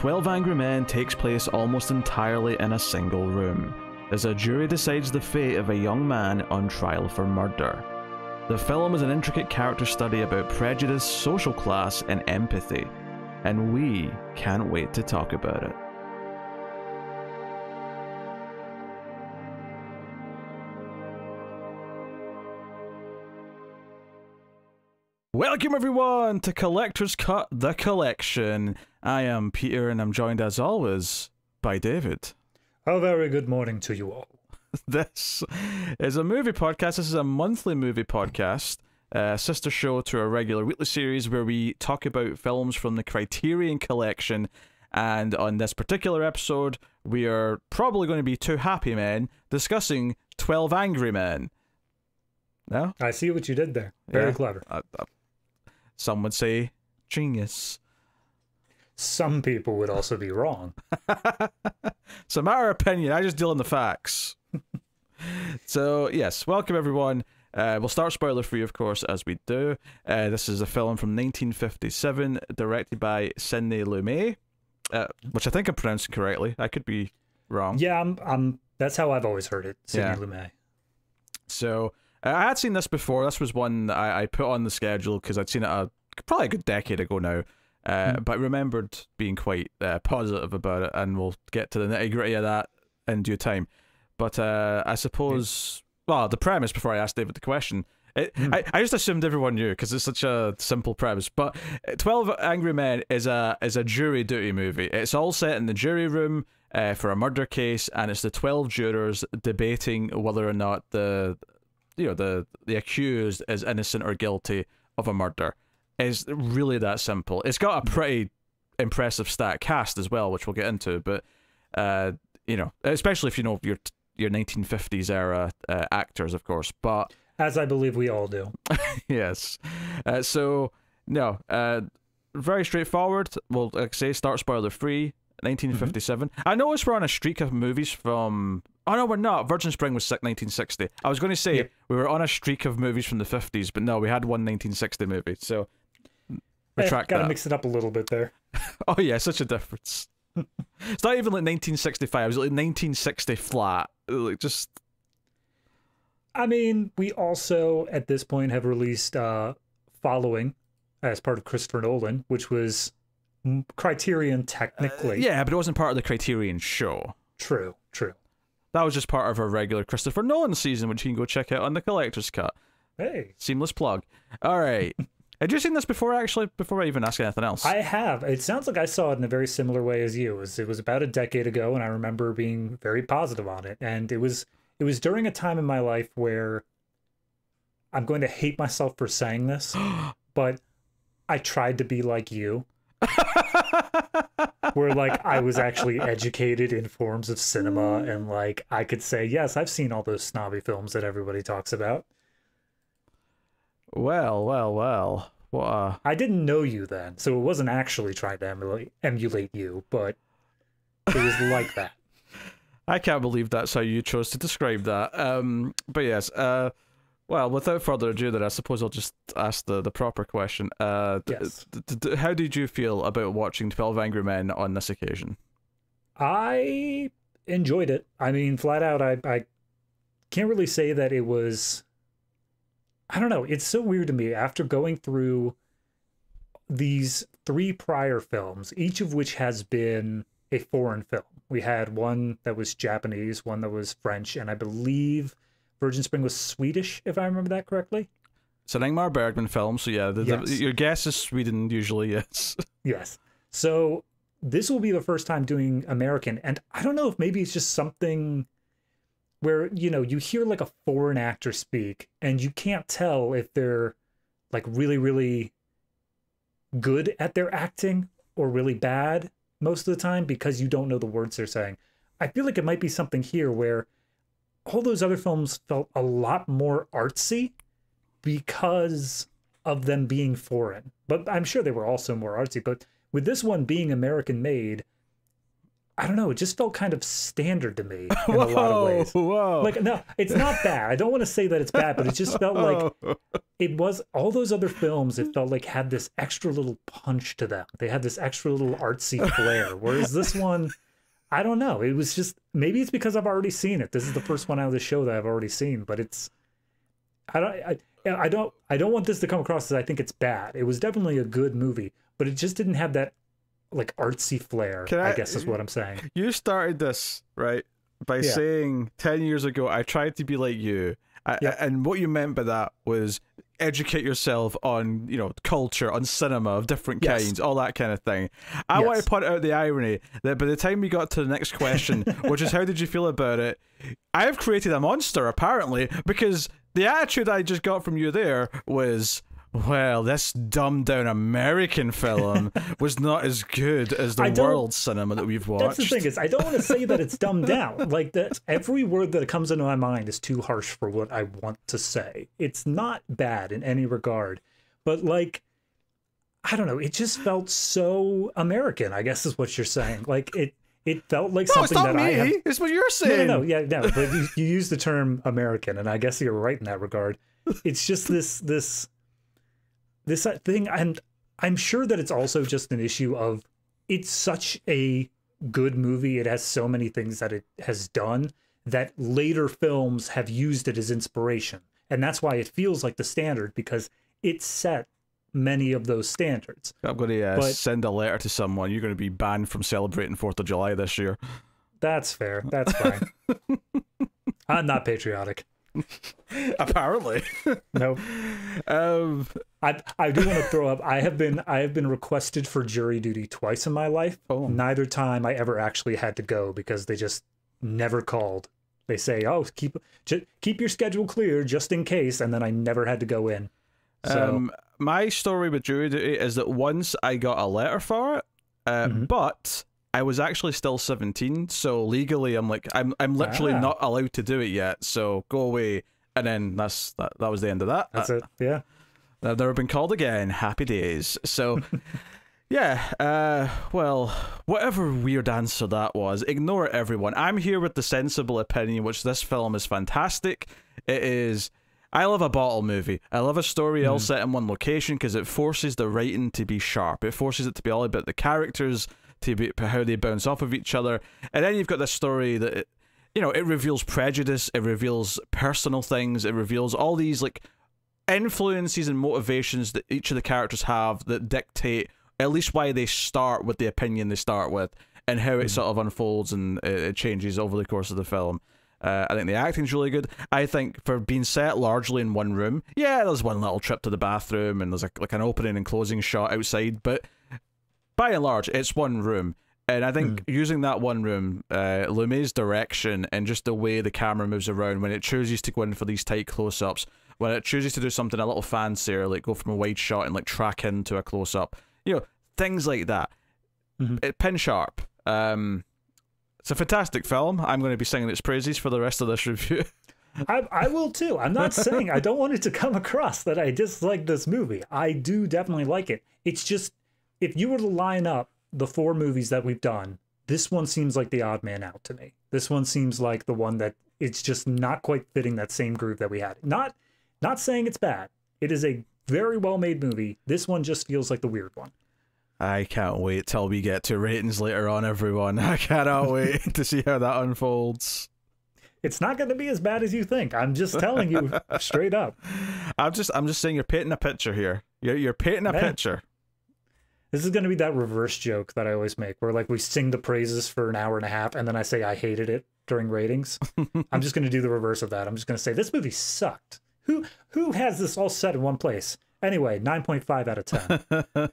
12 Angry Men takes place almost entirely in a single room, as a jury decides the fate of a young man on trial for murder. The film is an intricate character study about prejudice, social class, and empathy, and we can't wait to talk about it. Welcome everyone to Collector's Cut, the collection. I am Peter and I'm joined as always by David. A very good morning to you all. This is a movie podcast. This is a monthly movie podcast, sister show to our regular weekly series where we talk about films from the Criterion Collection. And on this particular episode, we are probably going to be two happy men discussing 12 Angry Men. No? I see what you did there. Very clever. Some would say genius. Some people would also be wrong. It's a matter of opinion. I just deal in the facts. So, yes, welcome everyone. We'll start spoiler-free, of course, as we do. This is a film from 1957, directed by Sidney Lumet, which I think I'm pronouncing correctly. I could be wrong. Yeah, that's how I've always heard it, Sidney Lumet. So, I had seen this before. This was one I put on the schedule because I'd seen it probably a good decade ago now. But I remembered being quite positive about it, and we'll get to the nitty-gritty of that in due time. But I suppose, well, the premise, before I asked David the question, I just assumed everyone knew because it's such a simple premise. But 12 Angry Men is a jury duty movie. It's all set in the jury room for a murder case, and it's the 12 jurors debating whether or not the accused is innocent or guilty of a murder. It's really that simple. It's got a pretty impressive stat cast as well, which we'll get into. But especially if you know your 1950s era actors, of course. But as I believe we all do. Yes. Very straightforward. We'll say start spoiler free. 1957. I noticed we're on a streak of movies from. Oh no, we're not. Virgin Spring was 1960. I was going to say we were on a streak of movies from the 50s, but no, we had one 1960 movie. So retract that. Gotta mix it up a little bit there. Oh yeah, such a difference. It's not even like 1965. It was like 1960 flat. Like just. I mean, we also at this point have released Following as part of Christopher Nolan, which was Criterion technically. Yeah, but it wasn't part of the Criterion show. True. That was just part of our regular Christopher Nolan season, which you can go check out on the Collector's Cut. Hey. Seamless plug. All right. Had you seen this before, actually, before I even ask anything else? I have. It sounds like I saw it in a very similar way as you. It was about a decade ago, and I remember being very positive on it. And it was during a time in my life where I'm going to hate myself for saying this, but I tried to be like you. Where like I was actually educated in forms of cinema, and like I could say, yes, I've seen all those snobby films that everybody talks about. Well. What I didn't know you then, so it wasn't actually trying to emulate you, but it was like that. I can't believe that's how you chose to describe that. But yes, well, without further ado, then I suppose I'll just ask the proper question. Yes. How did you feel about watching 12 Angry Men on this occasion? I enjoyed it. I mean, flat out, I can't really say that it was... I don't know. It's so weird to me. After going through these 3 prior films, each of which has been a foreign film. We had one that was Japanese, one that was French, and I believe Virgin Spring was Swedish, if I remember that correctly. It's an Ingmar Bergman film, so yeah, your guess is Sweden usually, yes. Yes. So this will be the first time doing American, and I don't know if maybe it's just something where, you hear like a foreign actor speak, and you can't tell if they're like really, really good at their acting or really bad most of the time because you don't know the words they're saying. I feel like it might be something here where all those other films felt a lot more artsy because of them being foreign. But I'm sure they were also more artsy. But with this one being American made, I don't know, it just felt kind of standard to me in a lot of ways. Whoa. Like, no, it's not bad. I don't want to say that it's bad, but it just felt like it was all those other films, it felt like had this extra little punch to them. They had this extra little artsy flair. Whereas this one, I don't know. It was just, maybe it's because I've already seen it. This is the first one out of the show that I've already seen, but it's, I don't want this to come across as I think it's bad. It was definitely a good movie, but it just didn't have that like artsy flair, I guess is what I'm saying. You started this, right, by saying 10 years ago, I tried to be like you. And what you meant by that was educate yourself on, you know, culture, on cinema of different kinds, all that kind of thing. I want to point out the irony that by the time we got to the next question, which is how did you feel about it, I've created a monster, apparently, because the attitude I just got from you there was, well, this dumbed down American film was not as good as the world cinema that we've watched. That's the thing, is I don't want to say that it's dumbed down. Like, that every word that comes into my mind is too harsh for what I want to say. It's not bad in any regard, but like, I don't know, it just felt so American, I guess is what you're saying. Like, it felt like something that I have... It's what you're saying. No, but you use the term American, and I guess you're right in that regard. It's just this thing, and I'm sure that it's also just an issue of it's such a good movie. It has so many things that it has done that later films have used it as inspiration. And that's why it feels like the standard, because it set many of those standards. I'm going to send a letter to someone. You're going to be banned from celebrating 4th of July this year. That's fair. That's fine. I'm not patriotic. Apparently. No. I do want to throw up, I have been requested for jury duty twice in my life. Neither time I ever actually had to go, because they just never called. They say, oh, keep your schedule clear just in case, and then I never had to go in. So my story with jury duty is that once I got a letter for it, but I was actually still 17, so legally I'm literally not allowed to do it yet, so go away. And then that was the end of that. That's it. Yeah. I've never been called again. Happy days. So yeah, well, whatever weird answer that was, ignore it, everyone. I'm here with the sensible opinion, which this film is fantastic. It is... I love a bottle movie. I love a story all set in one location, because it forces the writing to be sharp. It forces it to be all about the characters, to be how they bounce off of each other. And then you've got this story that, it reveals prejudice, it reveals personal things, it reveals all these, like, influences and motivations that each of the characters have that dictate at least why they start with the opinion they start with, and how it sort of unfolds and it changes over the course of the film. I think the acting's really good. I think for being set largely in one room, there's one little trip to the bathroom and there's like an opening and closing shot outside, but by and large, it's one room. And I think using that one room, Lumet's direction and just the way the camera moves around when it chooses to go in for these tight close-ups, when it chooses to do something a little fancier, like go from a wide shot and like track into a close-up, things like that. Pin sharp. It's a fantastic film. I'm going to be singing its praises for the rest of this review. I will too. I'm not saying I don't want it to come across that I dislike this movie. I do definitely like it. It's just, if you were to line up the 4 movies that we've done, this one seems like the odd man out to me. This one seems like the one that it's just not quite fitting that same groove that we had. Not saying it's bad. It is a very well-made movie. This one just feels like the weird one. I can't wait till we get to ratings later on, everyone. I cannot wait to see how that unfolds. It's not going to be as bad as you think. I'm just telling you straight up. I'm just saying you're painting a picture here. You're painting a picture. This is going to be that reverse joke that I always make, where like we sing the praises for an hour and a half and then I say I hated it during ratings. I'm just going to do the reverse of that. I'm just going to say this movie sucked. Who has this all set in one place? Anyway, 9.5 out of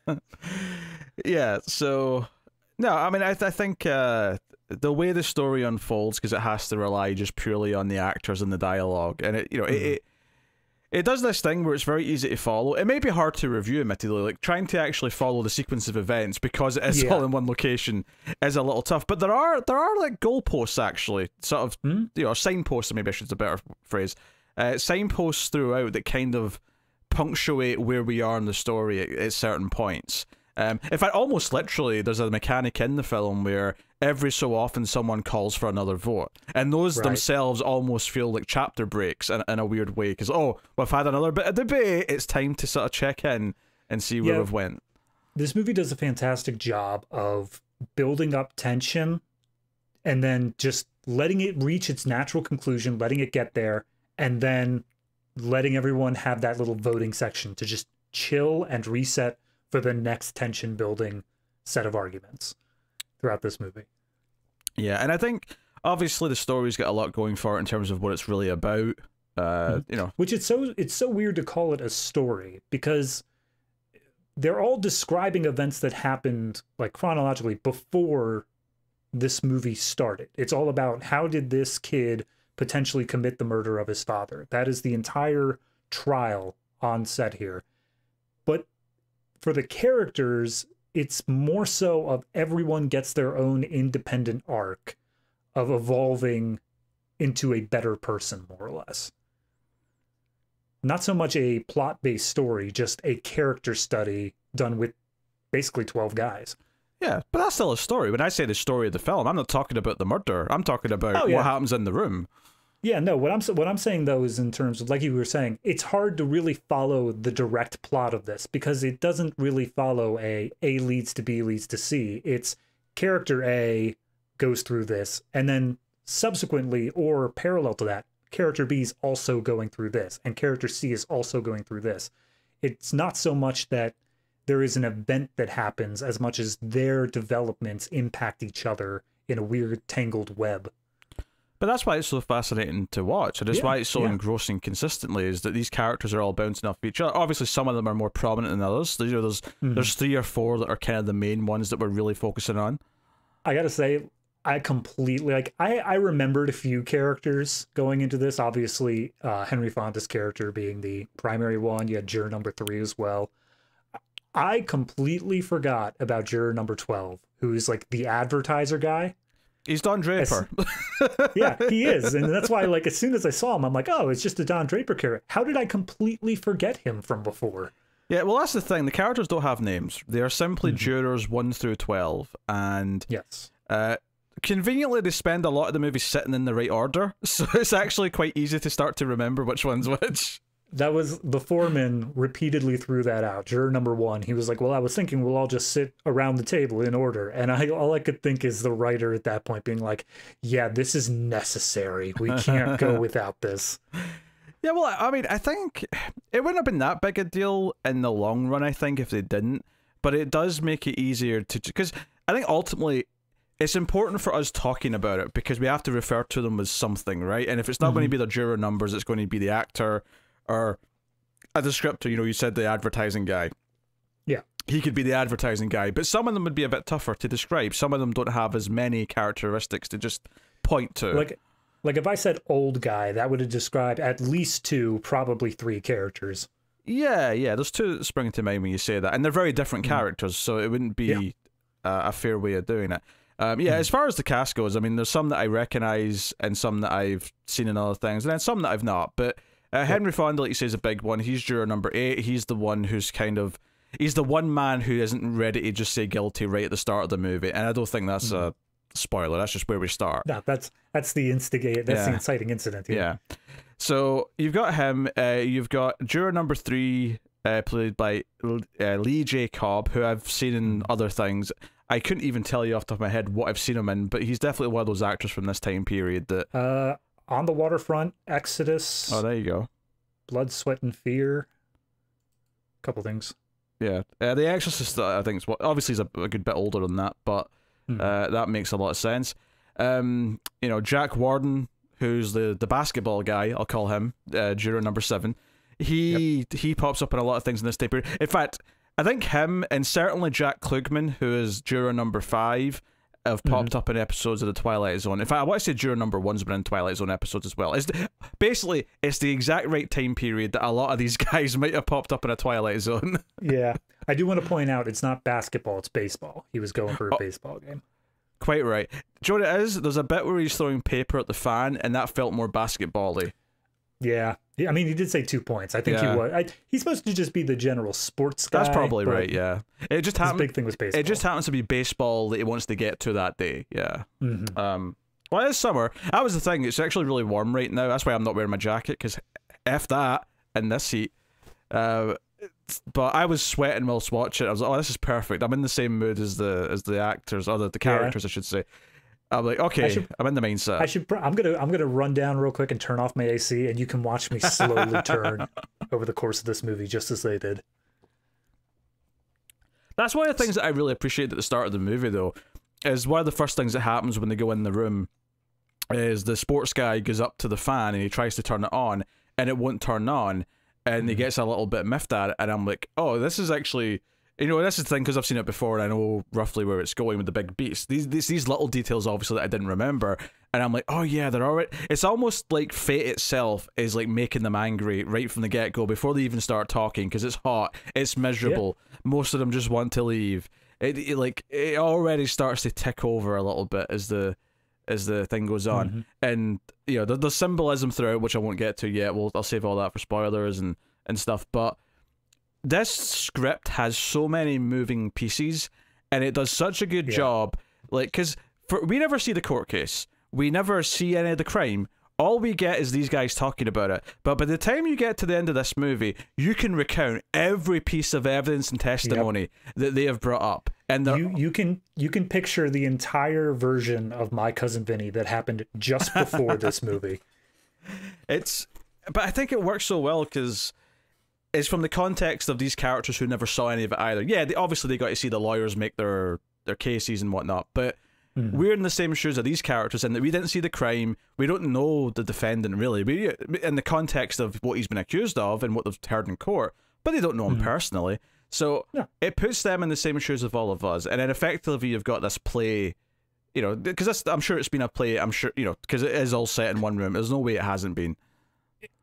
10. Yeah, so no, I mean, I think the way the story unfolds, because it has to rely just purely on the actors and the dialogue, and it does this thing where it's very easy to follow. It may be hard to review, admittedly, like trying to actually follow the sequence of events because it is all in one location is a little tough. But there are like goalposts, actually, sort of signposts, maybe I should use a better phrase, signposts throughout that kind of punctuate where we are in the story at certain points. In fact, almost literally, there's a mechanic in the film where every so often someone calls for another vote. And those themselves almost feel like chapter breaks in a weird way, because, oh, we've had another bit of debate, it's time to sort of check in and see where we've went. This movie does a fantastic job of building up tension and then just letting it reach its natural conclusion, letting it get there, and then letting everyone have that little voting section to just chill and reset for the next tension building set of arguments throughout this movie. Yeah, and I think obviously the story's got a lot going for it in terms of what it's really about. You know, which it's so weird to call it a story, because they're all describing events that happened like chronologically before this movie started. It's all about how did this kid potentially commit the murder of his father. That is the entire trial on set here. But for the characters, it's more so of everyone gets their own independent arc of evolving into a better person, more or less. Not so much a plot-based story, just a character study done with basically 12 guys. Yeah, but that's still a story. When I say the story of the film, I'm not talking about the murder. I'm talking about what happens in the room. Yeah, no, what I'm saying, though, is in terms of, like you were saying, it's hard to really follow the direct plot of this, because it doesn't really follow A leads to B leads to C. It's character A goes through this, and then subsequently, or parallel to that, character B is also going through this, and character C is also going through this. It's not so much that there is an event that happens as much as their developments impact each other in a weird tangled web. But that's why it's so fascinating to watch, and it's why it's so engrossing consistently, is that these characters are all bouncing off each other. Obviously, some of them are more prominent than others. You know, there's 3 or 4 that are kind of the main ones that we're really focusing on. I gotta say, I completely, like, I remembered a few characters going into this. Obviously, Henry Fonda's character being the primary one. You had juror number 3 as well. I completely forgot about juror number 12, who's like the advertiser guy. He's Don Draper. Yeah, he is. And that's why, like, as soon as I saw him, I'm like, oh, it's just a Don Draper character. How did I completely forget him from before? Yeah, well, that's the thing. The characters don't have names. They are simply jurors 1 through 12. And conveniently, they spend a lot of the movie sitting in the right order. So it's actually quite easy to start to remember which one's which. That was, the foreman repeatedly threw that out. Juror number 1, he was like, well, I was thinking we'll all just sit around the table in order. And all I could think is the writer at that point being like, yeah, this is necessary. We can't go without this. Yeah, well, I mean, I think it wouldn't have been that big a deal in the long run, I think, if they didn't. But it does make it easier to... Because I think ultimately it's important for us talking about it, because we have to refer to them as something, right? And if it's not going to be the juror numbers, it's going to be the actor... or a descriptor. You know, you said the advertising guy. Yeah. He could be the advertising guy, but some of them would be a bit tougher to describe. Some of them don't have as many characteristics to just point to. Like if I said old guy, that would have described at least 2, probably 3 characters. Yeah, there's 2 that spring to mind when you say that, and they're very different characters, so it wouldn't be a fair way of doing it. As far as the cast goes, I mean, there's some that I recognize and some that I've seen in other things, and then some that I've not, but Henry Fonda, like you say, is a big one. He's juror number 8. He's the one who's he's the one man who isn't ready to just say guilty right at the start of the movie, and I don't think that's a spoiler. That's just where we start. No, that's the instigate. That's the inciting incident. Yeah. So you've got him. You've got juror number 3, played by Lee J. Cobb, who I've seen in other things. I couldn't even tell you off the top of my head what I've seen him in, but he's definitely one of those actors from this time period that. On the Waterfront, Exodus. Oh, there you go. Blood, Sweat, and Fear. A couple things. Yeah. The Exorcist, I think, obviously is a good bit older than that, but that makes a lot of sense. You know, Jack Warden, who's the basketball guy, I'll call him, juror number 7. He pops up in a lot of things in this tape period. In fact, I think him and certainly Jack Klugman, who is juror number 5, have popped up in episodes of The Twilight Zone. In fact, I want to say juror number 1's been in Twilight Zone episodes as well. Basically, it's the exact right time period that a lot of these guys might have popped up in a Twilight Zone. Yeah. I do want to point out, it's not basketball, it's baseball. He was going for a baseball game. Quite right. Do you know what it is? There's a bit where he's throwing paper at the fan, and that felt more basketball-y. Yeah. I mean, he did say 2 points. I think he was. He's supposed to just be the general sports guy. That's probably right. Yeah. It just happened. His big thing was baseball. It just happens to be baseball that he wants to get to that day. Yeah. Well, it's summer. That was the thing. It's actually really warm right now. That's why I'm not wearing my jacket, because F that in this heat. But I was sweating whilst watching it. I was like, oh, this is perfect. I'm in the same mood as the actors, or the characters, I should say. I'm like, okay, I'm in the mindset. I'm gonna run down real quick and turn off my AC, and you can watch me slowly turn over the course of this movie, just as they did. That's one of the things that I really appreciate at the start of the movie, though, is one of the first things that happens when they go in the room is the sports guy goes up to the fan and he tries to turn it on, and it won't turn on, and he gets a little bit miffed at it, and I'm like, oh, this is actually... You know, this is the thing, because I've seen it before and I know roughly where it's going with the big beats. These little details, obviously, that I didn't remember. And I'm like, oh yeah, they're already... It's almost like fate itself is like making them angry right from the get-go before they even start talking, because it's hot, it's miserable. Yeah. Most of them just want to leave. It already starts to tick over a little bit as the thing goes on. And, you know, there's symbolism throughout, which I won't get to yet. I'll save all that for spoilers and stuff. But this script has so many moving pieces, and it does such a good job. Like, because we never see the court case, we never see any of the crime. All we get is these guys talking about it. But by the time you get to the end of this movie, you can recount every piece of evidence and testimony that they have brought up. And you can picture the entire version of My Cousin Vinny that happened just before this movie. But I think it works so well because it's from the context of these characters who never saw any of it either. Yeah, obviously they got to see the lawyers make their cases and whatnot, but we're in the same shoes of these characters in that we didn't see the crime, we don't know the defendant really, we in the context of what he's been accused of and what they've heard in court, but they don't know him personally. So it puts them in the same shoes of all of us, and then effectively you've got this play, you know, because I'm sure it's been a play, I'm sure, you know, because it is all set in one room. There's no way it hasn't been.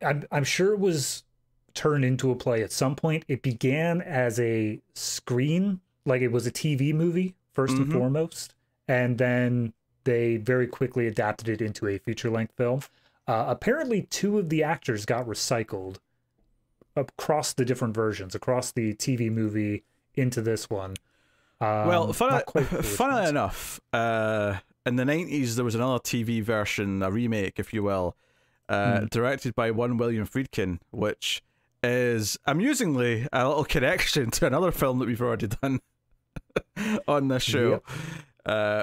I'm sure it was turned into a play at some point. It began as a screen, like it was a TV movie first and foremost, and then they very quickly adapted it into a feature-length film. Apparently 2 of the actors got recycled across the different versions, across the TV movie into this one. Well, funnily enough, in the 90s there was another TV version, a remake if you will, directed by one William Friedkin, which is amusingly a little connection to another film that we've already done on this show.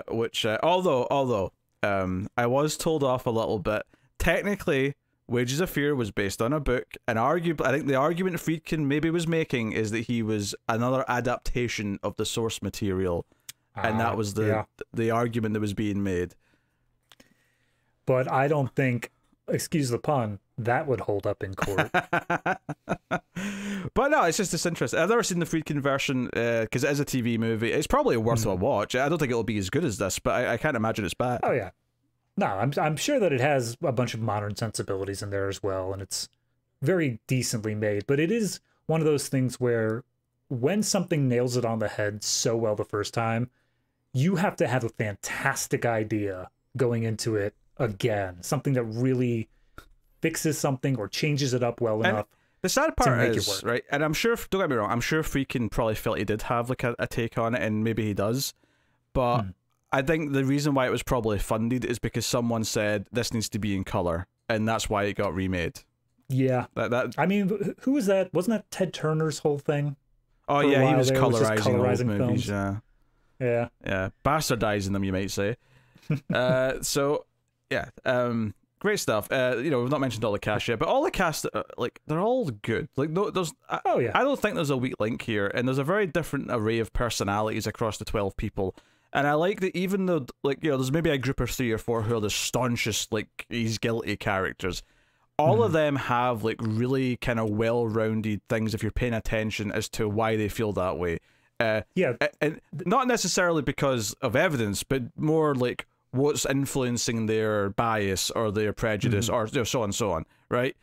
Which although I was told off a little bit, technically Wages of Fear was based on a book, and arguably I think the argument Friedkin maybe was making is that he was another adaptation of the source material, and that was the argument that was being made. But I don't think, excuse the pun, that would hold up in court. But no, it's just this interest. I've never seen the Friedkin version because it is a TV movie. It's probably worth a watch. I don't think it'll be as good as this, but I can't imagine it's bad. Oh yeah, no, I'm sure that it has a bunch of modern sensibilities in there as well, and it's very decently made. But it is one of those things where when something nails it on the head so well the first time, you have to have a fantastic idea going into it again, something that really fixes something or changes it up well enough. The sad part is, right, and I'm sure, don't get me wrong, I'm sure Friedkin probably felt he did have like a take on it, and maybe he does, but I think the reason why it was probably funded is because someone said this needs to be in color, and that's why it got remade. Yeah, I mean, who was that? Wasn't that Ted Turner's whole thing? Oh yeah, he was colorizing old movies. Yeah, bastardizing them, you might say. So yeah, great stuff. You know, we've not mentioned all the cast yet, but all the cast, like, they're all good. Like, no, I don't think there's a weak link here, and there's a very different array of personalities across the 12 people. And I like that even though, like, you know, there's maybe a group of 3 or 4 who are the staunchest, like, he's guilty characters. All of them have, like, really kind of well-rounded things if you're paying attention as to why they feel that way. And not necessarily because of evidence, but more like what's influencing their bias or their prejudice or, you know, so on and so on, right?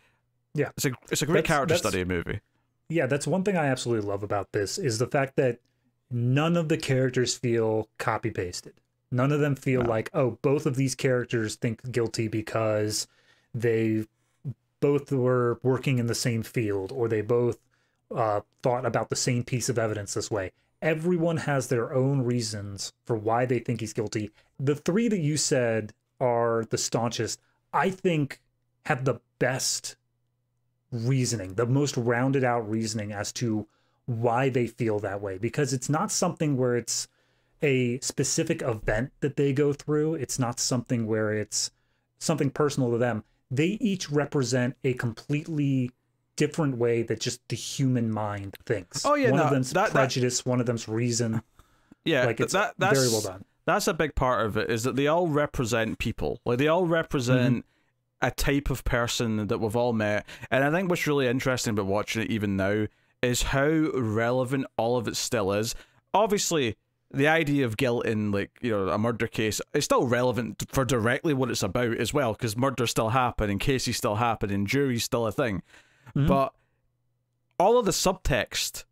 Yeah. It's a great character study movie. Yeah, that's one thing I absolutely love about this is the fact that none of the characters feel copy-pasted. None of them feel like, oh, both of these characters think guilty because they both were working in the same field, or they both thought about the same piece of evidence this way. Everyone has their own reasons for why they think he's guilty. The three that you said are the staunchest, I think, have the best reasoning, the most rounded out reasoning as to why they feel that way, because it's not something where it's a specific event that they go through. It's not something where it's something personal to them. They each represent a completely different way that just the human mind thinks. Oh yeah, one of them's prejudice, one of them's reason. Yeah, like it's very well done. That's a big part of it, is that they all represent people. Like, they all represent a type of person that we've all met. And I think what's really interesting about watching it even now is how relevant all of it still is. Obviously, the idea of guilt in, like, you know, a murder case is still relevant for directly what it's about as well, because murders still happen, and cases still happen, and jury's still a thing. But all of the subtext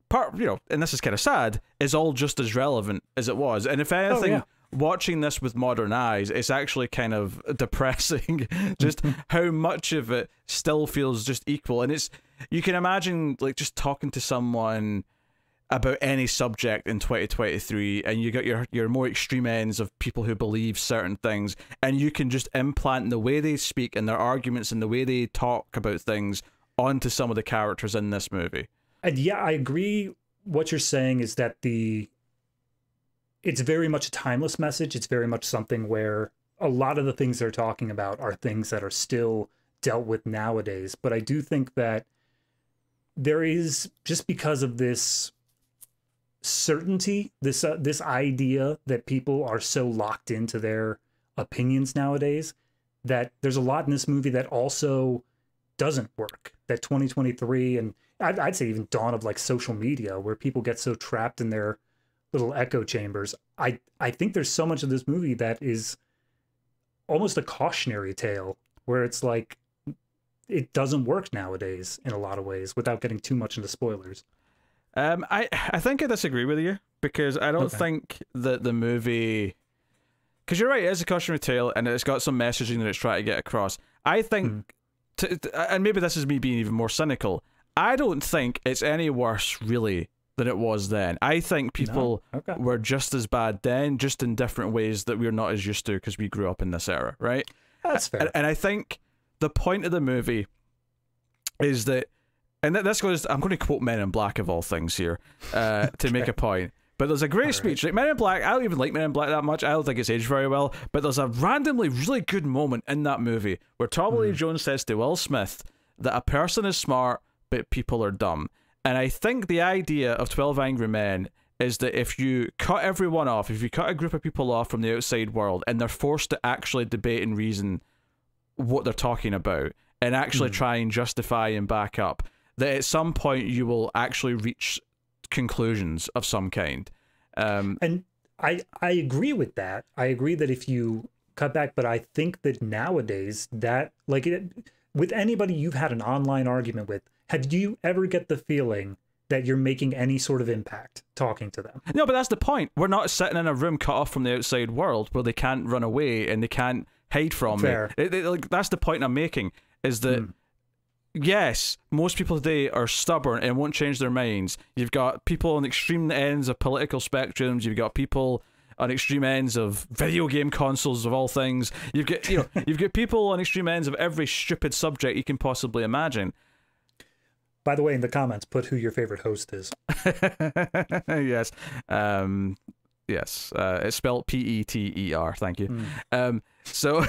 part, you know, and this is kind of sad, is all just as relevant as it was. And if anything, watching this with modern eyes, it's actually kind of depressing just how much of it still feels just equal. And it's, you can imagine, like, just talking to someone about any subject in 2023, and you got your more extreme ends of people who believe certain things, and you can just implant the way they speak and their arguments and the way they talk about things onto some of the characters in this movie. And yeah, I agree. What you're saying is that it's very much a timeless message. It's very much something where a lot of the things they're talking about are things that are still dealt with nowadays. But I do think that there is, just because of this certainty, this idea that people are so locked into their opinions nowadays, that there's a lot in this movie that also doesn't work. That 2023, and I'd say even dawn of, like, social media, where people get so trapped in their little echo chambers. I think there's so much of this movie that is almost a cautionary tale, where it's like, it doesn't work nowadays in a lot of ways, without getting too much into spoilers. I think I disagree with you, because I don't think that the movie, because you're right, it is a cautionary tale and it's got some messaging that it's trying to get across. I think, and maybe this is me being even more cynical, I don't think it's any worse really than it was then. I think people were just as bad then, just in different ways that we're not as used to because we grew up in this era, right? That's fair. And I think the point of the movie is that, and this goes, I'm going to quote Men in Black of all things here to make a point. But there's a great speech. Like, Men in Black, I don't even like Men in Black that much. I don't think it's aged very well. But there's a randomly really good moment in that movie where Tommy Lee Jones says to Will Smith that a person is smart, but people are dumb. And I think the idea of 12 Angry Men is that if you cut everyone off, if you cut a group of people off from the outside world, and they're forced to actually debate and reason what they're talking about, and actually try and justify and back up, that at some point you will actually reach conclusions of some kind. And I agree with that. I agree that if you cut back, but I think that nowadays, that, like, with anybody you've had an online argument with, have you ever get the feeling that you're making any sort of impact talking to them? No, but that's the point. We're not sitting in a room cut off from the outside world where they can't run away and they can't hide from it. Like, that's the point I'm making, is that yes, most people today are stubborn and won't change their minds. You've got people on extreme ends of political spectrums. You've got people on extreme ends of video game consoles of all things. You've got, you know, you've got people on extreme ends of every stupid subject you can possibly imagine. By the way, in the comments, put who your favorite host is. Yes. Yes. It's spelled Peter. Thank you. So,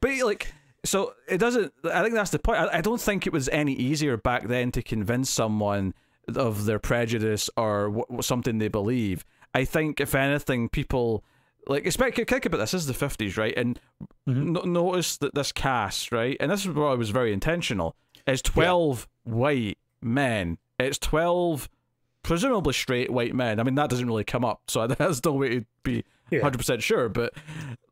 but like, so it doesn't, I think that's the point. I don't think it was any easier back then to convince someone of their prejudice or something they believe. I think, if anything, people, like, think about this is the 50s, right? And notice that this cast, right? And this is why it was very intentional. It's 12 white men. It's 12 presumably straight white men. I mean, that doesn't really come up, so that's no way to be 100% sure. But,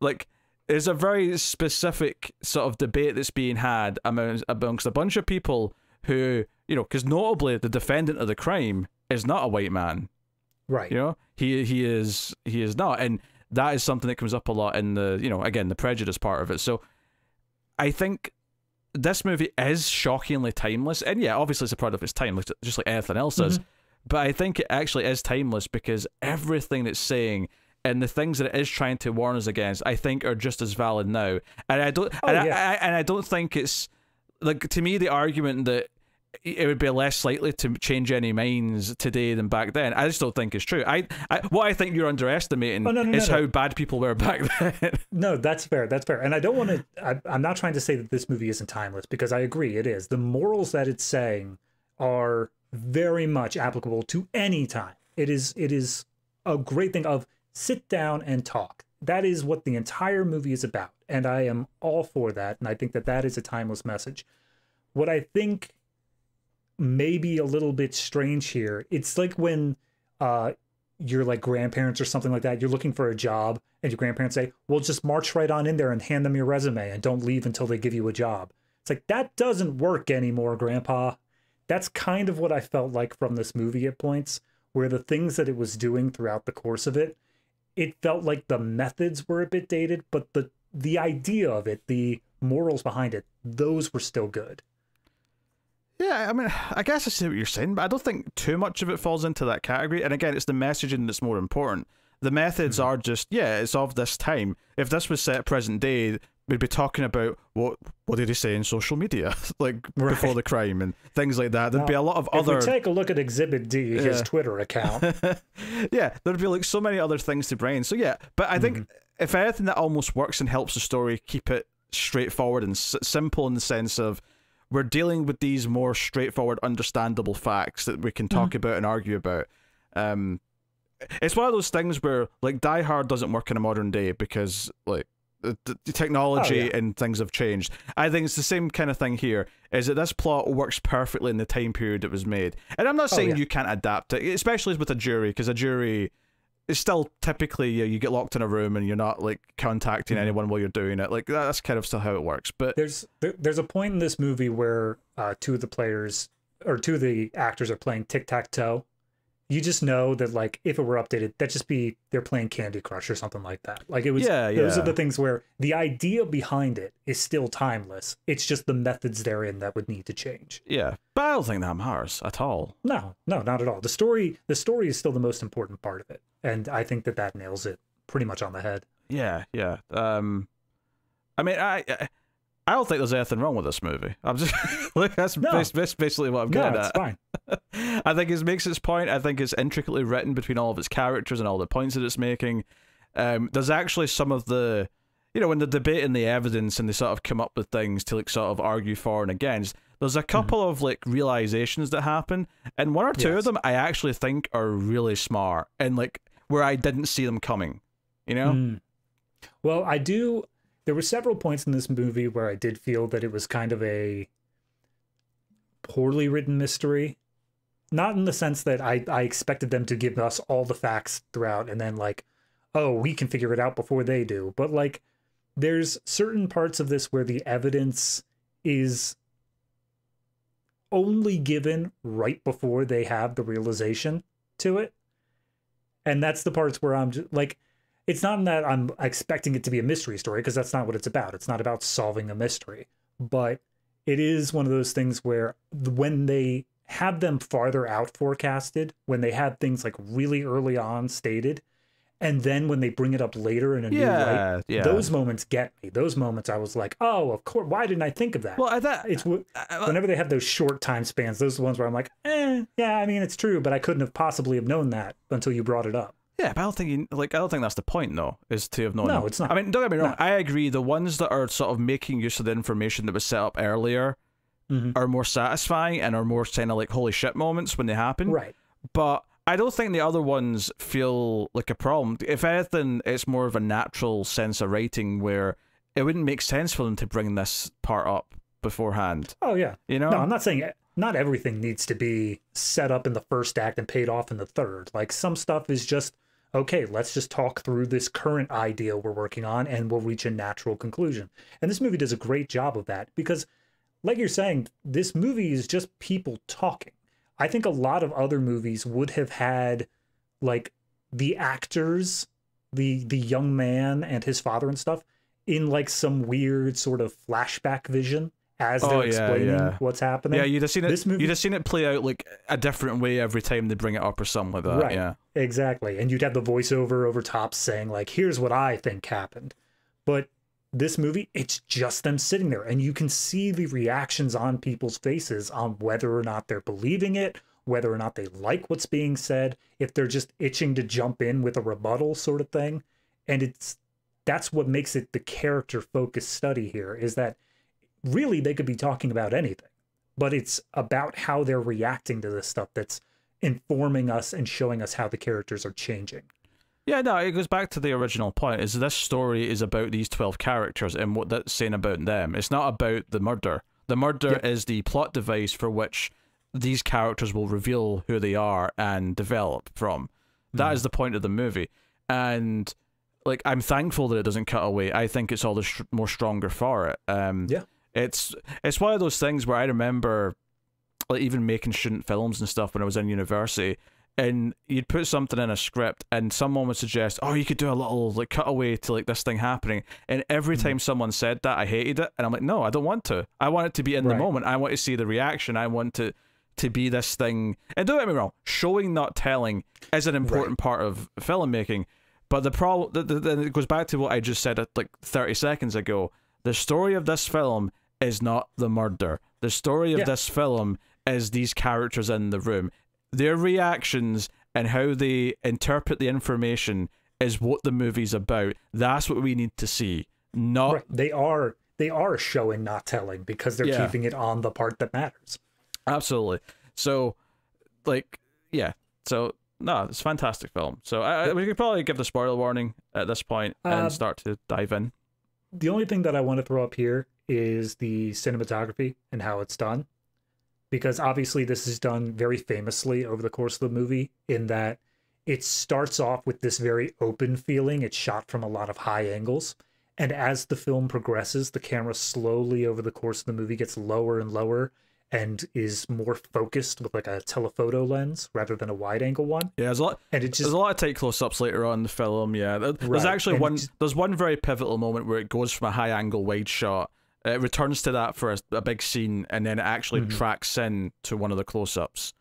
like, there's a very specific sort of debate that's being had amongst a bunch of people who, you know, because notably the defendant of the crime is not a white man. Right. You know, he is not. And that is something that comes up a lot in the, you know, again, the prejudice part of it. So I think this movie is shockingly timeless, and yeah, obviously it's a product of its time, just like anything else is. But I think it actually is timeless because everything it's saying and the things that it is trying to warn us against, I think, are just as valid now. And I don't, I don't think it's like, to me, the argument that it would be less likely to change any minds today than back then, I just don't think it's true. What I think you're underestimating is how bad people were back then. No, that's fair. That's fair. And I don't want to. I'm not trying to say that this movie isn't timeless, because I agree it is. The morals that it's saying are very much applicable to any time. It is a great thing of sit down and talk. That is what the entire movie is about, and I am all for that. And I think that that is a timeless message. What I think maybe a little bit strange here, it's like when your like grandparents or something like that, you're looking for a job and your grandparents say, well, just march right on in there and hand them your resume and don't leave until they give you a job. It's like, that doesn't work anymore, Grandpa. That's kind of what I felt like from this movie at points, where the things that it was doing throughout the course of it, it felt like the methods were a bit dated, but the idea of it, the morals behind it, those were still good. Yeah, I mean, I guess I see what you're saying, but I don't think too much of it falls into that category. And again, it's the messaging that's more important. The methods are just, yeah, it's of this time. If this was set present day, we'd be talking about what did he say in social media, like before the crime and things like that. There'd be a lot of other. If we take a look at Exhibit D, his Twitter account. Yeah, there'd be like so many other things to bring in. So yeah, but I think if anything, that almost works and helps the story keep it straightforward and simple in the sense of, we're dealing with these more straightforward, understandable facts that we can talk about and argue about. It's one of those things where, like, Die Hard doesn't work in a modern day because, like, the technology and things have changed. I think it's the same kind of thing here, is that this plot works perfectly in the time period it was made. And I'm not saying you can't adapt it, especially with a jury, because a jury is still typically, you get locked in a room and you're not, like, contacting anyone while you're doing it. Like, that's kind of still how it works. But there's a point in this movie where two of the actors are playing tic-tac-toe. You just know that, like, if it were updated, that'd just be they're playing Candy Crush or something like that. Like, it was those are the things where the idea behind it is still timeless. It's just the methods therein that would need to change. Yeah, but I don't think that matters at all. No, not at all. The story is still the most important part of it, and I think that nails it pretty much on the head. Yeah. I mean, I don't think there's anything wrong with this movie. I'm just like, that's basically what I'm getting at. It's fine. I think it makes its point. I think it's intricately written between all of its characters and all the points that it's making. There's actually some of the, when they're debating the evidence and they sort of come up with things to, like, sort of argue for and against, there's a couple of, like, realizations that happen, and one or two of them I actually think are really smart and, like, where I didn't see them coming, Well, there were several points in this movie where I did feel that it was kind of a poorly written mystery. Not in the sense that I expected them to give us all the facts throughout and then, like, oh, we can figure it out before they do. But, like, there's certain parts of this where the evidence is only given right before they have the realization to it. And that's the parts where I'm just, like, it's not that I'm expecting it to be a mystery story, because that's not what it's about. It's not about solving a mystery. But it is one of those things where when they have them farther out forecasted, when they have things, like, really early on stated, and then when they bring it up later in a new light, those moments get me. Those moments I was like, oh, of course, why didn't I think of that? Well, it's whenever they have those short time spans, those are the ones where I'm like, yeah, I mean, it's true, but I couldn't have possibly have known that until you brought it up. Yeah, but I don't think that's the point, though, is to have known. No, it's not. I mean, don't get me wrong. I agree. The ones that are sort of making use of the information that was set up earlier are more satisfying and are more kind of like holy shit moments when they happen. Right. But I don't think the other ones feel like a problem. If anything, it's more of a natural sense of writing where it wouldn't make sense for them to bring this part up beforehand. Oh, yeah. No, I'm not saying not everything needs to be set up in the first act and paid off in the third. Like, some stuff is just, okay, let's just talk through this current idea we're working on and we'll reach a natural conclusion. And this movie does a great job of that because, like you're saying, this movie is just people talking. I think a lot of other movies would have had, like, the actors, the young man and his father and stuff in, like, some weird sort of flashback vision. as they're explaining what's happening. Yeah, you'd have seen it play out like a different way every time they bring it up or something like that. Right. Yeah, exactly. And you'd have the voiceover over top saying like, "Here's what I think happened." But this movie, it's just them sitting there, and you can see the reactions on people's faces on whether or not they're believing it, whether or not they like what's being said, if they're just itching to jump in with a rebuttal sort of thing. And that's what makes it the character focused study here, is that really they could be talking about anything, but it's about how they're reacting to this stuff that's informing us and showing us how the characters are changing. Yeah, no, it goes back to the original point, is this story is about these 12 characters and what that's saying about them. It's not about the murder. The murder is the plot device for which these characters will reveal who they are and develop from. That is the point of the movie. And like, I'm thankful that it doesn't cut away. I think it's all the more stronger for it. It's one of those things where I remember like even making student films and stuff when I was in university, and you'd put something in a script and someone would suggest, oh, you could do a little like cutaway to like this thing happening, and every time someone said that, I hated it, and I'm like, no, I don't want to. I want it to be in the moment. I want to see the reaction. I want to be this thing. And don't get me wrong, showing not telling is an important part of filmmaking, but the problem, then it goes back to what I just said like 30 seconds ago. The story of this film is not the murder. The story of this film is these characters in the room. Their reactions and how they interpret the information is what the movie's about. That's what we need to see. Not they are showing not telling, because they're keeping it on the part that matters. Absolutely. So like so no, it's a fantastic film. So we could probably give the spoiler warning at this point and start to dive in. The only thing that I want to throw up here is the cinematography and how it's done, because obviously this is done very famously over the course of the movie, in that it starts off with this very open feeling. It's shot from a lot of high angles, and as the film progresses, the camera slowly over the course of the movie gets lower and lower and is more focused with like a telephoto lens rather than a wide angle one. Yeah, there's a lot, and there's a lot of tight close-ups later on in the film. Yeah, there's actually there's one very pivotal moment where it goes from a high angle wide shot, it returns to that for a big scene, and then it actually tracks in to one of the close-ups.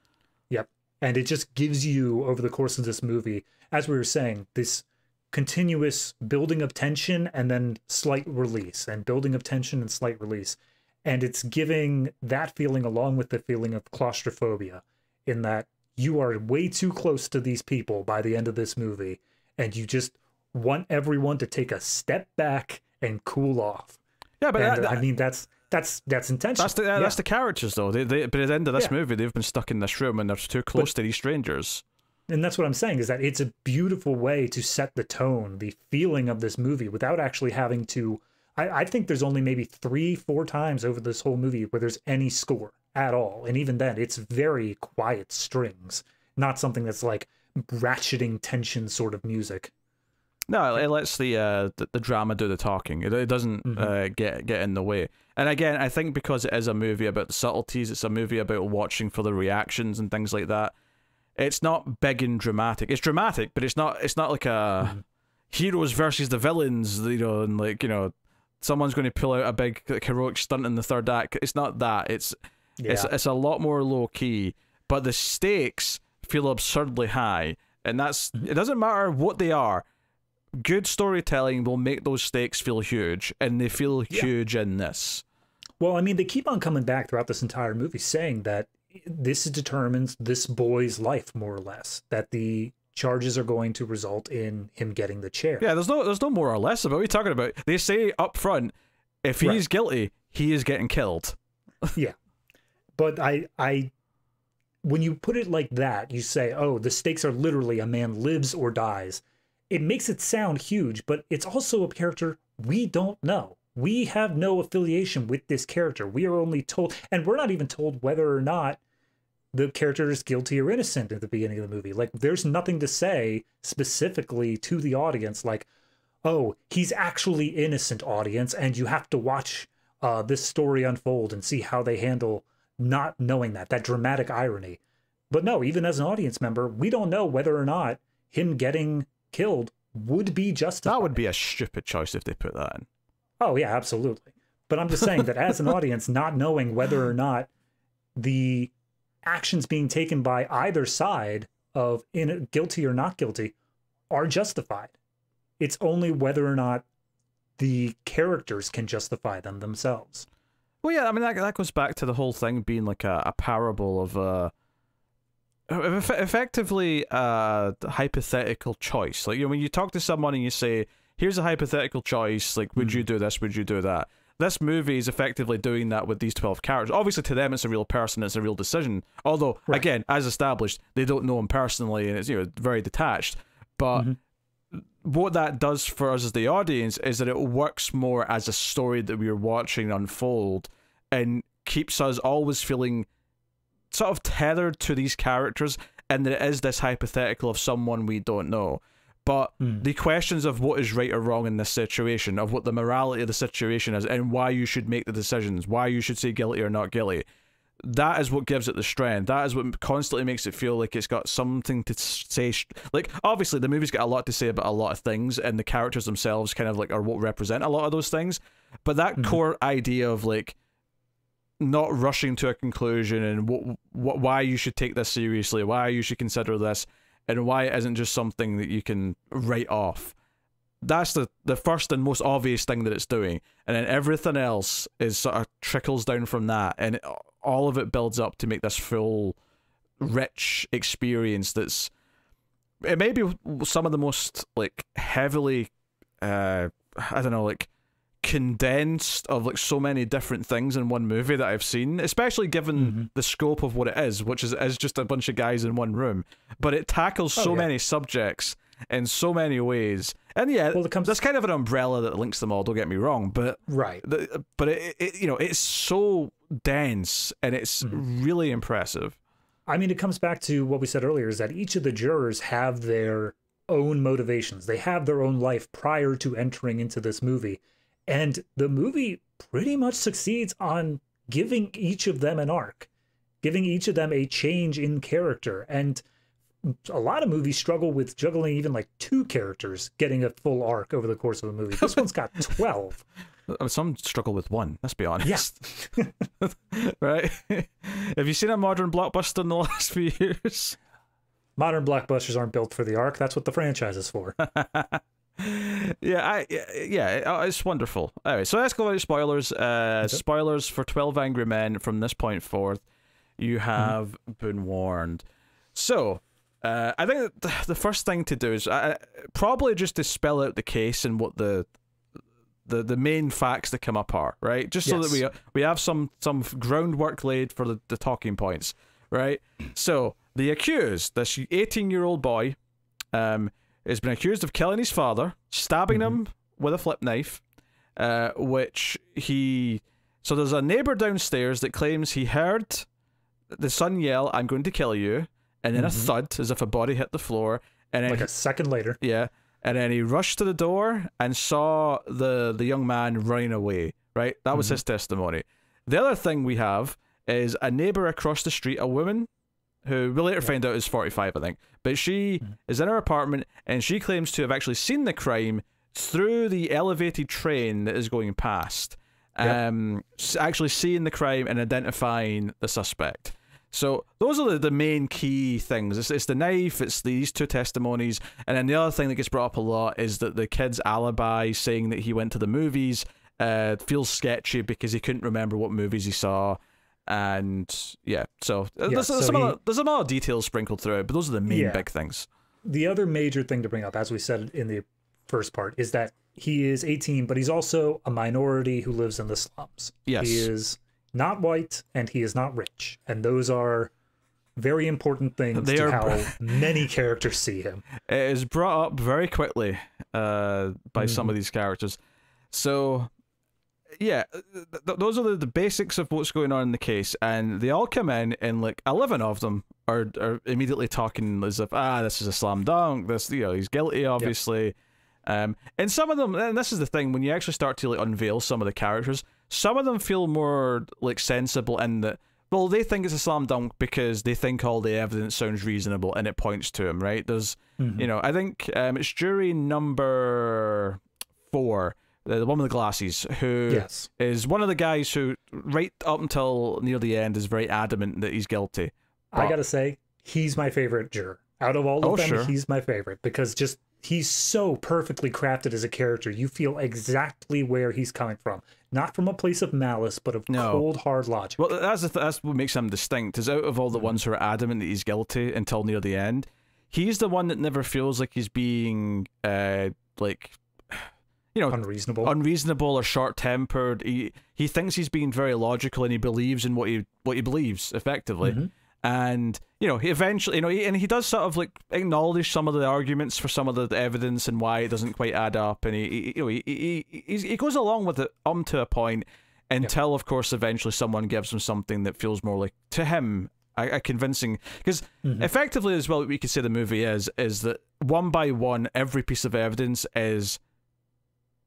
Yep, and it just gives you, over the course of this movie, as we were saying, this continuous building of tension and then slight release, and building of tension and slight release. And it's giving that feeling along with the feeling of claustrophobia, in that you are way too close to these people by the end of this movie, and you just want everyone to take a step back and cool off. Yeah, but I mean, that's intentional. That's the characters, though. But at the end of this movie, they've been stuck in this room and they're too close to these strangers. And that's what I'm saying, is that it's a beautiful way to set the tone, the feeling of this movie, without actually having to... I think there's only maybe 3-4 times over this whole movie where there's any score at all. And even then, it's very quiet strings, not something that's like ratcheting tension sort of music. No, it lets the drama do the talking. It doesn't get in the way. And again, I think because it is a movie about the subtleties, it's a movie about watching for the reactions and things like that. It's not big and dramatic. It's dramatic, but it's not like a heroes versus the villains, and like, someone's going to pull out a big heroic stunt in the third act. It's not that. It's a lot more low key, but the stakes feel absurdly high, and it doesn't matter what they are. Good storytelling will make those stakes feel huge, and they feel huge in this. Well, I mean, they keep on coming back throughout this entire movie saying that this determines this boy's life, more or less, that the charges are going to result in him getting the chair. Yeah, there's no more or less about what you're talking about. They say up front, if he's guilty, he is getting killed. Yeah. But when you put it like that, you say, oh, the stakes are literally a man lives or dies. It makes it sound huge, but it's also a character we don't know. We have no affiliation with this character. We are only told, and we're not even told whether or not the character is guilty or innocent at the beginning of the movie. Like, there's nothing to say specifically to the audience, like, oh, he's actually innocent, audience, and you have to watch this story unfold and see how they handle not knowing that dramatic irony. But no, even as an audience member, we don't know whether or not him getting killed would be justified. That would be a stupid choice if they put that in. Oh, yeah, absolutely. But I'm just saying that as an audience, not knowing whether or not the actions being taken by either side of guilty or not guilty are justified. It's only whether or not the characters can justify them themselves. Well, yeah, I mean, that goes back to the whole thing being like a parable of effectively a hypothetical choice. Like, you know, when you talk to someone and you say, here's a hypothetical choice, like, would you do this, would you do that? This movie is effectively doing that with these 12 characters. Obviously, to them, it's a real person, it's a real decision. Although, again, as established, they don't know him personally, and it's, you know, very detached. But what that does for us as the audience is that it works more as a story that we are watching unfold, and keeps us always feeling sort of tethered to these characters, and that it is this hypothetical of someone we don't know. But the questions of what is right or wrong in this situation, of what the morality of the situation is, and why you should make the decisions, why you should say guilty or not guilty, that is what gives it the strength. That is what constantly makes it feel like it's got something to say. Like, obviously, the movie's got a lot to say about a lot of things, and the characters themselves kind of like are what represent a lot of those things. But that core idea of like not rushing to a conclusion, and why you should take this seriously, why you should consider this, and why it isn't just something that you can write off. That's the first and most obvious thing that it's doing. And then everything else is sort of trickles down from that, and all of it builds up to make this full, rich experience that's... It may be some of the most, like, heavily, I don't know, like, condensed of like so many different things in one movie that I've seen, especially given the scope of what it is, which is just a bunch of guys in one room. But it tackles so many subjects in so many ways, and yeah, well, there's kind of an umbrella that links them all. Don't get me wrong, but but it you know, it's so dense, and it's really impressive. I mean, it comes back to what we said earlier: is that each of the jurors have their own motivations. They have their own life prior to entering into this movie. And the movie pretty much succeeds on giving each of them an arc, giving each of them a change in character. And a lot of movies struggle with juggling even like 2 characters getting a full arc over the course of a movie. This one's got 12. Some struggle with 1, let's be honest. Yeah. Right? Have you seen a modern blockbuster in the last few years? Modern blockbusters aren't built for the arc. That's what the franchise is for. Yeah, it's wonderful. Anyway, so let's go out spoilers. Spoilers for 12 Angry Men from this point forth. You have been warned. So, I think the first thing to do is probably just to spell out the case and what the main facts that come up are, right? Just so that we have some groundwork laid for the talking points, right? So, the accused, this 18-year-old boy, has been accused of killing his father, stabbing him with a flip knife, which he... So there's a neighbor downstairs that claims he heard the son yell, "I'm going to kill you," and then a thud, as if a body hit the floor. And then like a second later. Yeah. And then he rushed to the door and saw the young man running away, right? That was his testimony. The other thing we have is a neighbor across the street, a woman, who we later find out is 45, I think. But she is in her apartment, and she claims to have actually seen the crime through the elevated train that is going past. Actually seeing the crime and identifying the suspect. So those are the main key things. It's the knife, it's these 2 testimonies, and then the other thing that gets brought up a lot is that the kid's alibi, saying that he went to the movies, feels sketchy because he couldn't remember what movies he saw. And yeah, so there's a lot of details sprinkled through it, but those are the main big things. The other major thing to bring up, as we said in the first part, is that he is 18, but he's also a minority who lives in the slums. Yes. He is not white, and he is not rich. And those are very important things to how many characters see him. It is brought up very quickly by some of these characters. So... yeah, those are the basics of what's going on in the case, and they all come in, and like 11 of them are immediately talking as if, this is a slam dunk, this, you know, he's guilty, obviously. And some of them, and this is the thing, when you actually start to like unveil some of the characters, some of them feel more like sensible in that, well, they think it's a slam dunk because they think all the evidence sounds reasonable and it points to him, right? There's, you know, I think it's jury number 4. the one with the glasses, who is one of the guys who, right up until near the end, is very adamant that he's guilty. But I gotta say, he's my favorite juror. Out of all of them, he's my favorite, because just he's so perfectly crafted as a character. You feel exactly where he's coming from. Not from a place of malice, but of cold, hard logic. Well, that's what makes him distinct, is out of all the ones who are adamant that he's guilty until near the end, he's the one that never feels like he's being, like, you know, unreasonable or short-tempered. He thinks he's being very logical, and he believes in what he believes, effectively. And, you know, he eventually, you know, and he does sort of like acknowledge some of the arguments for some of the evidence and why it doesn't quite add up, and he goes along with it to a point until, of course, eventually someone gives him something that feels more like, to him, a convincing, because effectively as well, what we could say the movie is that one by one, every piece of evidence is,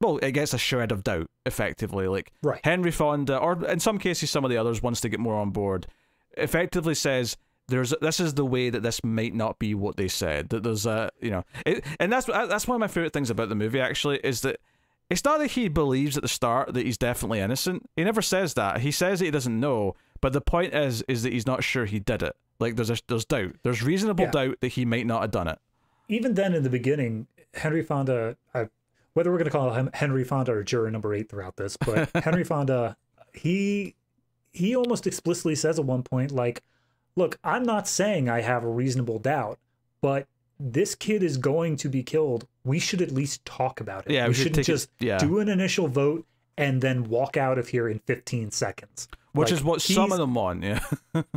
well, it gets a shred of doubt, effectively. Like, Henry Fonda, or in some cases some of the others, once they get more on board, effectively says this is the way that this might not be what they said, that there's a, you know, and that's one of my favorite things about the movie, actually, is that it's not that he believes at the start that he's definitely innocent. He never says that. He says that he doesn't know, but the point is that he's not sure he did it. Like, there's doubt, there's reasonable doubt that he might not have done it. Even then, in the beginning, Henry Fonda, whether we're going to call him Henry Fonda or juror number 8 throughout this, but Henry Fonda, he almost explicitly says at one point, like, look, I'm not saying I have a reasonable doubt, but this kid is going to be killed. We should at least talk about it. Yeah, we shouldn't just do an initial vote and then walk out of here in 15 seconds. Which is what some of them want, yeah.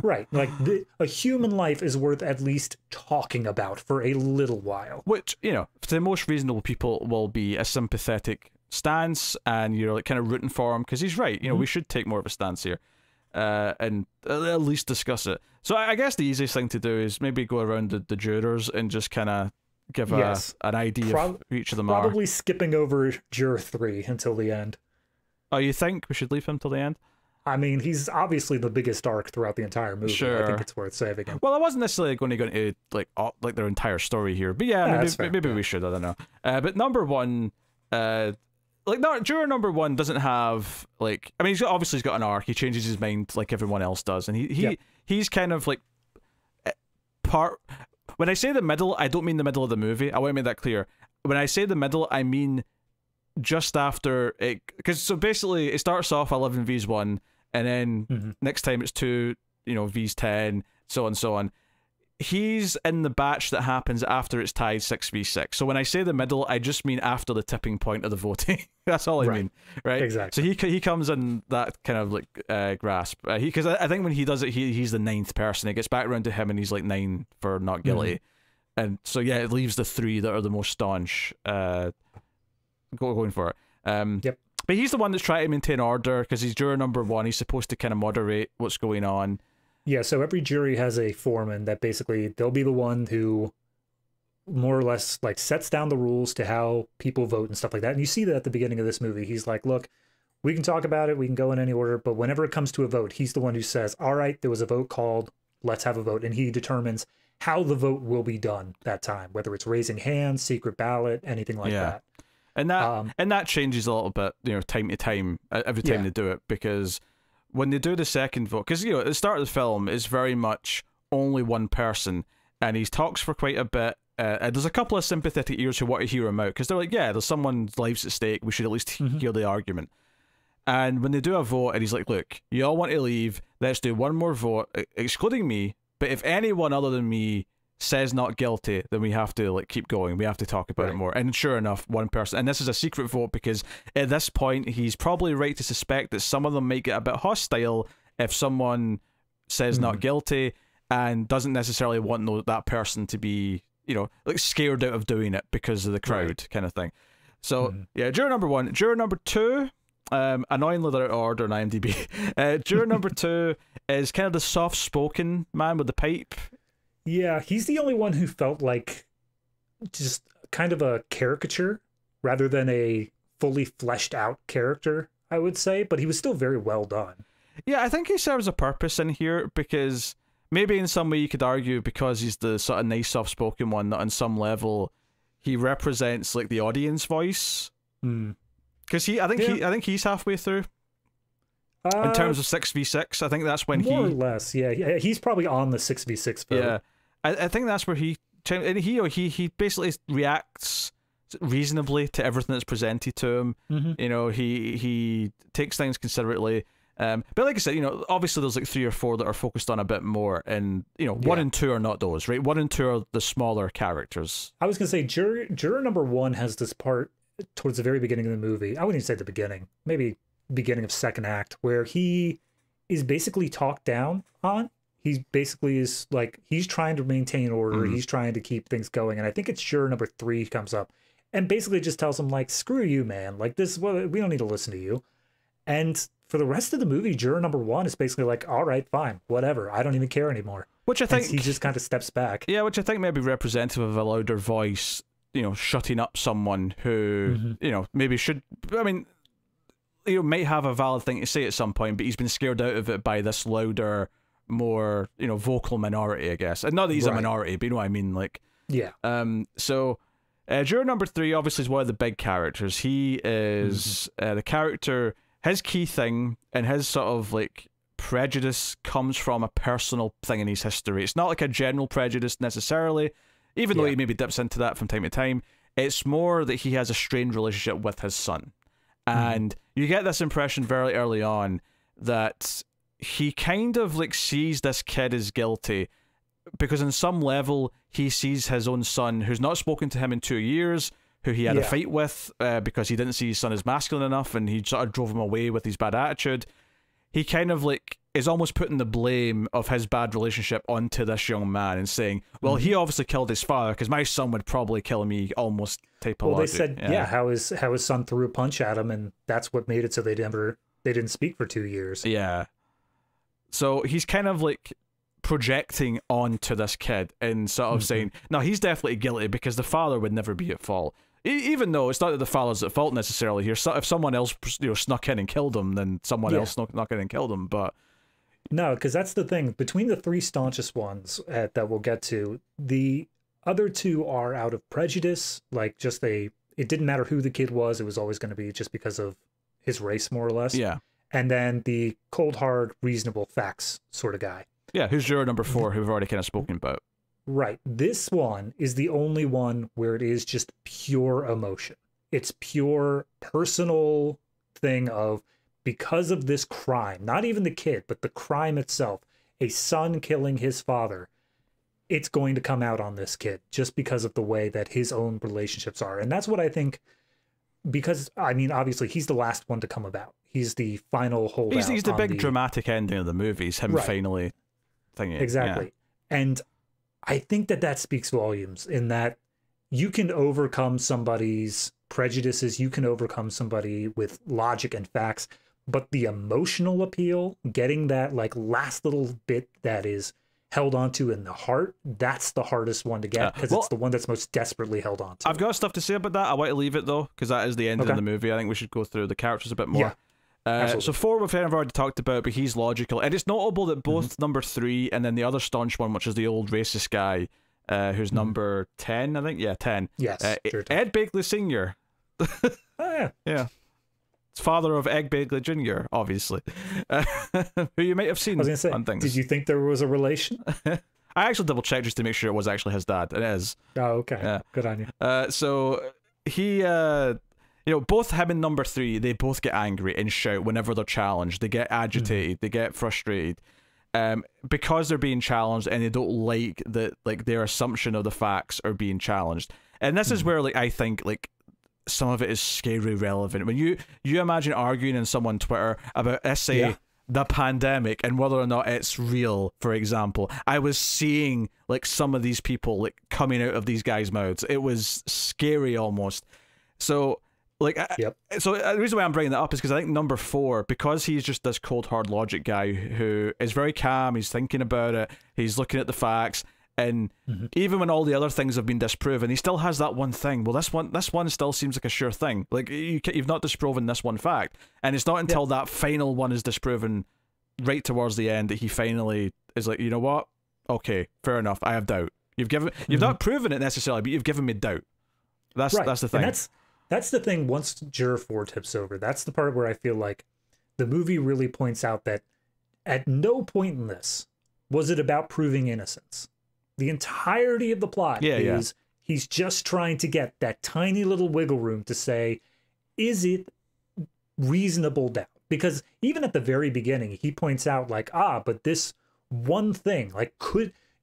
Right. Like, a human life is worth at least talking about for a little while. Which, you know, for the most reasonable people will be a sympathetic stance, and you're like kind of rooting for him because he's right. You know, we should take more of a stance here. And at least discuss it. So I guess the easiest thing to do is maybe go around the jurors and just kind of give an idea of who each of them are. Probably skipping over juror 3 until the end. Oh, you think we should leave him till the end? I mean, he's obviously the biggest arc throughout the entire movie. Sure. I think it's worth saving him. Well, I wasn't necessarily going to go into like their entire story here, but yeah, maybe we should. I don't know. But number 1, juror number 1 doesn't have, like, I mean, he's got an arc. He changes his mind like everyone else does, and he's kind of like when I say the middle, I don't mean the middle of the movie. I want to make that clear. When I say the middle, I mean just after it, because so basically it starts off 11 vs 1, and then next time it's 2, you know, vs 10, so on and so on. He's in the batch that happens after it's tied 6v6. So when I say the middle, I just mean after the tipping point of the voting. That's all I mean, right? Exactly. So he comes in that kind of like grasp. Because I think when he does it, he's the 9th person. It gets back around to him, and he's like 9 for not guilty. And so yeah, it leaves the 3 that are the most staunch going for it. But he's the one that's trying to maintain order because he's juror number 1. He's supposed to kind of moderate what's going on. Yeah, so every jury has a foreman that basically they'll be the one who more or less like sets down the rules to how people vote and stuff like that. And you see that at the beginning of this movie. He's like, look, we can talk about it, we can go in any order, but whenever it comes to a vote, he's the one who says, all right, there was a vote called, let's have a vote. And he determines how the vote will be done that time, whether it's raising hands, secret ballot, anything like that. And that changes a little bit, you know, time to time, every time they do it, because when they do the second vote, because, you know, at the start of the film, it's very much only one person, and he talks for quite a bit. There's a couple of sympathetic ears who want to hear him out, because they're like, yeah, there's someone's lives at stake, we should at least hear the argument. And when they do a vote, and he's like, look, you all want to leave, let's do one more vote, excluding me, but if anyone other than me says not guilty, then we have to like keep going, we have to talk about it more. And sure enough, one person, and this is a secret vote because at this point he's probably right to suspect that some of them might get a bit hostile if someone says not guilty and doesn't necessarily want that person to be, you know, like scared out of doing it because of the crowd kind of thing. So yeah, juror number 1. Juror number 2, annoyingly they're out of order on IMDb. Juror number 2 is kind of the soft-spoken man with the pipe. Yeah, he's the only one who felt like just kind of a caricature rather than a fully fleshed out character, I would say, but he was still very well done. Yeah, I think he serves a purpose in here because maybe in some way you could argue because he's the sort of nice soft-spoken one that on some level he represents like the audience voice. Because I think he's halfway through. In terms of 6v6, I think that's when more or less, yeah. He's probably on the 6v6 vote. Yeah, I think that's where he basically reacts reasonably to everything that's presented to him. You know, he takes things considerately. But like I said, you know, obviously there's like 3 or 4 that are focused on a bit more, and you know, 1 and 2 are not those, right? 1 and 2 are the smaller characters. I was gonna say juror number 1 has this part towards the very beginning of the movie. I wouldn't even say the beginning, maybe beginning of second act, where he is basically talked down on. He basically is like, he's trying to maintain order, he's trying to keep things going, and I think it's juror number 3 comes up and basically just tells him like, screw you, man, like this, well, we don't need to listen to you. And for the rest of the movie, juror number 1 is basically like, all right, fine, whatever, I don't even care anymore. Which I think he just kind of steps back. Yeah, which I think may be representative of a louder voice, you know, shutting up someone who, you know, maybe should, I mean, you know, might have a valid thing to say at some point, but he's been scared out of it by this louder, more, you know, vocal minority, I guess. And not that he's a minority, but you know what I mean, like. Yeah. So, juror number 3 obviously is one of the big characters. He is the character. His key thing and his sort of like prejudice comes from a personal thing in his history. It's not like a general prejudice necessarily, even though he maybe dips into that from time to time. It's more that he has a strained relationship with his son. And you get this impression very early on that he kind of like sees this kid as guilty because on some level he sees his own son, who's not spoken to him in 2 years, who he had a fight with because he didn't see his son as masculine enough, and he sort of drove him away with his bad attitude. He kind of like is almost putting the blame of his bad relationship onto this young man and saying, well, he obviously killed his father because my son would probably kill me, almost type of logic. They said, how his son threw a punch at him, and that's what made it so they didn't speak for 2 years. Yeah. So he's kind of like projecting onto this kid and sort of saying, no, he's definitely guilty because the father would never be at fault. Even though it's not that the father's at fault necessarily here. So if someone else, you know, snuck in and killed him, then someone else snuck in and killed him. But no, because that's the thing. Between the 3 staunchest ones that we'll get to, the other 2 are out of prejudice. Like just it didn't matter who the kid was. It was always going to be just because of his race, more or less. Yeah. And then the cold, hard, reasonable facts sort of guy. Yeah, who's juror number 4, who we've already kind of spoken about. Right. This one is the only one where it is just pure emotion. It's pure personal thing of, because of this crime, not even the kid, but the crime itself, a son killing his father, it's going to come out on this kid just because of the way that his own relationships are. And that's what I think, because, I mean, obviously, he's the last one to come about. He's the final holdout. He's the big dramatic ending of the movie. It's him finally thinking. Exactly. Yeah. And I think that speaks volumes in that you can overcome somebody's prejudices, you can overcome somebody with logic and facts, but the emotional appeal, getting that like last little bit that is held onto in the heart, that's the hardest one to get because it's the one that's most desperately held on to. I've got stuff to say about that. I want to leave it though, because that is the ending of the movie. I think we should go through the characters a bit more. So 4 we've kind of already talked about, but he's logical, and it's notable that both number 3 and then the other staunch one, which is the old racist guy, who's number 10, I think. Yeah, 10. Yes. Ed Begley Sr. Oh yeah. Yeah. It's father of Ed Begley Jr., obviously, who you might have seen on things. Did you think there was a relation? I actually double checked just to make sure it was actually his dad. It is. Oh, okay. Yeah. Good on you. So he, you know, both him and number 3, they both get angry and shout whenever they're challenged. They get agitated. They get frustrated. Because they're being challenged and they don't like that, like their assumption of the facts are being challenged. And this is where, like, I think, like, some of it is scary relevant. When you imagine arguing in someone Twitter about, let's say, the pandemic and whether or not it's real, for example, I was seeing like some of these people like coming out of these guys' mouths. It was scary almost. So like, so the reason why I'm bringing that up is because I think number 4, because he's just this cold hard logic guy who is very calm, he's thinking about it, he's looking at the facts. And even when all the other things have been disproven, he still has that one thing. Well, this one still seems like a sure thing. Like you've not disproven this one fact, and it's not until that final one is disproven, right towards the end, that he finally is like, you know what? Okay, fair enough. I have doubt. You've not proven it necessarily, but you've given me doubt. That's the thing. And That's the thing. Once Juror 4 tips over, that's the part where I feel like the movie really points out that at no point in this was it about proving innocence. The entirety of the plot is he's just trying to get that tiny little wiggle room to say, is it reasonable doubt? Because even at the very beginning, he points out like, but this one thing, like,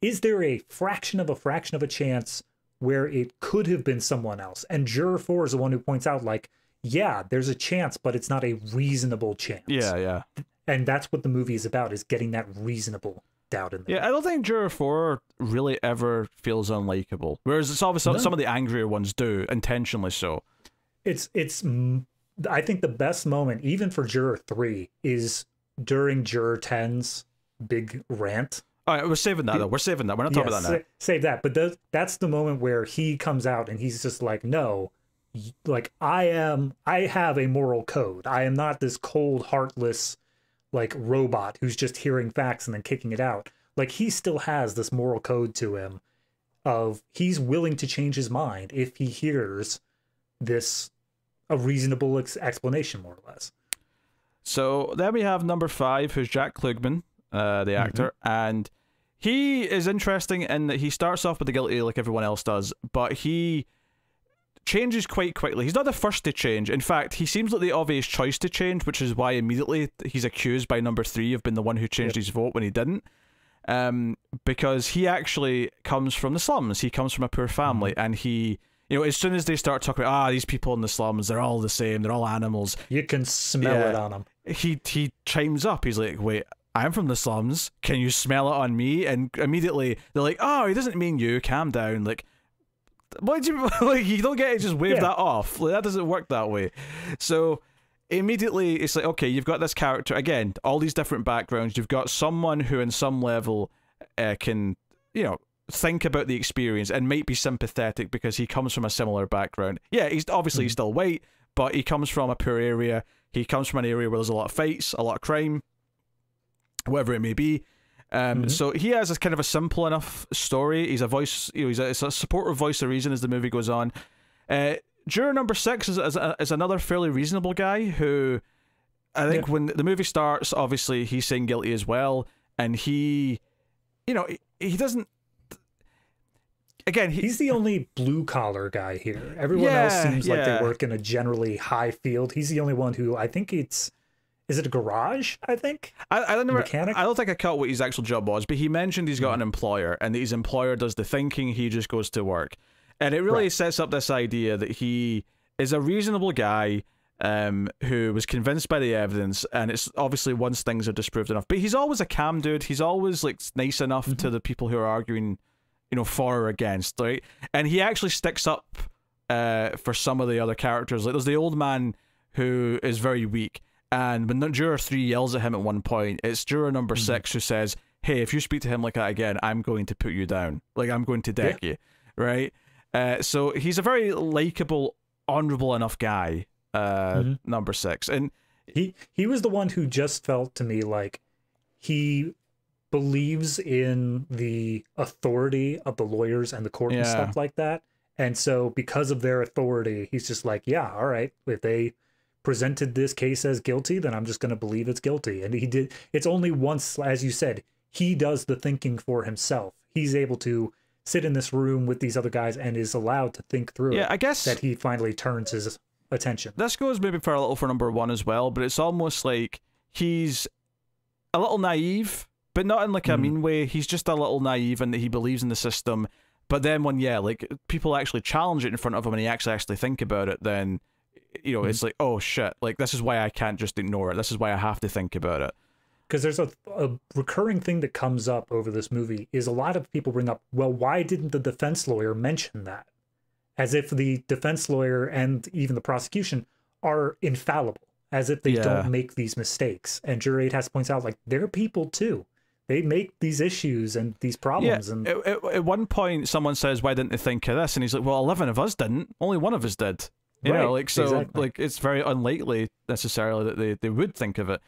is there a fraction of a chance where it could have been someone else? And Juror 4 is the one who points out like, yeah, there's a chance, but it's not a reasonable chance. Yeah. And that's what the movie is about, is getting that reasonable doubt in there. Yeah, I don't think Juror 4 really ever feels unlikable. Whereas it's obviously some of the angrier ones do, intentionally so. I think the best moment, even for Juror 3, is during Juror 10's big rant. All right, we're saving that, though. We're saving that. We're not talking about that now. Save that. But that's the moment where he comes out and he's just like, no, like, I have a moral code. I am not this cold, heartless, like, robot who's just hearing facts and then kicking it out. Like, he still has this moral code to him of he's willing to change his mind if he hears a reasonable explanation, more or less. So then we have number 5, who's Jack Klugman, the actor, and he is interesting in that he starts off with the guilty like everyone else does, but he changes quite quickly. He's not the first to change. In fact, he seems like the obvious choice to change, which is why immediately he's accused by number 3 of being the one who changed his vote when he didn't. Because he actually comes from the slums. He comes from a poor family, and he, you know, as soon as they start talking about, these people in the slums, they're all the same, they're all animals. You can smell it on them. He chimes up. He's like, wait, I'm from the slums. Can you smell it on me? And immediately they're like, he doesn't mean you. Calm down. Like, what do you like? You don't get to just wave that off. Like, that doesn't work that way. So immediately it's like, okay, you've got this character again. All these different backgrounds. You've got someone who, in some level, can, you know, think about the experience and might be sympathetic because he comes from a similar background. Yeah, he's obviously he's still white, but he comes from a poor area. He comes from an area where there's a lot of fights, a lot of crime, whatever it may be. So he has a kind of a simple enough story. He's a voice, you know, he's a supportive voice of reason as the movie goes on. Juror number 6 is another fairly reasonable guy who, I think when the movie starts, obviously he's saying guilty as well, and he, you know, he doesn't. Again, he's the only blue collar guy here. Everyone else seems like they work in a generally high field. He's the only one who, I think is it a garage? I think mechanic. I don't think I caught what his actual job was, but he mentioned he's got an employer, and that his employer does the thinking. He just goes to work, and it really sets up this idea that he is a reasonable guy who was convinced by the evidence, and it's obviously once things are disproved enough. But he's always a calm dude. He's always like nice enough to the people who are arguing, you know, for or against, right? And he actually sticks up for some of the other characters. Like, there's the old man who is very weak. And when Juror 3 yells at him at one point, it's Juror number 6 who says, hey, if you speak to him like that again, I'm going to put you down. Like, I'm going to deck you, right? So he's a very likable, honorable enough guy, number 6. And he was the one who just felt to me like he believes in the authority of the lawyers and the court and stuff like that. And so because of their authority, he's just like, yeah, all right, if they presented this case as guilty, then I'm just going to believe it's guilty. And he did. It's only once, as you said, he does the thinking for himself. He's able to sit in this room with these other guys and is allowed to think through it. I guess that he finally turns his attention. This goes maybe for a little for number 1 as well, but it's almost like he's a little naive, but not in like a mean way. He's just a little naive in that he believes in the system. But then when, like, people actually challenge it in front of him and he actually think about it, then, you know, it's like, oh shit, like, this is why I can't just ignore it. This is why I have to think about it. Because there's a recurring thing that comes up over this movie is a lot of people bring up, well, why didn't the defense lawyer mention that? As if the defense lawyer and even the prosecution are infallible, as if they don't make these mistakes. And Juror 8 has points out, like, they're people too. They make these issues and these problems. Yeah, and at one point, someone says, why didn't they think of this? And he's like, well, 11 of us didn't. Only one of us did. You know, like, so, like, it's very unlikely necessarily that they would think of it.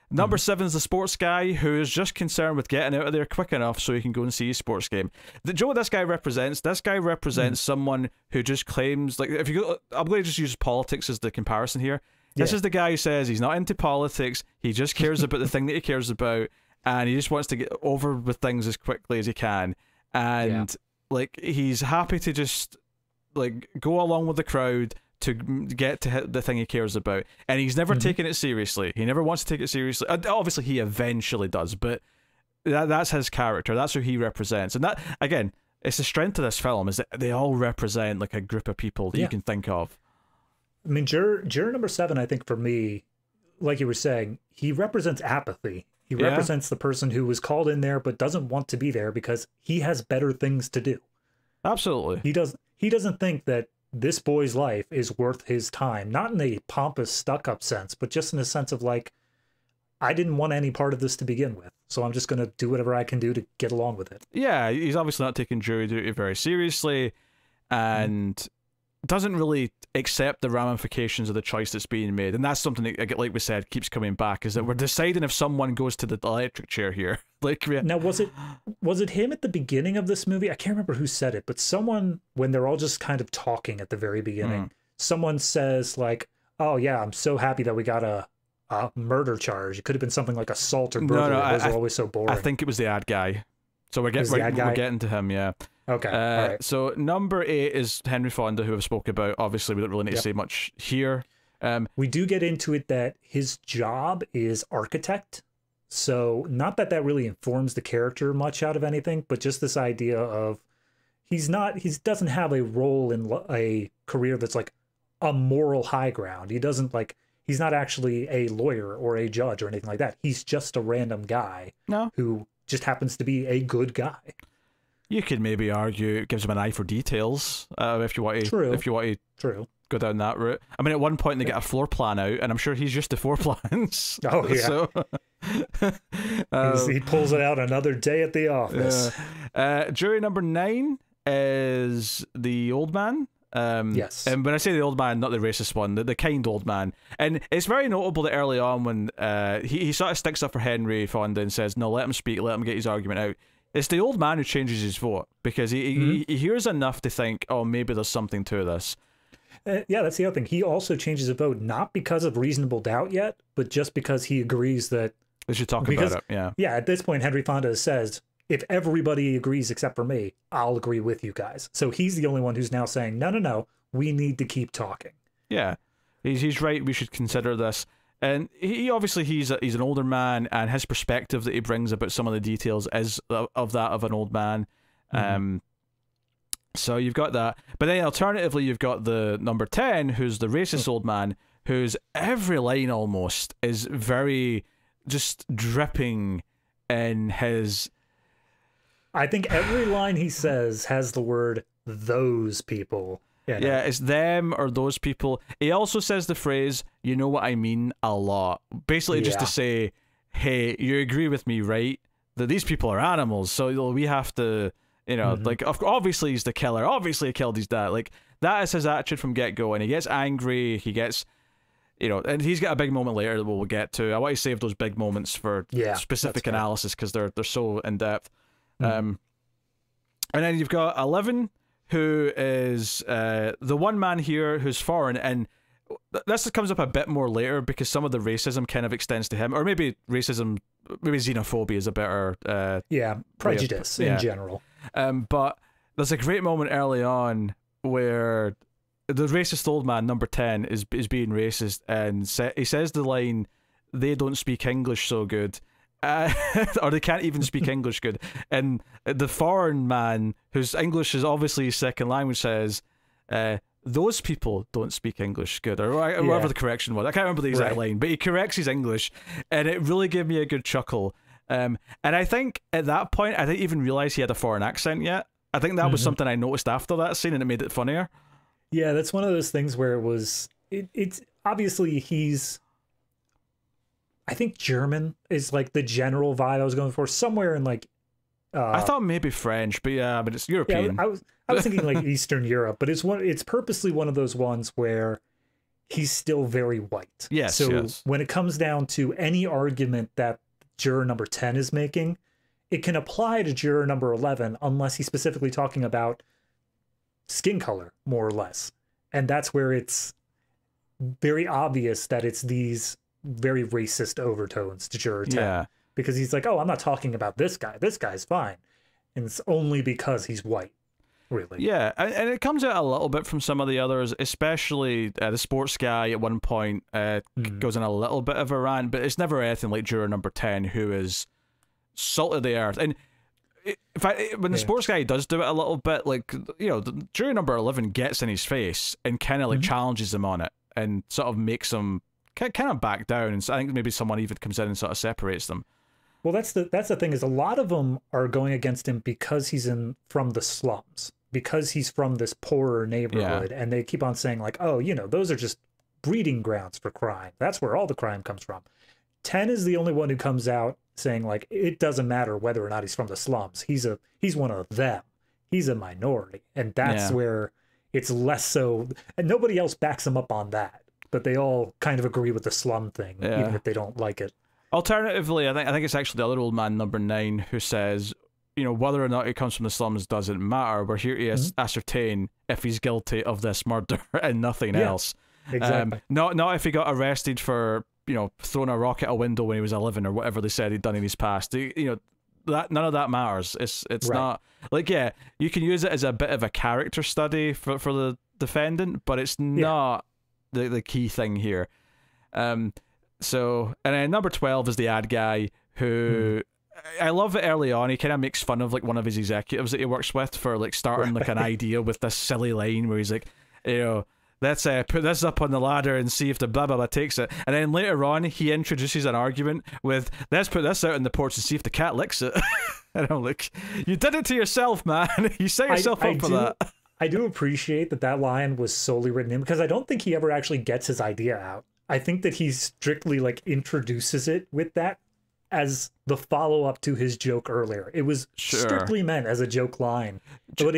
Number 7 is the sports guy who is just concerned with getting out of there quick enough so he can go and see his sports game. Do you know what this guy represents? This guy represents someone who just claims, like, if you go, I'm going to just use politics as the comparison here. This is the guy who says he's not into politics, he just cares about the thing that he cares about, and he just wants to get over with things as quickly as he can. And, like, he's happy to just, like, go along with the crowd to get to hit the thing he cares about, and he's never taken it seriously. He never wants to take it seriously. Obviously he eventually does, but that's his character. That's who he represents. And that, again, it's the strength of this film, is that they all represent like a group of people that you can think of. I mean, juror number 7, I think for me, like you were saying, he represents apathy. He represents the person who was called in there but doesn't want to be there because he has better things to do. Absolutely. He doesn't think that this boy's life is worth his time, not in a pompous, stuck-up sense, but just in a sense of, like, I didn't want any part of this to begin with, so I'm just going to do whatever I can do to get along with it. Yeah, he's obviously not taking jury duty very seriously, and doesn't really accept the ramifications of the choice that's being made. And that's something that, like we said, keeps coming back, is that we're deciding if someone goes to the electric chair here. Like, now, was it him at the beginning of this movie? I can't remember who said it, but someone, when they're all just kind of talking at the very beginning, someone says, like, oh yeah, I'm so happy that we got a murder charge. It could have been something like assault or burglary. Those are always so boring. I think it was the ad guy. So we're getting to him, yeah. Okay. All right. So number 8 is Henry Fonda, who I've spoke about. Obviously, we don't really need to say much here. We do get into it that his job is architect. So not that really informs the character much out of anything, but just this idea of he doesn't have a role in a career that's like a moral high ground. He doesn't, like, he's not actually a lawyer or a judge or anything like that. He's just a random guy who just happens to be a good guy. You could maybe argue it gives him an eye for details, if you want to go down that route. I mean, at one point they get a floor plan out, and I'm sure he's used to floor plans. Oh yeah. So, he pulls it out another day at the office. Jury number 9 is the old man. Yes. And when I say the old man, not the racist one, the kind old man. And it's very notable that early on when he sort of sticks up for Henry Fonda and says, no, let him speak, let him get his argument out. It's the old man who changes his vote, because he hears enough to think, oh, maybe there's something to this. Yeah, that's the other thing. He also changes a vote, not because of reasonable doubt yet, but just because he agrees that they should talk about it. Yeah. Yeah, at this point, Henry Fonda says, if everybody agrees except for me, I'll agree with you guys. So he's the only one who's now saying, no, we need to keep talking. Yeah, he's right. We should consider this. And he obviously he's an older man, and his perspective that he brings about some of the details is of that of an old man. So you've got that, but then alternatively you've got the number 10, who's the racist old man, whose every line almost is very just dripping in his. I think every line he says has the word "those people." Yeah, it's them or those people. He also says the phrase, you know what I mean, a lot. Basically just to say, hey, you agree with me, right? That these people are animals, so we have to, like, obviously he's the killer. Obviously he killed his dad. Like, that is his attitude from get-go, and he gets angry, he gets, and he's got a big moment later that we'll get to. I want to save those big moments for specific analysis, because they're so in-depth. And then you've got 11, who is the one man here who's foreign, and this comes up a bit more later because some of the racism kind of extends to him, or maybe xenophobia is a better prejudice in general. But there's a great moment early on where the racist old man, number 10, is being racist, and he says the line, "They don't speak English so good." Or they can't even speak English good. And the foreign man, whose English is obviously his second language, says, those people don't speak English good, or whatever the correction was. I can't remember the exact line, but he corrects his English, and it really gave me a good chuckle. And I think at that point, I didn't even realize he had a foreign accent yet. I think that was something I noticed after that scene, and it made it funnier. Yeah, that's one of those things where it's obviously he's, I think German is like the general vibe I was going for, somewhere in like I thought maybe French, but it's European. Yeah, I was thinking like Eastern Europe, but it's purposely one of those ones where he's still very white. Yes. So when it comes down to any argument that juror number 10 is making, it can apply to juror number 11 unless he's specifically talking about skin color, more or less. And that's where it's very obvious that it's these very racist overtones to juror 10. Yeah. Because he's like, oh, I'm not talking about this guy. This guy's fine. And it's only because he's white, really. Yeah, and it comes out a little bit from some of the others, especially the sports guy at one point goes in a little bit of a rant, but it's never anything like juror number 10, who is salt of the earth. And in fact, when the sports guy does do it a little bit, like, you know, juror number 11 gets in his face and kind of like challenges him on it and sort of makes him kind of back down. And so I think maybe someone even comes in and sort of separates them. Well, that's the thing, is a lot of them are going against him because he's from the slums, because he's from this poorer neighborhood, and they keep on saying like, oh, you know, those are just breeding grounds for crime. That's where all the crime comes from. 10 is the only one who comes out saying like, it doesn't matter whether or not he's from the slums. He's one of them. He's a minority, and that's where it's less so. And nobody else backs him up on that, but they all kind of agree with the slum thing, even if they don't like it. Alternatively, I think it's actually the other old man, number 9, who says, you know, whether or not he comes from the slums doesn't matter. We're here to ascertain if he's guilty of this murder and nothing else. Exactly. Not if he got arrested for, you know, throwing a rock at a window when he was 11 or whatever they said he'd done in his past. You know, that none of that matters. It's not like, yeah, you can use it as a bit of a character study for the defendant, but it's not the key thing here. So, and then number 12 is the ad guy, who I love it early on. He kind of makes fun of like one of his executives that he works with for like starting like an idea with this silly line where he's like, you know, let's put this up on the ladder and see if the blah blah blah takes it. And then later on, he introduces an argument with, let's put this out on the porch and see if the cat licks it. And I'm like, you did it to yourself, man. You set yourself up for that. I do appreciate that line was solely written in, because I don't think he ever actually gets his idea out. I think that he strictly like introduces it with that as the follow-up to his joke earlier. It was strictly meant as a joke line, but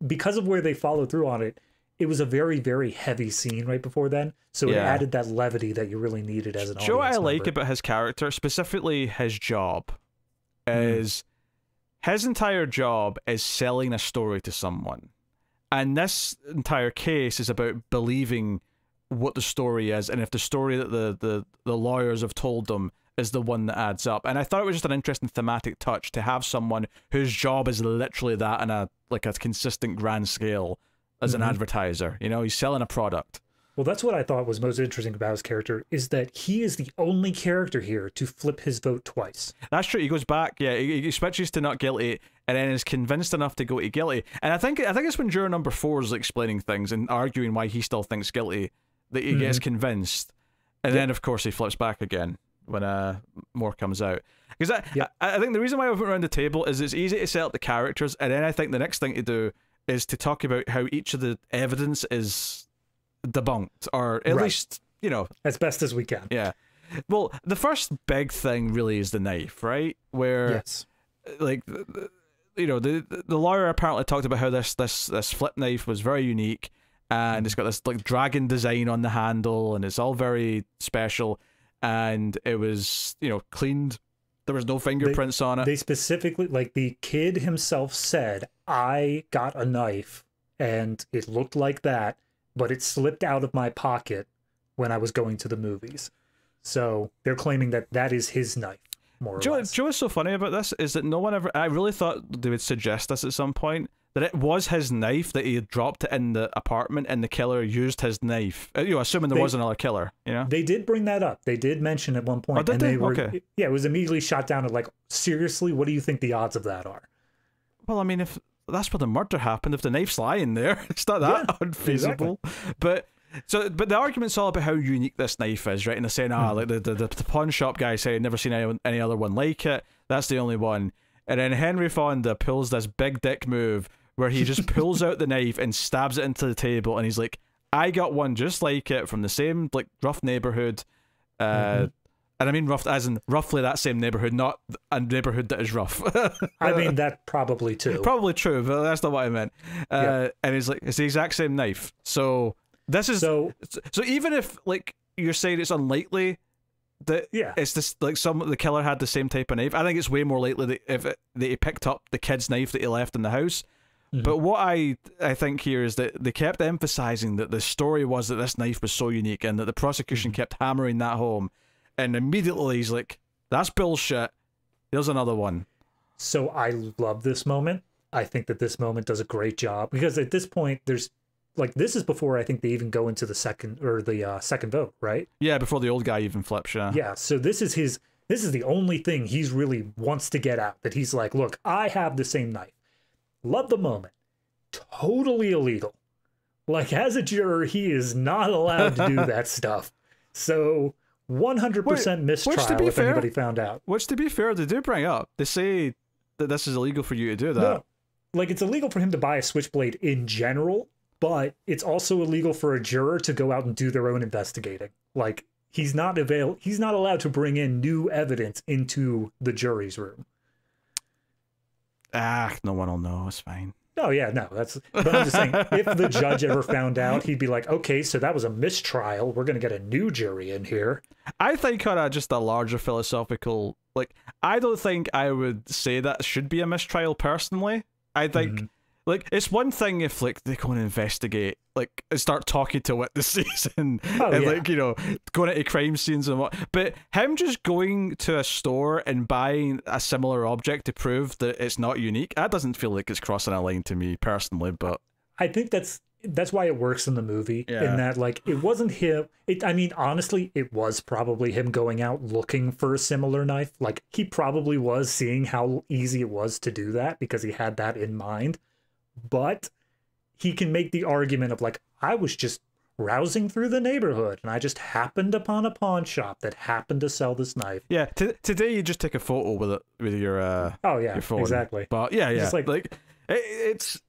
because of where they followed through on it, it was a very, very heavy scene right before then, so it added that levity that you really needed as an audience member. What I like about his character, specifically his job, is his entire job is selling a story to someone, and this entire case is about believing what the story is, and if the story that the lawyers have told them is the one that adds up. And I thought it was just an interesting thematic touch to have someone whose job is literally that on a consistent grand scale as an advertiser. You know, he's selling a product. Well, that's what I thought was most interesting about his character, is that he is the only character here to flip his vote twice. That's true. He goes back, he switches to not guilty, and then is convinced enough to go to guilty. And I think it's when juror number 4 is explaining things and arguing why he still thinks guilty that he gets convinced, and then of course he flips back again when more comes out. Because I think the reason why I went around the table is it's easy to set up the characters, and then I think the next thing to do is to talk about how each of the evidence is debunked, or at least, you know, as best as we can. Yeah. Well, the first big thing really is the knife, right? Where like, you know, the lawyer apparently talked about how this flip knife was very unique. And it's got this like dragon design on the handle, and it's all very special. And it was, you know, cleaned. There was no fingerprints on it. They specifically, like, the kid himself said, I got a knife and it looked like that, but it slipped out of my pocket when I was going to the movies. So they're claiming that that is his knife, more or less. Do you know what's so funny about this is that no one ever, I really thought they would suggest this at some point, that it was his knife, that he had dropped it in the apartment and the killer used his knife. You know, assuming there was another killer, you know? They did bring that up. They did mention at one point. Oh, did they? Okay. Yeah, it was immediately shot down at like, seriously, what do you think the odds of that are? Well, I mean, if that's where the murder happened, if the knife's lying there, it's not that unfeasible. Exactly. But the argument's all about how unique this knife is, right? And they're saying, like the pawn shop guy said he'd never seen any other one like it. That's the only one. And then Henry Fonda pulls this big dick move where he just pulls out the knife and stabs it into the table, and he's like, I got one just like it from the same like rough neighborhood. And I mean rough as in roughly that same neighborhood, not a neighborhood that is rough. I mean, that probably too. Probably true, but that's not what I meant. And he's like, it's the exact same knife. So This is so even if like you're saying it's unlikely that it's this like the killer had the same type of knife, I think it's way more likely that he picked up the kid's knife that he left in the house. But what I think here is that they kept emphasizing that the story was that this knife was so unique, and that the prosecution kept hammering that home, and immediately he's like, that's bullshit, here's another one. So I love this moment. I think that this moment does a great job, because at this point there's like, this is before I think they even go into the second vote, right? Yeah, before the old guy even flips. Yeah, so this is the only thing he's really wants to get out, that he's like, look, I have the same knife. Love the moment. Totally illegal. Like, as a juror, he is not allowed to do that stuff. So 100% mistrial if anybody found out. Which, to be fair, they do bring up. They say that this is illegal for you to do that. No. Like, it's illegal for him to buy a switchblade in general, but it's also illegal for a juror to go out and do their own investigating. Like, he's not allowed to bring in new evidence into the jury's room. No one will know. It's fine. Oh yeah, no, but I'm just saying, if the judge ever found out, he'd be like, okay, so that was a mistrial. We're going to get a new jury in here. I think on just a larger philosophical, like, I don't think I would say that should be a mistrial personally. I think, like, it's one thing if, like, they go and investigate, like, and start talking to witnesses and like, you know, going into crime scenes and what. But him just going to a store and buying a similar object to prove that it's not unique, that doesn't feel like it's crossing a line to me personally. But I think that's why it works in the movie, in that, like, it wasn't him. I mean, honestly, it was probably him going out looking for a similar knife. Like, he probably was seeing how easy it was to do that because he had that in mind. But he can make the argument of, like, I was just browsing through the neighborhood and I just happened upon a pawn shop that happened to sell this knife. Yeah, today you just take a photo with it with your your phone. Exactly. But just like it's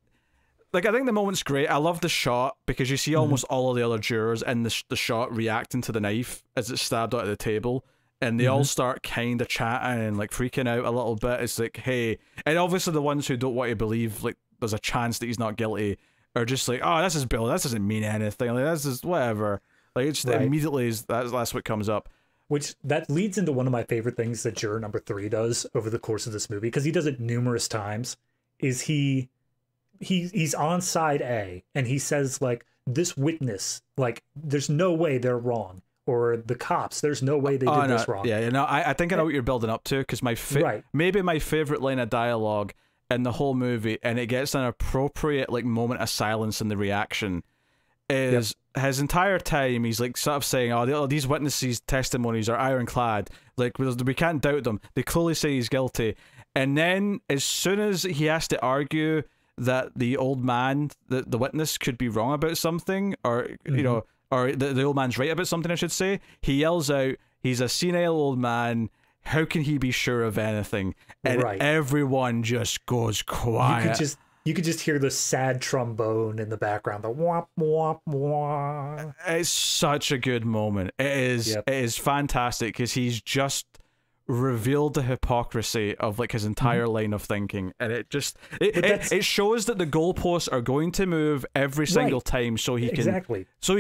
like, I think the moment's great. I love the shot because you see almost all of the other jurors in the shot reacting to the knife as it's stabbed out of the table. And they all start kind of chatting and like freaking out a little bit. It's like, hey, and obviously the ones who don't want to believe like there's a chance that he's not guilty are just like, oh, this is Bill. This doesn't mean anything. Like, this is whatever. Like, it's immediately that's what comes up. Which that leads into one of my favorite things that juror number 3 does over the course of this movie, because he does it numerous times. Is he's on side A and he says, like, this witness, like, there's no way they're wrong. Or the cops, there's no way they did this wrong. Yeah, no, I think I know what you're building up to, because maybe my favorite line of dialogue in the whole movie, and it gets an appropriate like moment of silence in the reaction, is his entire time he's like sort of saying, oh, these witnesses' testimonies are ironclad, like we can't doubt them, they clearly say he's guilty. And then as soon as he has to argue that the old man, the witness, could be wrong about something, or you know, or the old man's right about something, I should say, he yells out, he's a senile old man, how can he be sure of anything? And everyone just goes quiet. You could just hear the sad trombone in the background, the womp womp womp. It's such a good moment. It is fantastic, because he's just revealed the hypocrisy of like his entire line of thinking, and it just it shows that the goalposts are going to move every single time, so he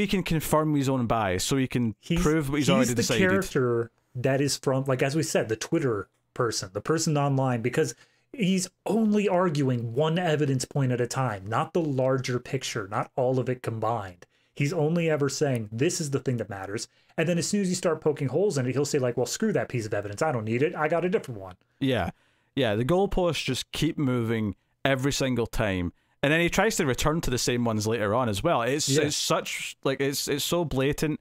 can confirm his own bias, so he can prove what he's already decided. He's the character that is from, like, as we said, the Twitter person, the person online, because he's only arguing one evidence point at a time, not the larger picture, not all of it combined. He's only ever saying, this is the thing that matters. And then as soon as you start poking holes in it, he'll say, like, well, screw that piece of evidence. I don't need it. I got a different one. Yeah. Yeah, the goalposts just keep moving every single time. And then he tries to return to the same ones later on as well. It's such, like, it's so blatant,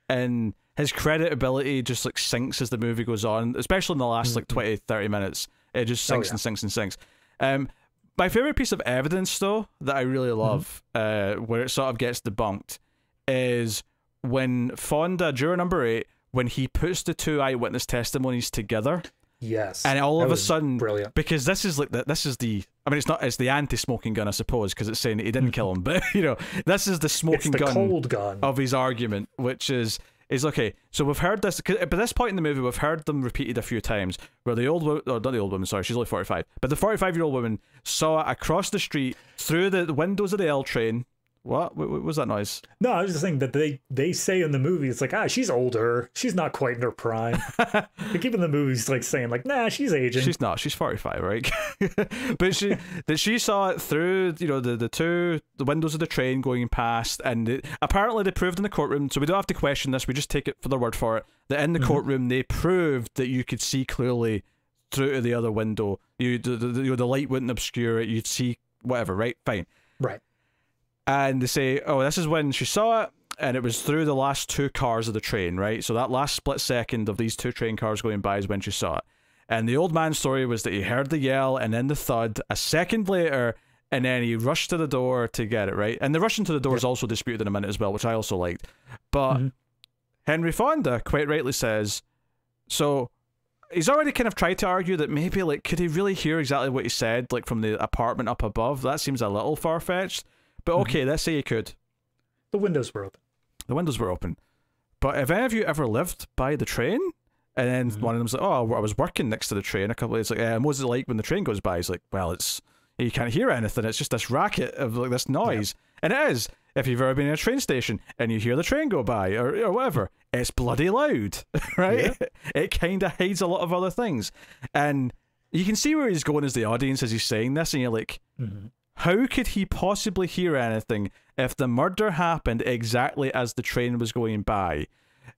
and his credibility just, like, sinks as the movie goes on, especially in the last, like, 20, 30 minutes. It just sinks and sinks and sinks. My favorite piece of evidence, though, that I really love, where it sort of gets debunked, is when Fonda, juror number 8, when he puts the two eyewitness testimonies together. Yes. And all of a sudden, brilliant. Because this is like I mean, it's the anti-smoking gun, I suppose, because it's saying that he didn't kill him, but you know, this is the smoking gun, cold gun of his argument, which is okay. So we've heard this, cause by this point in the movie, we've heard them repeated a few times, where the old woman, or not the old woman, sorry, she's only 45, but the 45-year-old woman saw it across the street through the windows of the L train, What was that noise? No, I was just saying that they say in the movie, it's like, she's older. She's not quite in her prime. They keep in the movies like saying like, nah, she's aging. She's not. She's 45, right? But she saw it through, the windows of the train going past, and apparently they proved in the courtroom, so we don't have to question this. We just take it for their word for it. That in the courtroom they proved that you could see clearly through to the other window. The light wouldn't obscure it. You'd see whatever, right? Fine. Right. And they say, oh, this is when she saw it, and it was through the last two cars of the train, right? So that last split second of these two train cars going by is when she saw it. And the old man's story was that he heard the yell and then the thud a second later, and then he rushed to the door to get it, right? And the rushing to the door is also disputed in a minute as well, which I also liked. But Henry Fonda quite rightly says, so he's already kind of tried to argue that maybe, like, could he really hear exactly what he said, like, from the apartment up above? That seems a little far-fetched. But okay, let's say he could. The windows were open. The windows were open. But have any of you ever lived by the train? And then one of them's like, oh, I was working next to the train a couple of days. Like, what was it like when the train goes by? He's like, well, you can't hear anything. It's just this racket of like this noise. And it is. If you've ever been in a train station and you hear the train go by or whatever, it's bloody loud, right? Yeah. It kind of hides a lot of other things. And you can see where he's going as the audience as he's saying this, and you're like, how could he possibly hear anything if the murder happened exactly as the train was going by?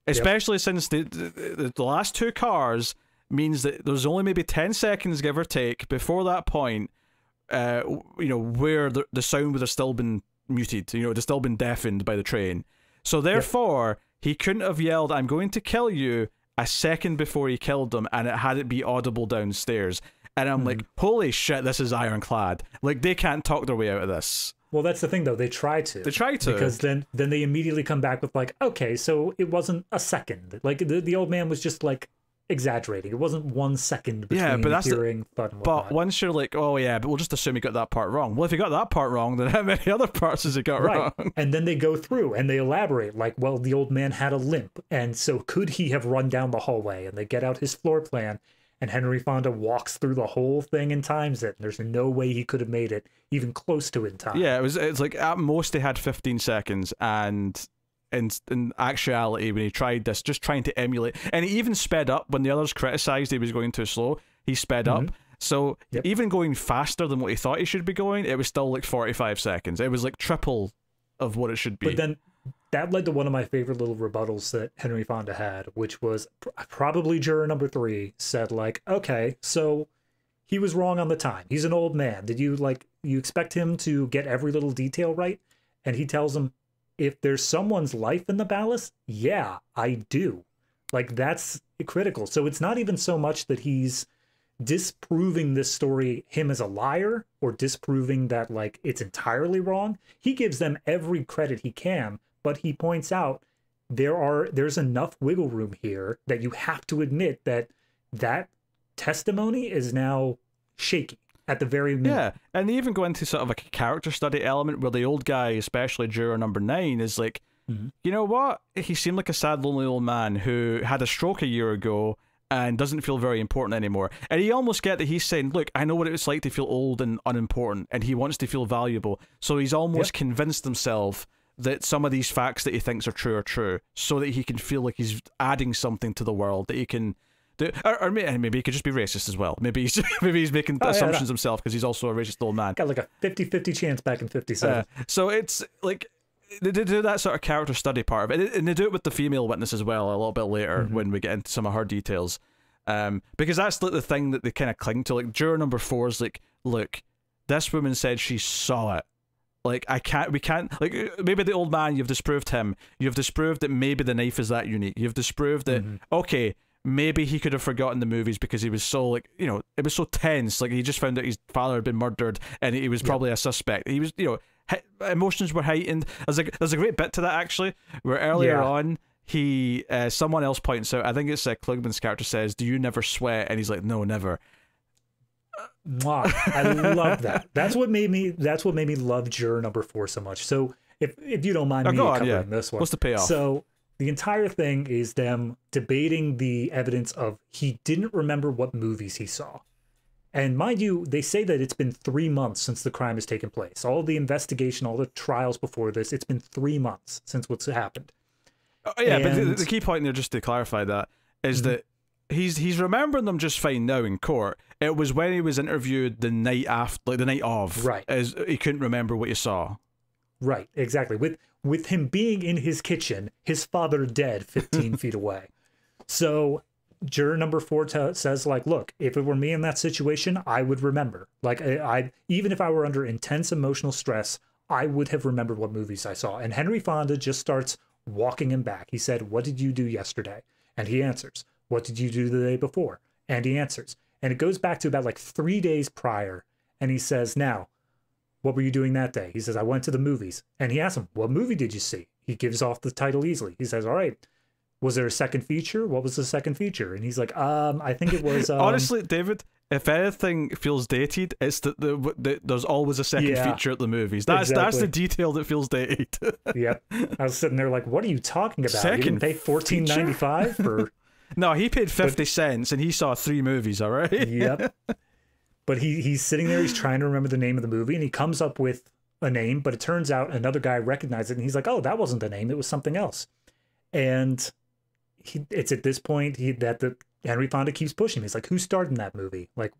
Especially since the last two cars means that there's only maybe 10 seconds, give or take, before that point, where the sound would have still been muted, it would have still been deafened by the train. So therefore, he couldn't have yelled, I'm going to kill you, a second before he killed them, and it had it be audible downstairs. And I'm like, holy shit, this is ironclad. Like, they can't talk their way out of this. Well, that's the thing, though. They try to. Because then they immediately come back with, like, okay, so it wasn't a second. Like, the old man was just, like, exaggerating. It wasn't 1 second between hearing thud and whatnot. But once you're like, oh, yeah, but we'll just assume he got that part wrong. Well, if he got that part wrong, then how many other parts has he got wrong? And then they go through and they elaborate, like, well, the old man had a limp, and so could he have run down the hallway? And they get out his floor plan, and Henry Fonda walks through the whole thing and times it. And there's no way he could have made it even close to in time. Yeah, it's like at most they had 15 seconds, and in actuality, when he tried this, just trying to emulate, and he even sped up when the others criticized he was going too slow. He sped up. So even going faster than what he thought he should be going, it was still like 45 seconds. It was like triple of what it should be. But then that led to one of my favorite little rebuttals that Henry Fonda had, which was probably juror number 3 said, like, okay, so he was wrong on the time. He's an old man. Did you expect him to get every little detail right? And he tells him, if there's someone's life in the balance, yeah, I do. Like, that's critical. So it's not even so much that he's disproving this story, him as a liar, or disproving that, like, it's entirely wrong. He gives them every credit he can, but he points out there's enough wiggle room here that you have to admit that testimony is now shaky at the very minute. Yeah, and they even go into sort of like a character study element where the old guy, especially juror number 9, is like, you know what? He seemed like a sad, lonely old man who had a stroke a year ago and doesn't feel very important anymore. And you almost get that he's saying, look, I know what it's like to feel old and unimportant, and he wants to feel valuable. So he's almost convinced himself that some of these facts that he thinks are true, so that he can feel like he's adding something to the world, that he can do. Or maybe he could just be racist as well. Maybe he's making assumptions himself because he's also a racist old man. Got like a 50-50 chance back in 57. So it's like, they do that sort of character study part of it, and they do it with the female witness as well a little bit later when we get into some of her details, because that's like the thing that they kind of cling to. Like, juror number 4 is like, look, this woman said she saw it. Like, we can't, like, maybe the old man, you've disproved him. You've disproved that maybe the knife is that unique. You've disproved that, okay, maybe he could have forgotten the movies because he was so, like, it was so tense. Like, he just found out his father had been murdered and he was probably a suspect. He was, emotions were heightened. There's a great bit to that, actually, where earlier on, someone else points out, I think it's Klugman's character says, do you never sweat? And he's like, no, never. I love that. That's what made me love juror number 4 so much. So if you don't mind me covering this one. What's the payoff? So the entire thing is them debating the evidence of he didn't remember what movies he saw. And mind you, they say that it's been 3 months since the crime has taken place. All the investigation, all the trials before this, it's been 3 months since what's happened. Oh, yeah, but the key point there, just to clarify that, is that he's remembering them just fine now in court. It was when he was interviewed the night after, like the night of, right? As he couldn't remember what he saw. Right, exactly. With him being in his kitchen, his father dead 15 feet away. So juror number 4 says, like, look, if it were me in that situation, I would remember. Like, I even if I were under intense emotional stress, I would have remembered what movies I saw. And Henry Fonda just starts walking him back. He said, what did you do yesterday? And he answers, what did you do the day before? And he answers. And it goes back to about like 3 days prior. And he says, now, what were you doing that day? He says, I went to the movies. And he asks him, what movie did you see? He gives off the title easily. He says, all right, was there a second feature? What was the second feature? And he's like, I think it was... Honestly, David, if anything feels dated, it's that there's always a second feature at the movies. That's the detail that feels dated. Yep. I was sitting there like, what are you talking about? Second you didn't pay $14.95 for... No, he paid 50 cents and he saw 3 movies, all right? Yep. But he's sitting there, he's trying to remember the name of the movie, and he comes up with a name, but it turns out another guy recognized it, and he's like, oh, that wasn't the name, it was something else. And it's at this point that Henry Fonda keeps pushing. He's like, who starred in that movie? Like,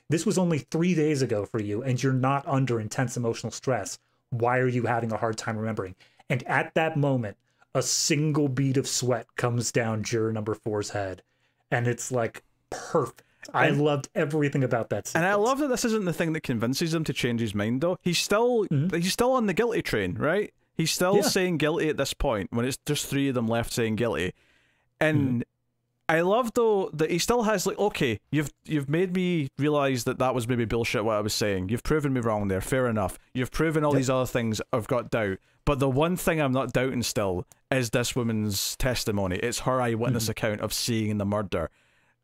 this was only 3 days ago for you, and you're not under intense emotional stress. Why are you having a hard time remembering? And at that moment, a single bead of sweat comes down juror number 4's head, and it's like perfect. I loved everything about that sequence. And I love that this isn't the thing that convinces him to change his mind, though. He's still on the guilty train, right? He's still saying guilty at this point, when it's just 3 of them left saying guilty. And I love, though, that he still has, like, okay, you've made me realize that was maybe bullshit what I was saying. You've proven me wrong there, fair enough. You've proven all these other things I've got doubt. But the one thing I'm not doubting still is this woman's testimony. It's her eyewitness account of seeing the murder.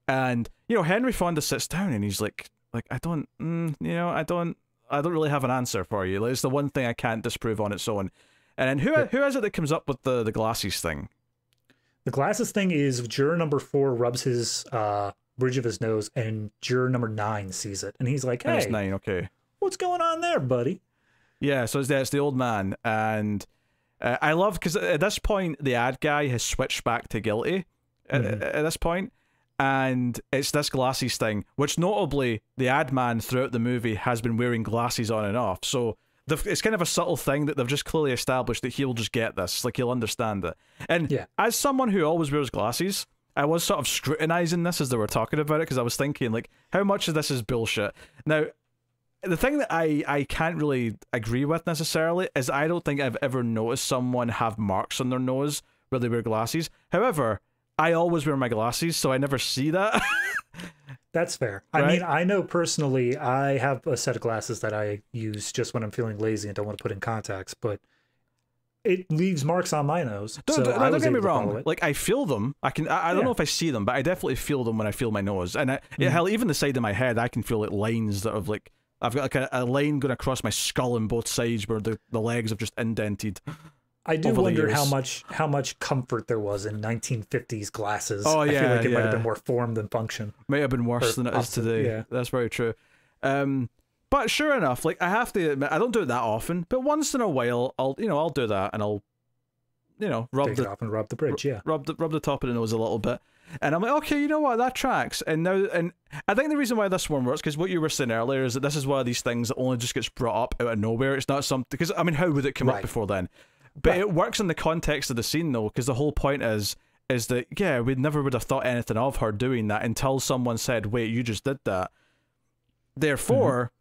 And, you know, Henry Fonda sits down and he's like I don't really have an answer for you. Like, it's the one thing I can't disprove on its own. And then who is it that comes up with the glasses thing? The glasses thing is juror number 4 rubs his bridge of his nose, and juror number 9 sees it, and he's like, hey, it's 9, okay, what's going on there, buddy? Yeah, so it's the old man. And I love, because at this point the ad guy has switched back to guilty at this point. And it's this glasses thing, which notably the ad man throughout the movie has been wearing glasses on and off. So it's kind of a subtle thing that they've just clearly established that he'll just get this, like he'll understand it. And as someone who always wears glasses, I was sort of scrutinizing this as they were talking about it, because I was thinking, like, how much of this is bullshit? Now, the thing that I can't really agree with necessarily is I don't think I've ever noticed someone have marks on their nose where they wear glasses. However, I always wear my glasses, so I never see that. That's fair. Right? I mean, I know personally, I have a set of glasses that I use just when I'm feeling lazy and don't want to put in contacts, but it leaves marks on my nose. Don't get me wrong. Like, I feel them. I don't know if I see them, but I definitely feel them when I feel my nose. And hell, even the side of my head, I can feel like lines that have, like, I've got like a line going across my skull on both sides where the legs have just indented. I do wonder how much comfort there was in 1950s glasses. Oh yeah, I feel like it might have been more form than function. Might have been worse than it is today. Yeah, that's very true. But sure enough, like, I have to admit, I don't do it that often, but once in a while, I'll do that, and I'll, rub it off and rub the bridge. Rub the top of the nose a little bit, and I'm like, okay, you know what, that tracks. And I think the reason why this one works, because what you were saying earlier is that this is one of these things that only just gets brought up out of nowhere. It's not something, because I mean, how would it come up before then? But it works in the context of the scene, though, because the whole point is that, yeah, we never would have thought anything of her doing that until someone said, wait, you just did that. Therefore,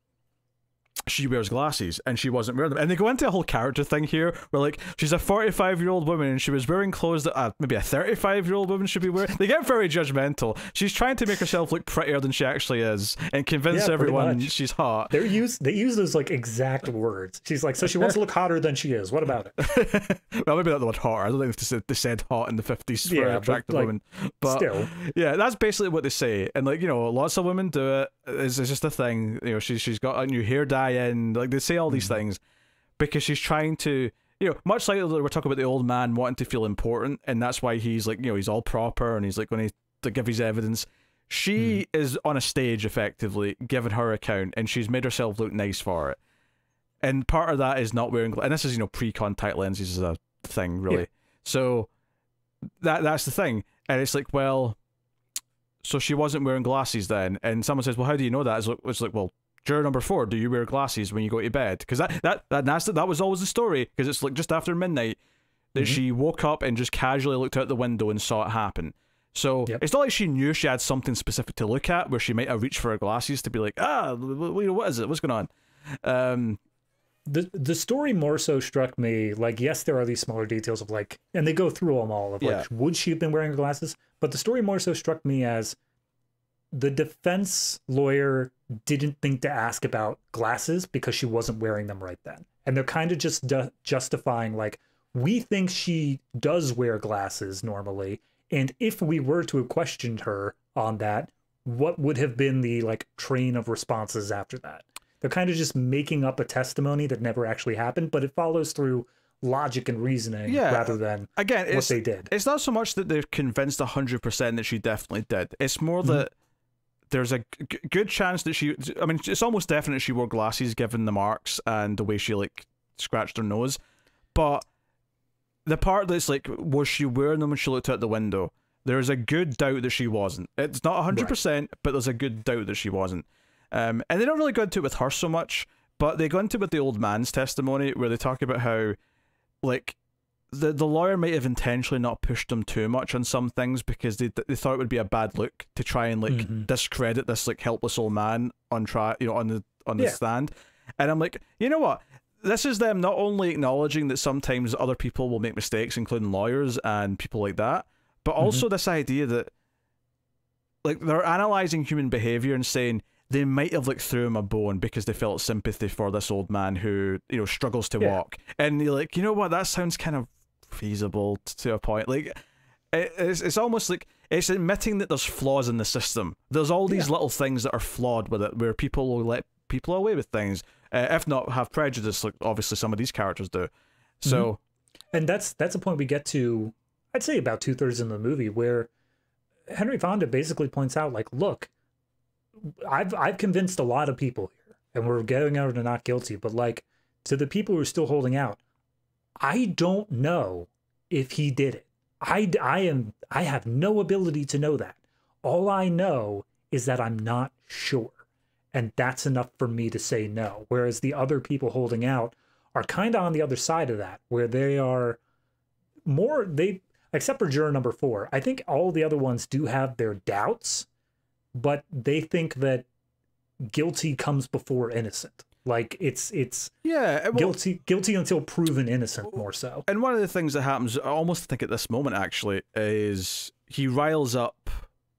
she wears glasses, and she wasn't wearing them. And they go into a whole character thing here, where, like, she's a 45-year-old woman, and she was wearing clothes that maybe a 35-year-old woman should be wearing. They get very judgmental. She's trying to make herself look prettier than she actually is, and convince everyone she's hot. They use those, like, exact words. She's like, so she wants to look hotter than she is. What about it? Well, maybe not the word hotter. I don't think they said hot in the 50s for an attractive woman. But still. Yeah, that's basically what they say. And, like, lots of women do it. It's just a thing. She's got a new hair dye in. Like, they say all these things because she's trying to, much like we're talking about the old man wanting to feel important, and that's why he's like, he's all proper and he's like going to give his evidence. She is on a stage, effectively, giving her account, and she's made herself look nice for it. And part of that is not wearing... And this is, pre-contact lenses is a thing, really. Yeah. So, that's the thing. And it's like, well... So she wasn't wearing glasses then. And someone says, well, how do you know that? It's like, well, juror number 4, do you wear glasses when you go to bed? Because that was always the story. Because it's like just after midnight that she woke up and just casually looked out the window and saw it happen. So it's not like she knew she had something specific to look at where she might have reached for her glasses to be like, what is it? What's going on? The story more so struck me, like, yes, there are these smaller details of, like, and they go through them all, of, like, would she have been wearing glasses? But the story more so struck me as the defense lawyer didn't think to ask about glasses because she wasn't wearing them right then. And they're kind of just justifying, like, we think she does wear glasses normally, and if we were to have questioned her on that, what would have been the, like, train of responses after that? They're kind of just making up a testimony that never actually happened, but it follows through logic and reasoning rather than what they did. It's not so much that they're convinced 100% that she definitely did. It's more that there's a good chance that she... I mean, it's almost definite she wore glasses given the marks and the way she, like, scratched her nose. But the part that's like, was she wearing them when she looked out the window? There's a good doubt that she wasn't. It's not 100%, but there's a good doubt that she wasn't. And they don't really go into it with her so much, but they go into it with the old man's testimony where they talk about how, like, the lawyer might have intentionally not pushed them too much on some things because they thought it would be a bad look to try and, like, discredit this, like, helpless old man on the stand. And I'm like, you know what? This is them not only acknowledging that sometimes other people will make mistakes, including lawyers and people like that, but also this idea that, like, they're analyzing human behavior and saying they might have, like, threw him a bone because they felt sympathy for this old man who, struggles to walk. And you're like, you know what? That sounds kind of feasible to a point. Like, it's almost like it's admitting that there's flaws in the system. There's all these little things that are flawed with it, where people will let people away with things, if not have prejudice, like obviously some of these characters do. So, and that's a point we get to, I'd say about 2/3 in the movie, where Henry Fonda basically points out, like, look, I've convinced a lot of people here, and we're getting out of not guilty, but, like, to the people who are still holding out, I don't know if he did it. I have no ability to know that. All I know is that I'm not sure. And that's enough for me to say no. Whereas the other people holding out are kind of on the other side of that, where they are more, except for juror number 4, I think all the other ones do have their doubts, but they think that guilty comes before innocent. Like, it's guilty until proven innocent, more so. And one of the things that happens, I almost think at this moment actually, is he riles up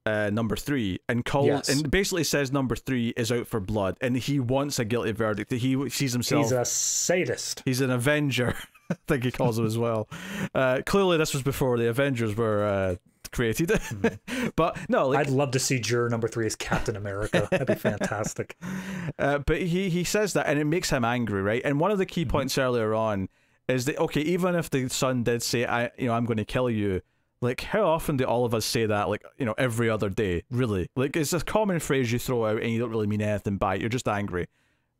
number 3 and calls and basically says number 3 is out for blood and he wants a guilty verdict. He sees himself... He's a sadist. He's an Avenger, I think he calls him as well. Clearly this was before the Avengers were created. But no, like, I'd love to see juror number 3 as Captain America. That'd be fantastic. But he says that and it makes him angry, right? And one of the key points earlier on is that, okay, even if the son did say, I'm going to kill you, like, how often do all of us say that, like, every other day, really? Like, it's a common phrase you throw out and you don't really mean anything by it. You're just angry,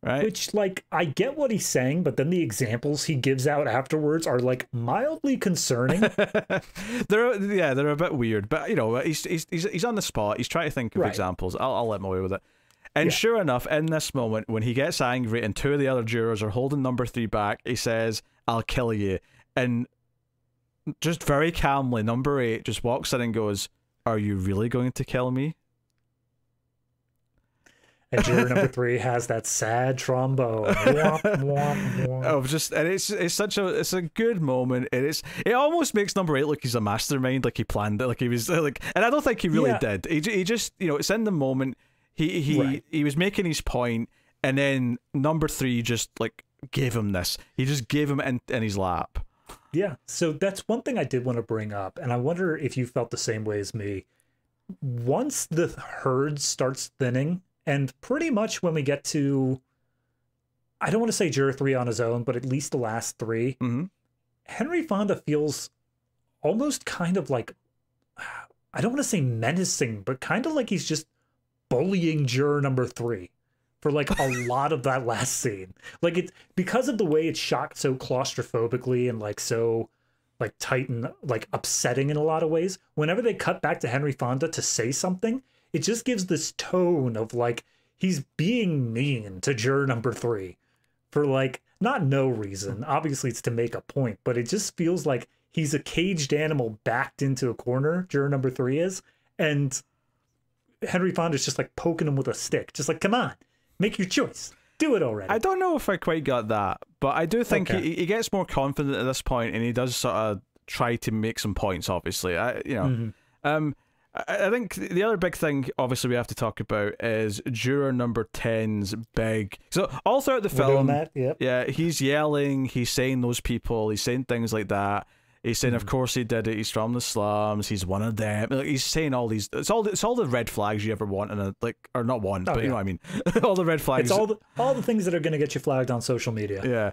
right? Which, like, I get what he's saying, but then the examples he gives out afterwards are, like, mildly concerning. they're a bit weird, but, he's on the spot. He's trying to think of examples. I'll let him away with it. And sure enough, in this moment, when he gets angry and 2 of the other jurors are holding number 3 back, he says, "I'll kill you." And just very calmly, number 8 just walks in and goes, "Are you really going to kill me?" And juror number 3 has that sad trombone. Womp, womp, womp. And it's a good moment. It almost makes number 8 look he's a mastermind, like he planned it, like he was like, and I don't think he really did. He just, it's in the moment. He was making his point, and then number 3 just, like, gave him this. He just gave him in his lap. Yeah, so that's one thing I did want to bring up, and I wonder if you felt the same way as me. Once the herd starts thinning, and pretty much when we get to, I don't want to say juror 3 on his own, but at least the last 3, Henry Fonda feels almost kind of like, I don't want to say menacing, but kind of like he's just bullying juror number 3 for like a lot of that last scene. Like, it's because of the way it's shot so claustrophobically and like so like tight and like upsetting in a lot of ways. Whenever they cut back to Henry Fonda to say something, it just gives this tone of like he's being mean to juror number 3 for like not no reason. Obviously it's to make a point, but it just feels like he's a caged animal backed into a corner, juror number 3 is, and Henry Fonda's just like poking him with a stick, just like, come on, make your choice, do it already. I don't know if I quite got that, but I do think he gets more confident at this point, and he does sort of try to make some points. Obviously, I think the other big thing, obviously, we have to talk about is juror number 10's big. So all throughout the film, yeah, he's yelling, he's saying those people, he's saying things like that. He's saying, of course he did it. He's from the slums. He's one of them. Like, he's saying all these. It's all the red flags you ever want in a or not want, but you know what I mean. All the red flags. It's all the things that are going to get you flagged on social media. Yeah,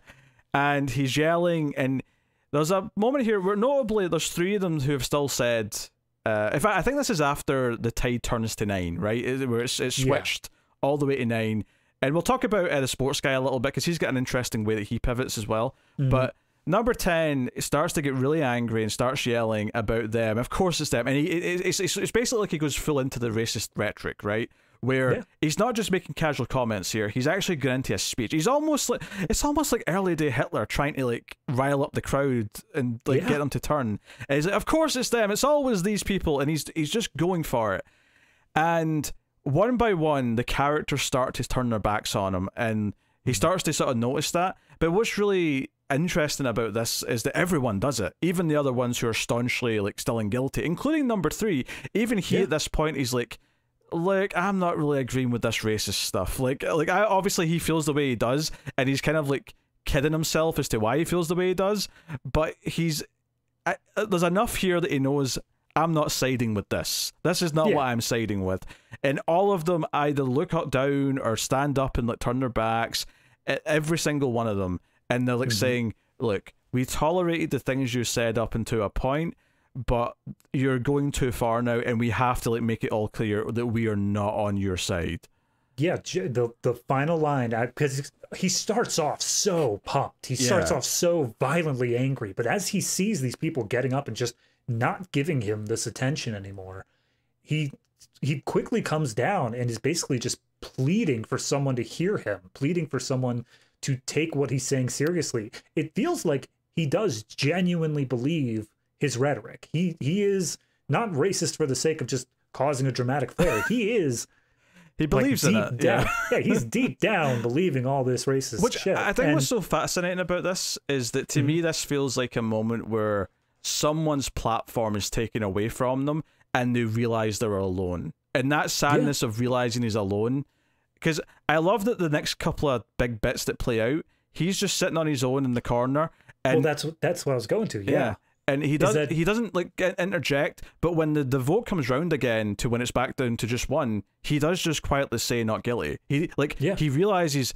and he's yelling, and there's a moment here where notably there's 3 of them who have still said. In fact, I think this is after the tide turns to 9, right? Where it's switched all the way to 9, and we'll talk about the sports guy a little bit because he's got an interesting way that he pivots as well, but. Number 10 starts to get really angry and starts yelling about them. Of course it's them. And it's basically like he goes full into the racist rhetoric, right? Where he's not just making casual comments here. He's actually going into a speech. He's almost like, it's almost like early day Hitler trying to like rile up the crowd and like get them to turn. And he's like, of course it's them. It's always these people. And he's just going for it. And one by one, the characters start to turn their backs on him. And he starts to sort of notice that. But what's really interesting about this is that everyone does it, even the other ones who are staunchly like still in guilty, including number 3. Even he at this point, he's like, look, I'm not really agreeing with this racist stuff. Obviously he feels the way he does, and he's kind of like kidding himself as to why he feels the way he does, but there's enough here that he knows, I'm not siding with this. This is not what I'm siding with. And all of them either look up down or stand up and like turn their backs, every single one of them. And they're like saying, look, we tolerated the things you said up until a point, but you're going too far now, and we have to like make it all clear that we are not on your side. Yeah, the final line, because he starts off so pumped. He starts off so violently angry, but as he sees these people getting up and just not giving him this attention anymore, he quickly comes down and is basically just pleading for someone to hear him, pleading for someone to take what he's saying seriously. It feels like he does genuinely believe his rhetoric. He is not racist for the sake of just causing a dramatic flare. He believes in it. Yeah, he's deep down believing all this racist shit. I think what's so fascinating about this is that to me this feels like a moment where someone's platform is taken away from them and they realize they're alone. And that sadness of realizing he's alone, because I love that the next couple of big bits that play out, he's just sitting on his own in the corner. And that's what I was going to. Yeah. And he doesn't like interject, but when the vote comes round again to when it's back down to just 1, he does just quietly say not guilty. He realizes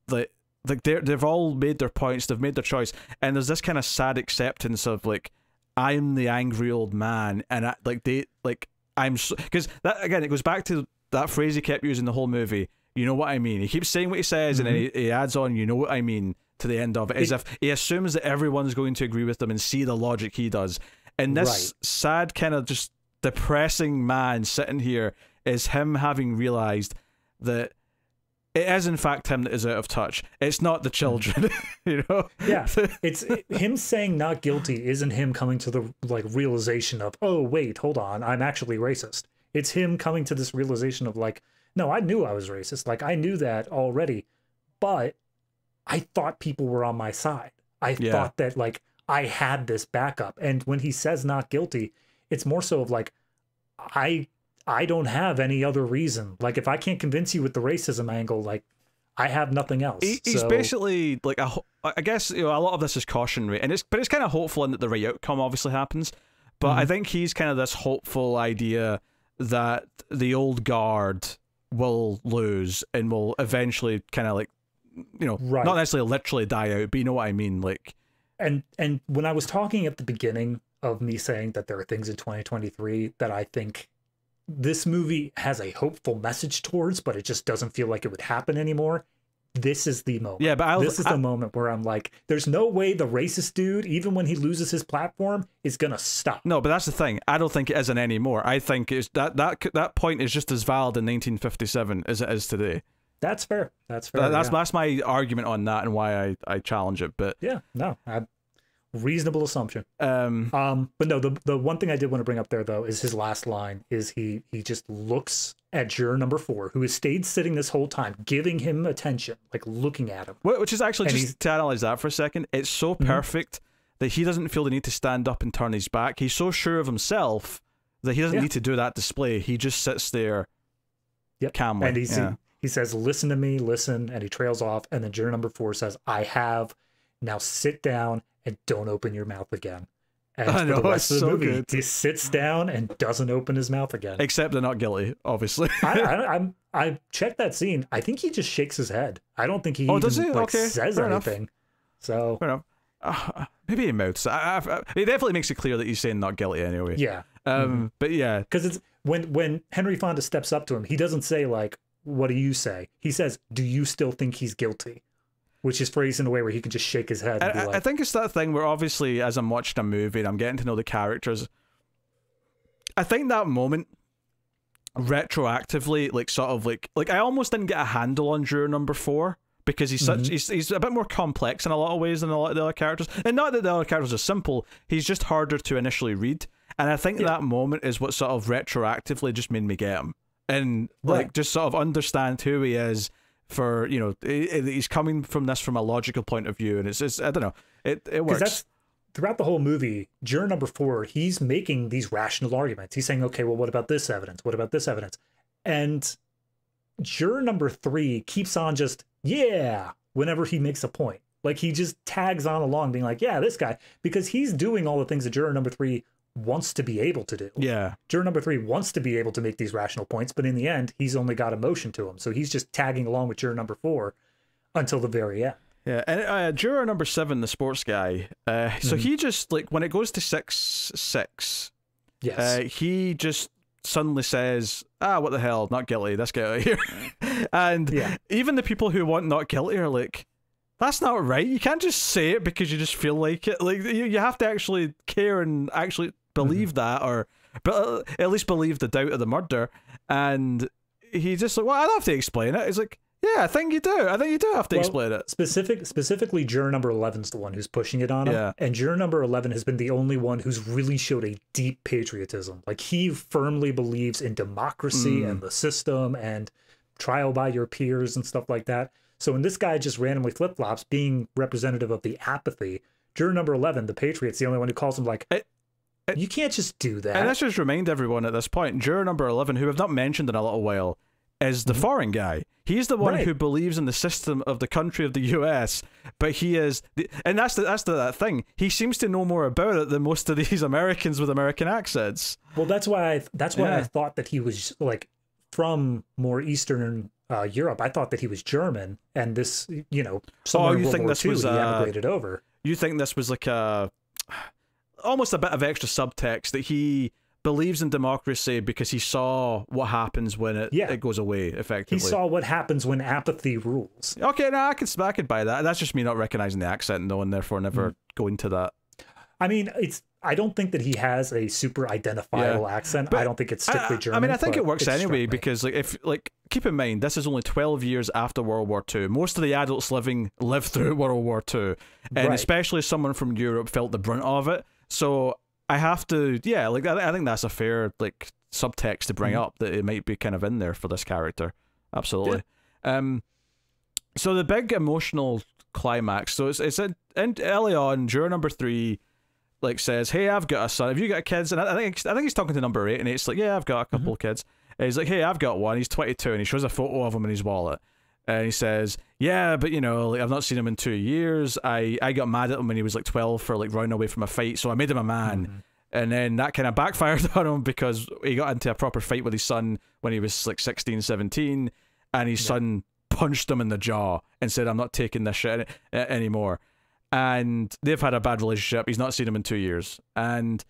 that they've all made their points, they've made their choice, and there's this kind of sad acceptance of like, I'm the angry old man, and because that again, it goes back to that phrase he kept using the whole movie. You know what I mean? He keeps saying what he says, and then he adds on, you know what I mean, to the end of it, as if he assumes that everyone's going to agree with him and see the logic he does. And this sad, kind of just depressing man sitting here is him having realized that it is in fact him that is out of touch. It's not the children, you know? Yeah, it's him saying not guilty isn't him coming to the like realization of, oh wait, hold on, I'm actually racist. It's him coming to this realization of like, no, I knew I was racist. Like, I knew that already, but I thought people were on my side. I thought that like I had this backup. And when he says not guilty, it's more so of like, I don't have any other reason. Like, if I can't convince you with the racism angle, like, I have nothing else. He's basically like I guess, you know, a lot of this is cautionary, and it's kind of hopeful in that the right outcome obviously happens. But I think he's kind of this hopeful idea that the old guard will lose and will eventually kind of like, you know, not necessarily literally die out, but you know what I mean, like And when I was talking at the beginning of me saying that there are things in 2023 that I think this movie has a hopeful message towards, but it just doesn't feel like it would happen anymore. This is the moment. Yeah, but this is the moment where I'm like, there's no way the racist dude, even when he loses his platform, is gonna stop. No, but that's the thing. I don't think it isn't anymore. I think it's that point is just as valid in 1957 as it is today. That's fair. That's fair. That's my argument on that and why I challenge it. But yeah, no, reasonable assumption. But no, the one thing I did want to bring up there though is his last line is he just looks at juror number 4, who has stayed sitting this whole time, giving him attention, like looking at him. Which is actually, just to analyze that for a second, it's so perfect that he doesn't feel the need to stand up and turn his back. He's so sure of himself that he doesn't need to do that display. He just sits there calmly. And he says, listen to me, listen, and he trails off. And then juror number 4 says, I have, now sit down and don't open your mouth again. And for the rest of the movie, he sits down and doesn't open his mouth again. Except they're not guilty, obviously. I checked that scene. I think he just shakes his head. I don't think he even says anything. So fair enough. Maybe he mouths. It definitely makes it clear that he's saying not guilty anyway. Yeah. But yeah, because it's when Henry Fonda steps up to him, he doesn't say like, "What do you say?" He says, "Do you still think he's guilty?" Which is phrased in a way where he can just shake his head. And be like, I think it's that thing where obviously as I'm watching a movie and I'm getting to know the characters, I think that moment retroactively, like sort of like I almost didn't get a handle on juror number 4 because he's such he's a bit more complex in a lot of ways than a lot of the other characters. And not that the other characters are simple, he's just harder to initially read. And I think that moment is what sort of retroactively just made me get him and like just sort of understand who he is. For he's coming from this from a logical point of view, and it's just I don't know, it works. That's throughout the whole movie. Juror number 4, he's making these rational arguments. He's saying, okay, well, what about this evidence? What about this evidence? And juror number 3 keeps on just whenever he makes a point, like he just tags on along, being like, yeah, this guy, because he's doing all the things that juror number 3 wants to be able to do. Yeah. Juror number 3 wants to be able to make these rational points, but in the end, he's only got emotion to him. So he's just tagging along with juror number 4 until the very end. Yeah, and juror number 7, the sports guy, so he just, like, when it goes to 6-6, he just suddenly says, what the hell, not guilty, let's get out of here. And even the people who want not guilty are like, that's not right. You can't just say it because you just feel like it. Like you have to actually care and actually believe that, or at least believe the doubt of the murder. And he's just like, well, I don't have to explain it. He's like, yeah, I think you do. I think you do have to explain it. Specifically, juror number 11's the one who's pushing it on him. Yeah. And juror number 11 has been the only one who's really showed a deep patriotism. Like he firmly believes in democracy and the system and trial by your peers and stuff like that. So when this guy just randomly flip-flops, being representative of the apathy, juror number 11, the Patriot's the only one who calls him like, you can't just do that. And let's just remind everyone at this point, juror number 11, who I've not mentioned in a little while, is the foreign guy. He's the one who believes in the system of the country of the US, but he is, and that's that thing. He seems to know more about it than most of these Americans with American accents. Well, that's why I thought that he was like from more Eastern Europe. I thought that he was German, and this, somewhere in World War II, he emigrated over. You think this was like almost a bit of extra subtext that he believes in democracy because he saw what happens when it goes away, effectively. He saw what happens when apathy rules. Okay, no, I could buy that. That's just me not recognizing the accent, though, and therefore never going to that. I mean, I don't think that he has a super identifiable accent. But I don't think it's strictly German. I mean, I think it works anyway because, keep in mind, this is only 12 years after World War II. Most of the adults lived through World War II, and especially someone from Europe felt the brunt of it. So I have to, I think that's a fair subtext to bring up, that it might be kind of in there for this character. Absolutely. Yeah. So the big emotional climax. So it's early on. Juror number 3 says, "Hey, I've got a son. Have you got kids?" And I think he's talking to number 8, and it's like, "Yeah, I've got a couple of kids." And he's like, "Hey, I've got one. He's 22," and he shows a photo of him in his wallet. And he says, "Yeah, but I've not seen him in 2 years. I got mad at him when he was 12 for running away from a fight, so I made him a man." And then that kind of backfired on him because he got into a proper fight with his son when he was 16, 17, and his son punched him in the jaw and said, "I'm not taking this shit anymore." and they've had a bad relationship. He's not seen him in 2 years, and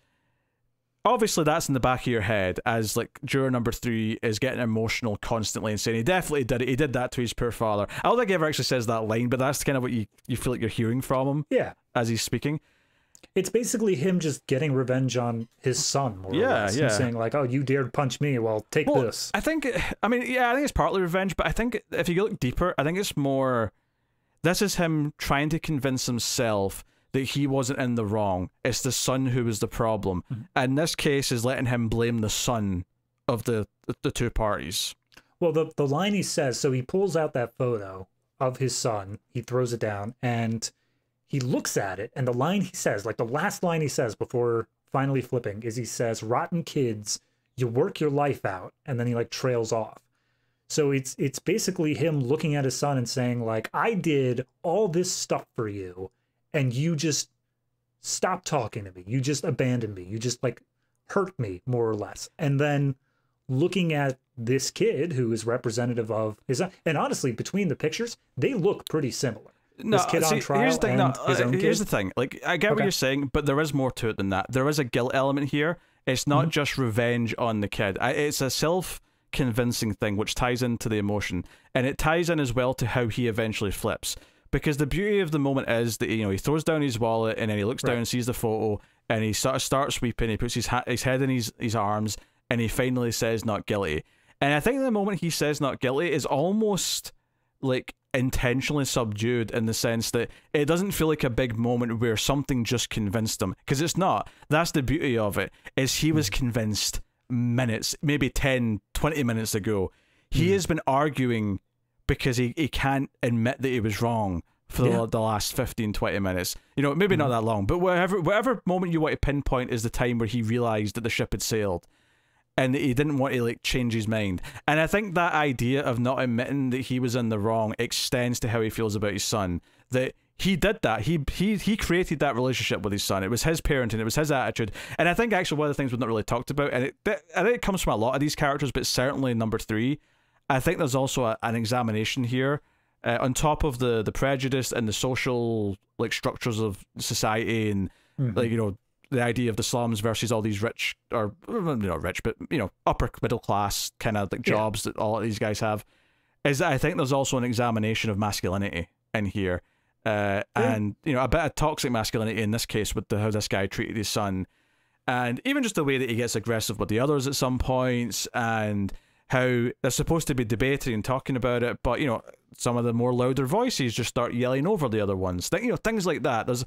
obviously that's in the back of your head as like juror number 3 is getting emotional constantly and saying he definitely did it. He did that to his poor father. I don't think he ever actually says that line, but that's kind of what you feel like you're hearing from him. Yeah, as he's speaking. It's basically him just getting revenge on his son, more or less. He's saying like, "Oh, you dared punch me. Well, take this." I think it's partly revenge, but I think if you look deeper, I think it's more. This is him trying to convince himself that he wasn't in the wrong. It's the son who was the problem. And this case is letting him blame the son of the two parties. Well, the line he says, so he pulls out that photo of his son, he throws it down, and he looks at it, and the line he says, like the last line he says before finally flipping, is he says, "Rotten kids, you work your life out," and then he like trails off. So it's basically him looking at his son and saying like, "I did all this stuff for you, and you just stopped talking to me. You just abandoned me. You just like hurt me, more or less." And then looking at this kid who is representative of his, and honestly, between the pictures, they look pretty similar. No, this kid on trial here's the thing. and his own kid. Here's the thing. Like, I get what you're saying, but there is more to it than that. There is a guilt element here. It's not just revenge on the kid. It's a self-convincing thing, which ties into the emotion, and it ties in as well to how he eventually flips. Because the beauty of the moment is that, you know, he throws down his wallet and then he looks down and sees the photo and he sort of starts weeping. He puts his head in his arms and he finally says not guilty. And I think the moment he says not guilty is almost like intentionally subdued, in the sense that it doesn't feel like a big moment where something just convinced him, because it's not. That's the beauty of it, is he was convinced minutes, maybe 10, 20 minutes ago. He has been arguing because he can't admit that he was wrong for the last 15, 20 minutes. You know, maybe not that long, but whatever moment you want to pinpoint is the time where he realised that the ship had sailed and that he didn't want to like change his mind. And I think that idea of not admitting that he was in the wrong extends to how he feels about his son. That he did that. He created that relationship with his son. It was his parenting. It was his attitude. And I think actually one of the things we've not really talked about, and I think it comes from a lot of these characters, but certainly number 3, I think there's also an examination here on top of the prejudice and the social like structures of society and like, you know, the idea of the slums versus all these rich, or not rich, but, you know, upper middle class kind of like jobs that all of these guys have, is that I think there's also an examination of masculinity in here, and, you know, a bit of toxic masculinity in this case with how this guy treated his son, and even just the way that he gets aggressive with the others at some points, and how they're supposed to be debating and talking about it, but, you know, some of the more louder voices just start yelling over the other ones. You know, things like that. There's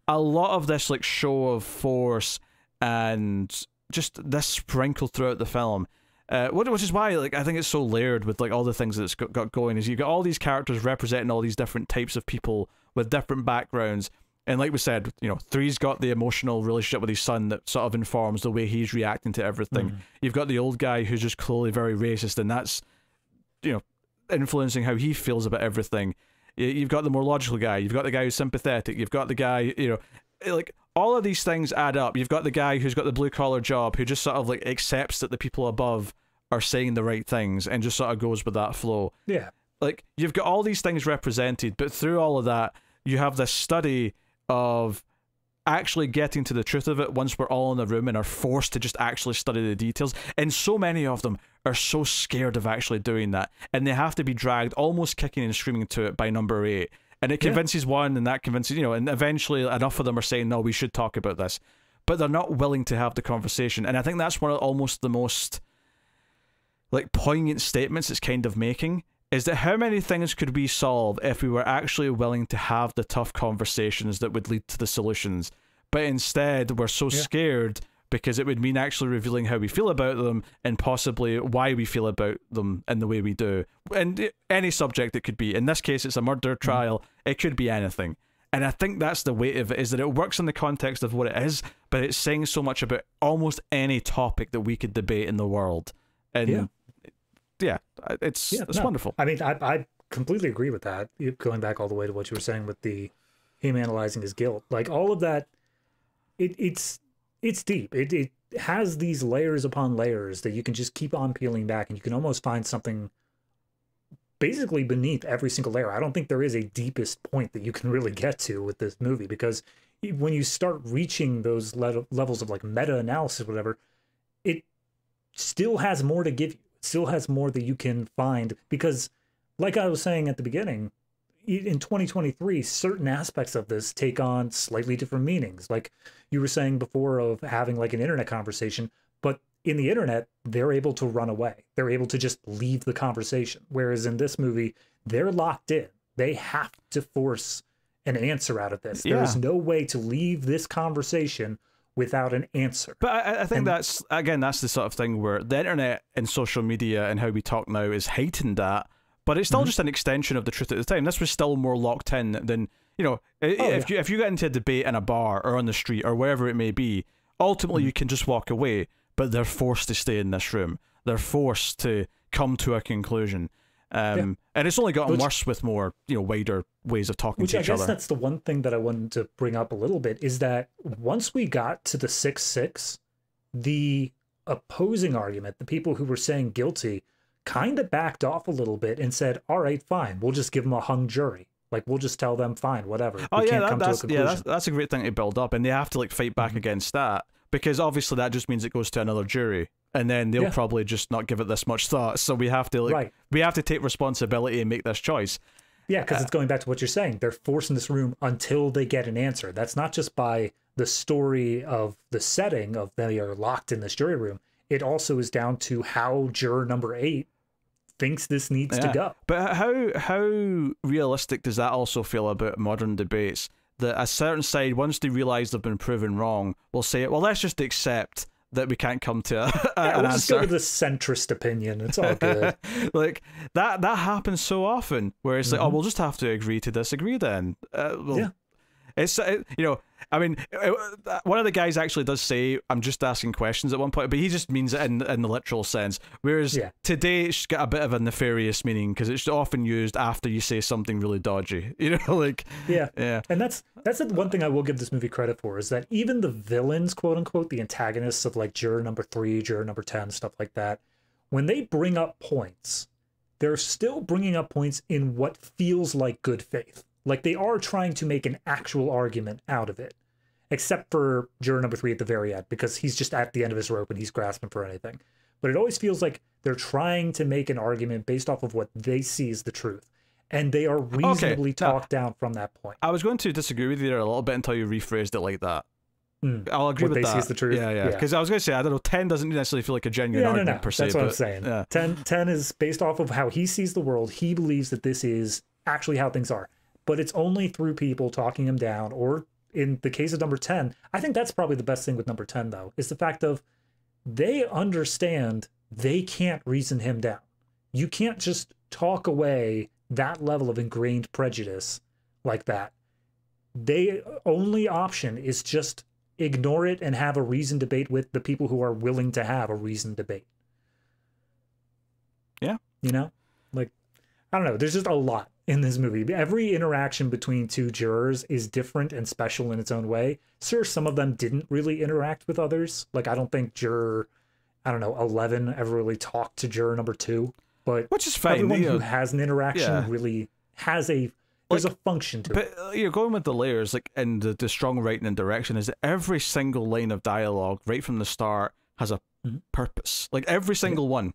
a lot of this like show of force and just this sprinkled throughout the film, which is why like I think it's so layered with like all the things that it's got going. Is you got all these characters representing all these different types of people with different backgrounds, and like we said, you know, 3's got the emotional relationship with his son that sort of informs the way he's reacting to everything. You've got the old guy who's just clearly very racist, and that's, you know, influencing how he feels about everything. You've got the more logical guy. You've got the guy who's sympathetic. You've got the guy, you know, like all of these things add up. You've got the guy who's got the blue collar job who just sort of like accepts that the people above are saying the right things and just sort of goes with that flow. Yeah. Like you've got all these things represented, but through all of that, you have this study of actually getting to the truth of it once we're all in the room and are forced to just actually study the details. And so many of them are so scared of actually doing that, and they have to be dragged almost kicking and screaming to it by number 8, and it convinces one, and that convinces, you know, and eventually enough of them are saying, no, we should talk about this, but they're not willing to have the conversation. And I think that's one of almost the most like poignant statements it's kind of making, is that how many things could we solve if we were actually willing to have the tough conversations that would lead to the solutions, but instead we're so scared because it would mean actually revealing how we feel about them and possibly why we feel about them in the way we do. And any subject it could be. In this case, it's a murder trial. It could be anything. And I think that's the weight of it, is that it works in the context of what it is, but it's saying so much about almost any topic that we could debate in the world. And it's wonderful. I mean, I completely agree with that. Going back all the way to what you were saying with him analyzing his guilt, like all of that, it's deep. It has these layers upon layers that you can just keep on peeling back, and you can almost find something basically beneath every single layer. I don't think there is a deepest point that you can really get to with this movie, because when you start reaching those levels of like meta-analysis, whatever, it still has more to give you. It still has more that you can find, because like I was saying at the beginning, in 2023, certain aspects of this take on slightly different meanings. Like you were saying before, of having like an internet conversation, but in the internet, they're able to run away. They're able to just leave the conversation. Whereas in this movie, they're locked in. They have to force an answer out of this. Yeah. There's no way to leave this conversation without an answer. But I think that's, again, that's the sort of thing where the internet and social media and how we talk now is heightened that, but it's still just an extension of the truth at the time. This was still more locked in than, you know, if you get into a debate in a bar or on the street or wherever it may be, ultimately you can just walk away, but they're forced to stay in this room. They're forced to come to a conclusion. And it's only gotten worse with more, you know, wider ways of talking to each other. Which I guess that's the one thing that I wanted to bring up a little bit, is that once we got to the 6-6, the opposing argument, the people who were saying guilty, kind of backed off a little bit and said, all right, fine, we'll just give them a hung jury. Like, we'll just tell them, fine, whatever. That's a great thing to build up, and they have to like fight back against that, because obviously that just means it goes to another jury, and then they'll probably just not give it this much thought. So we have to we have to take responsibility and make this choice. Yeah, because it's going back to what you're saying. They're forced in this room until they get an answer. That's not just by the story of the setting of they are locked in this jury room. It also is down to how juror number 8 thinks this needs to go. But how realistic does that also feel about modern debates? That a certain side, once they realise they've been proven wrong, will say, well, let's just accept that we can't come to an answer. Just go with the centrist opinion. It's all good. Like that happens so often, where it's like, oh, we'll just have to agree to disagree then. It's you know, I mean, one of the guys actually does say, I'm just asking questions at one point, but he just means it in the literal sense. Whereas today it's got a bit of a nefarious meaning, because it's often used after you say something really dodgy. You know, like And that's the one thing I will give this movie credit for, is that even the villains, quote unquote, the antagonists of like juror number 3, juror number 10, stuff like that, when they bring up points, they're still bringing up points in what feels like good faith. Like, they are trying to make an actual argument out of it, except for juror number 3 at the very end, because he's just at the end of his rope and he's grasping for anything. But it always feels like they're trying to make an argument based off of what they see as the truth. And they are reasonably talked down from that point. I was going to disagree with you there a little bit until you rephrased it like that. I'll agree with that. What they see as the truth. Yeah. Because I was going to say, I don't know, 10 doesn't necessarily feel like a genuine argument per se. That's what I'm saying. Yeah. 10 is based off of how he sees the world. He believes that this is actually how things are. But it's only through people talking him down, or in the case of number 10, I think that's probably the best thing with number 10, though, is the fact of they understand they can't reason him down. You can't just talk away that level of ingrained prejudice like that. The only option is just ignore it and have a reasoned debate with the people who are willing to have a reasoned debate. Yeah. You know? Like, I don't know. There's just a lot in this movie. Every interaction between two jurors is different and special in its own way. Sure, some of them didn't really interact with others. Like, I don't think juror, 11 ever really talked to juror number 2. But which is fine. Everyone who has an interaction really has there's a function to it. But you're going with the layers, like, and the strong writing and direction is that every single line of dialogue right from the start has a purpose. Like, every single one.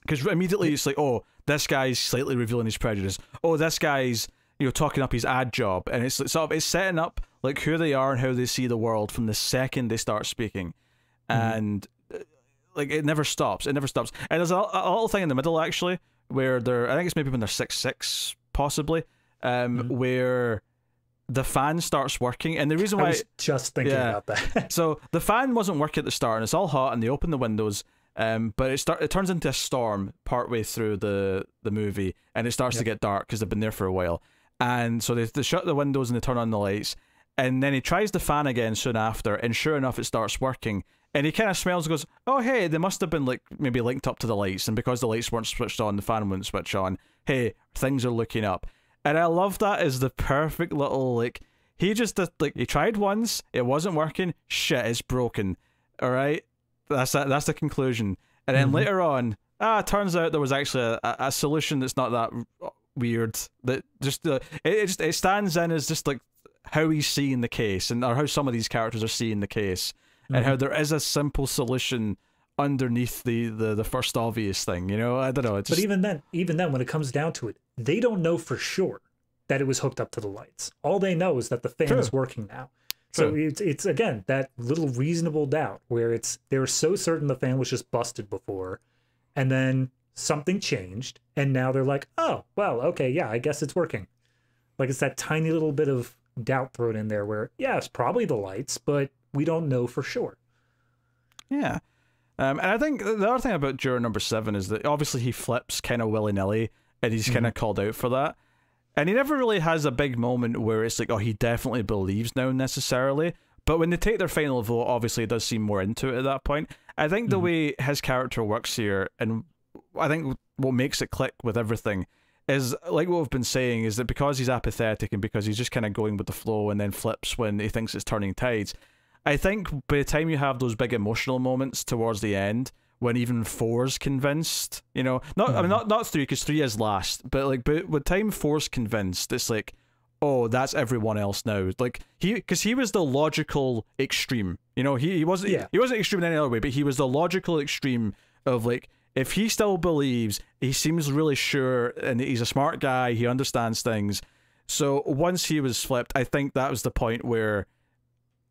Because immediately it's like, oh, this guy's slightly revealing his prejudice. Oh, this guy's, talking up his ad job. And it's it's setting up like who they are and how they see the world from the second they start speaking. And like, it never stops. It never stops. And there's a little thing in the middle, actually, where I think it's maybe when they're 6-6, possibly, where the fan starts working. And the reason why I was just thinking about that. So the fan wasn't working at the start, and it's all hot, and they open the windows. But it turns into a storm partway through the movie, and it starts to get dark because they've been there for a while. And so they shut the windows and they turn on the lights, and then he tries the fan again soon after, and sure enough, it starts working. And he kind of smells and goes, oh, hey, they must have been maybe linked up to the lights, and because the lights weren't switched on, the fan wouldn't switch on. Hey, things are looking up. And I love that as the perfect little, he just, he tried once, it wasn't working, shit, it's broken. All right? That's the conclusion. And then later on, turns out there was actually a solution that's not that weird. That just it stands in as just like how he's seeing the case, or how some of these characters are seeing the case, and how there is a simple solution underneath the first obvious thing. You know, I don't know. But even then, when it comes down to it, they don't know for sure that it was hooked up to the lights. All they know is that the fan is working now. So it's again that little reasonable doubt where they were so certain the fan was just busted before, and then something changed, and now they're like, oh well, okay, yeah, I guess it's working. Like, it's that tiny little bit of doubt thrown in there where, yeah, it's probably the lights, but we don't know for sure. Yeah. And I think the other thing about juror number 7 is that obviously he flips kind of willy-nilly, and he's kind of called out for that. And he never really has a big moment where it's like, oh, he definitely believes now necessarily. But when they take their final vote, obviously it does seem more into it at that point. I think the way his character works here, and I think what makes it click with everything, is like what we've been saying, is that because he's apathetic and because he's just kind of going with the flow and then flips when he thinks it's turning tides, I think by the time you have those big emotional moments towards the end, when even 4's convinced, you know, I mean, not 3, because 3 is last, but like, but with time 4's convinced, it's like, oh, that's everyone else now. Like, because he was the logical extreme, you know, he wasn't extreme in any other way, but he was the logical extreme of like, if he still believes, he seems really sure, and he's a smart guy, he understands things. So once he was flipped, I think that was the point where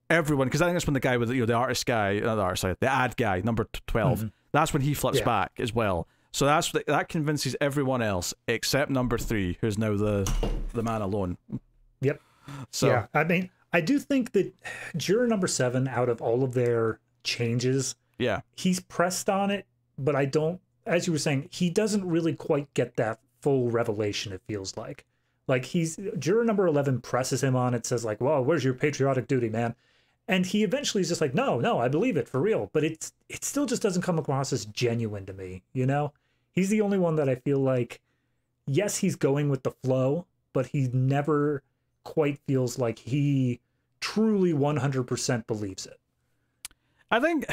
everyone, because I think that's when the guy with, you know, the artist guy, not the artist, sorry, the ad guy, number 12, that's when he flips back as well. So that convinces everyone else except number 3, who's now the man alone. Yep. So yeah, I mean, I do think that juror number 7, out of all of their changes, he's pressed on it, but I don't, as you were saying, he doesn't really quite get that full revelation, it feels like. Like, juror number 11 presses him on it, says like, well, where's your patriotic duty, man? And he eventually is just like, no, I believe it for real. But it still just doesn't come across as genuine to me, you know? He's the only one that I feel like, yes, he's going with the flow, but he never quite feels like he truly 100% believes it. I think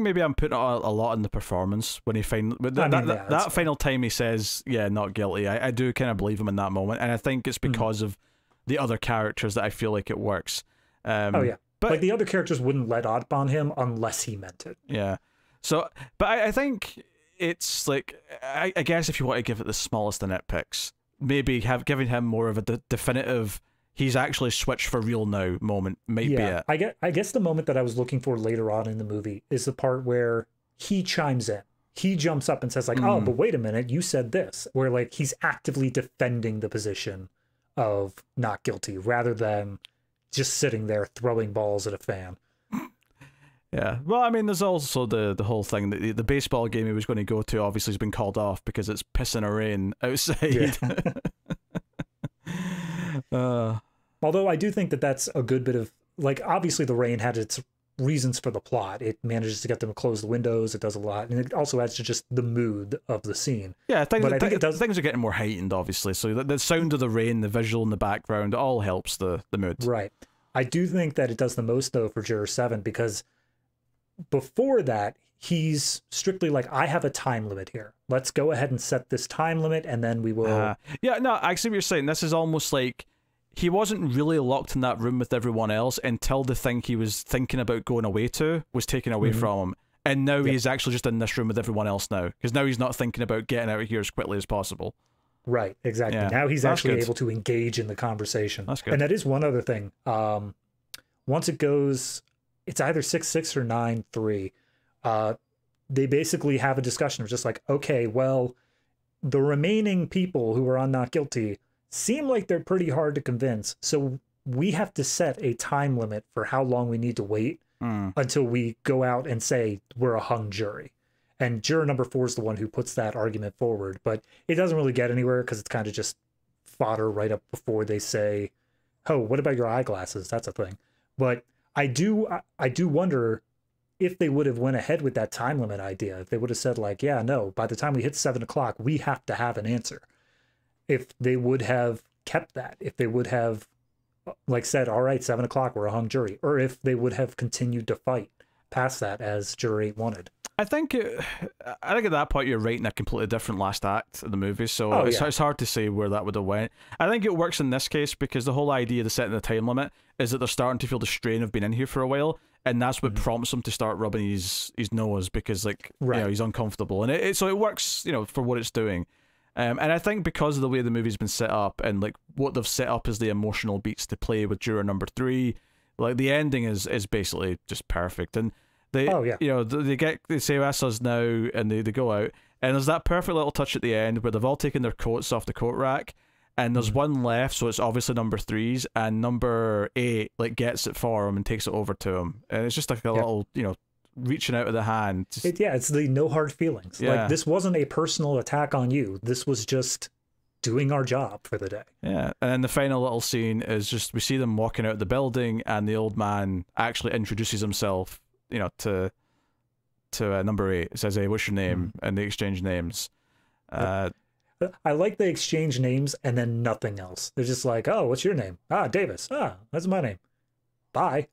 maybe I'm putting a lot in the performance when he that final time he says, yeah, not guilty. I do kind of believe him in that moment, and I think it's because of the other characters that I feel like it works. But like, the other characters wouldn't let up on him unless he meant it. Yeah. So, but I think it's like, I guess if you want to give it the smallest of nitpicks, maybe giving him more of a definitive, he's actually switched for real now moment might be it. I guess the moment that I was looking for later on in the movie is the part where he chimes in. He jumps up and says like, oh, but wait a minute, you said this. Where like he's actively defending the position of not guilty rather than just sitting there throwing balls at a fan. Yeah. Well, I mean, there's also the whole thing that the baseball game he was going to go to obviously has been called off because it's pissing a rain outside. Yeah. Although I do think that that's a good bit of, like, obviously the rain had its reasons for the plot. It manages to get them to close the windows. It does a lot. And it also adds to just the mood of the scene. Yeah, I think it does. Things are getting more heightened, obviously. So the sound of the rain, the visual in the background, it all helps the mood. Right. I do think that it does the most, though, for Juror 7, because before that, he's strictly like, I have a time limit here. Let's go ahead and set this time limit, and then we will... yeah, no, I see what you're saying. This is almost like he wasn't really locked in that room with everyone else until the thing he was thinking about going away to was taken away from him. And now he's actually just in this room with everyone else now. Because now he's not thinking about getting out of here as quickly as possible. Right, exactly. Yeah, now he's actually able to engage in the conversation. That's good. And that is one other thing. Once it goes, it's either 6-6 or 9-3. They basically have a discussion of just like, okay, well, the remaining people who are on not guilty seem like they're pretty hard to convince. So we have to set a time limit for how long we need to wait until we go out and say we're a hung jury. And juror number 4 is the one who puts that argument forward, but it doesn't really get anywhere because it's kind of just fodder right up before they say, oh, what about your eyeglasses? That's a thing. But I do wonder if they would have went ahead with that time limit idea. If they would have said like, yeah, no, by the time we hit 7 o'clock, we have to have an answer. If they would have kept that, if they would have like said, all right, 7 o'clock, we're a hung jury, or if they would have continued to fight past that as jury wanted. I think at that point you're writing a completely different last act of the movie, so it's hard to say where that would have went. I think it works in this case because the whole idea of the setting the time limit is that they're starting to feel the strain of being in here for a while, and that's what prompts him to start rubbing his nose because he's uncomfortable, and so it works for what it's doing. And I think because of the way the movie's been set up and like what they've set up as the emotional beats to play with juror number 3, like the ending is basically just perfect. And they they say that's us now, and they go out, and there's that perfect little touch at the end where they've all taken their coats off the coat rack, and there's one left, so it's obviously number 3's, and number 8 like gets it for him and takes it over to him, and it's just like a little reaching out of the hand. It's the no hard feelings. Like this wasn't a personal attack on you. This was just doing our job for the day. Yeah, and then the final little scene is just we see them walking out of the building, and the old man actually introduces himself. To number 8. It says, "Hey, what's your name?" And they exchange names. I like they exchange names and then nothing else. They're just like, "Oh, what's your name?" "Ah, Davis." "Ah, that's my name." "Bye,"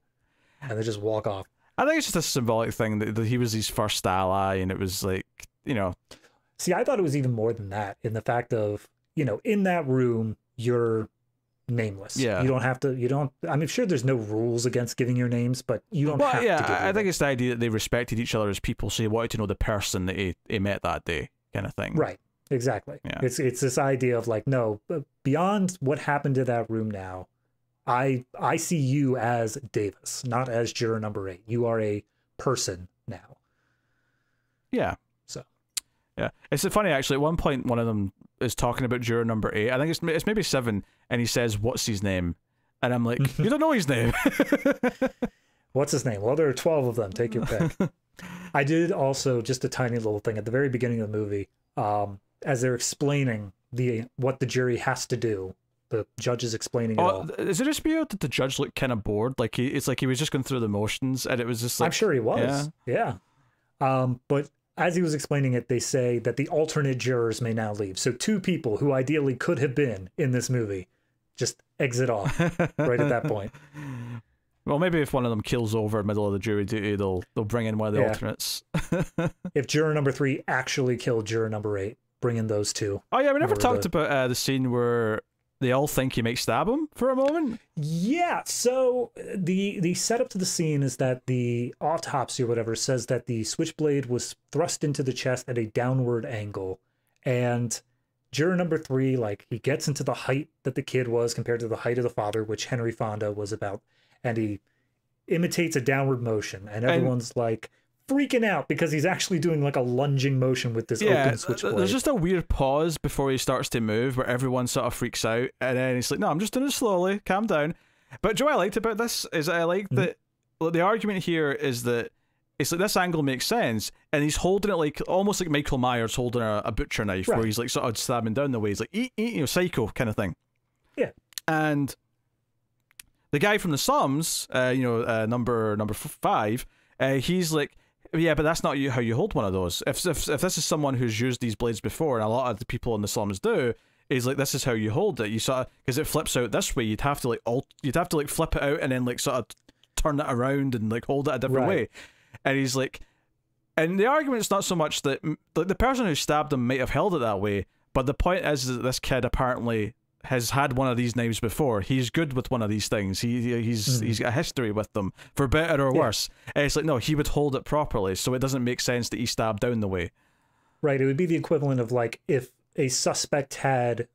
and they just walk off. I think it's just a symbolic thing that he was his first ally, and it was like, See, I thought it was even more than that. In the fact of, in that room, you're nameless. Yeah. You don't have to, I'm sure there's no rules against giving your names, but you don't have to give I think it's the idea that they respected each other as people, so he wanted to know the person that he met that day, kind of thing. Right. Exactly. Yeah. It's this idea of like, no, beyond what happened to that room now, I see you as Davis, not as juror number 8. You are a person now. Yeah. So. Yeah. It's funny, actually, at one point, one of them is talking about juror number 8. I think it's maybe 7, and he says, "What's his name?" And I'm like, you don't know his name. What's his name? Well, there are 12 of them. Take your pick. I did also, just a tiny little thing at the very beginning of the movie, as they're explaining what the jury has to do. The judge is explaining it all. Is it just weird that the judge looked kind of bored? Like it's like he was just going through the motions, and it was just like... I'm sure he was. Yeah. But as he was explaining it, they say that the alternate jurors may now leave. So 2 people who ideally could have been in this movie just exit off right at that point. Well, maybe if one of them kills over in the middle of the jury duty, they'll bring in one of the alternates. If juror number 3 actually killed juror number 8, bring in those 2. Oh yeah, we never talked about the scene where they all think he might stab him for a moment. Yeah, so the setup to the scene is that the autopsy or whatever says that the switchblade was thrust into the chest at a downward angle, and juror number 3, like, he gets into the height that the kid was compared to the height of the father, which Henry Fonda was about, and he imitates a downward motion, and everyone's like freaking out because he's actually doing like a lunging motion with this open switchblade. There's just a weird pause before he starts to move where everyone sort of freaks out, and then he's like, "No, I'm just doing it slowly, calm down." But what I liked about this is I like that the argument here is that it's like this angle makes sense, and he's holding it like almost like Michael Myers holding a butcher knife, where he's like sort of stabbing down the way. He's like, eat, psycho kind of thing. Yeah. And the guy from the Slums, number 5, he's like, "Yeah, but that's not how you hold one of those. If this is someone who's used these blades before, and a lot of the people in the slums do, is like this is how you hold it. You sort of, because it flips out this way, you'd have to flip it out and then like sort of turn it around and like hold it a different way." And he's like, and the argument's not so much that the person who stabbed him might have held it that way, but the point is that this kid apparently has had one of these knives before. He's good with one of these things. He's got a history with them, for better or worse. And it's like, no, he would hold it properly, so it doesn't make sense that he stabbed down the way. Right. It would be the equivalent of like if a suspect had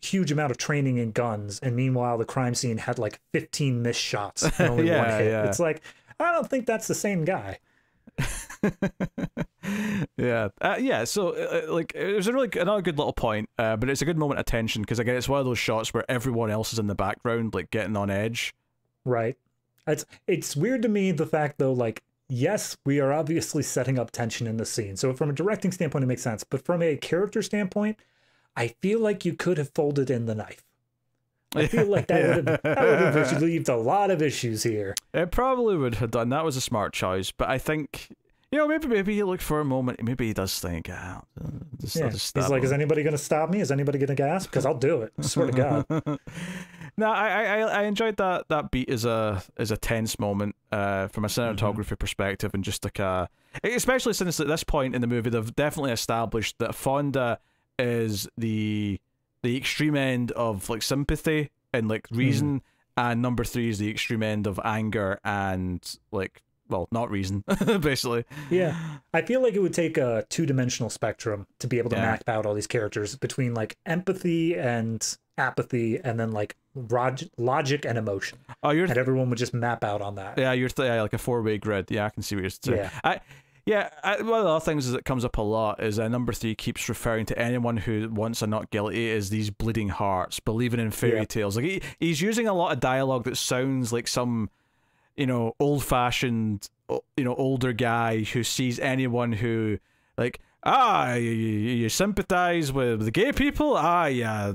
huge amount of training in guns, and meanwhile the crime scene had like 15 missed shots and only one hit. Yeah. It's like, I don't think that's the same guy. So like it was another good little point, but it's a good moment of tension because again it's one of those shots where everyone else is in the background like getting on edge. Right. It's weird to me, the fact though, like, yes, we are obviously setting up tension in the scene, so from a directing standpoint it makes sense, but from a character standpoint I feel like you could have folded in the knife. I feel like that would have relieved a lot of issues here. It probably would have done. That was a smart choice, but I think, maybe he looked for a moment. Maybe he does think, I'll just He's like, is anybody going to stop me? Is anybody going to gasp? Because I'll do it. I swear to God. No, I enjoyed that beat as a tense moment from a cinematography perspective, and just like especially since at this point in the movie they've definitely established that Fonda is the extreme end of like sympathy and like reason, and number 3 is the extreme end of anger and like, well, not reason, basically. Yeah. I feel like it would take a 2-dimensional spectrum to be able to map out all these characters between like empathy and apathy, and then like logic and emotion. Oh, and everyone would just map out on that. Yeah, you're like a 4-way grid. Yeah, I can see what you're saying. One of the other things that comes up a lot is number 3 keeps referring to anyone who wants a not guilty as these bleeding hearts, believing in fairy tales. Like he's using a lot of dialogue that sounds like some, old-fashioned, older guy who sees anyone who, like, you sympathize with the gay people? Sissy?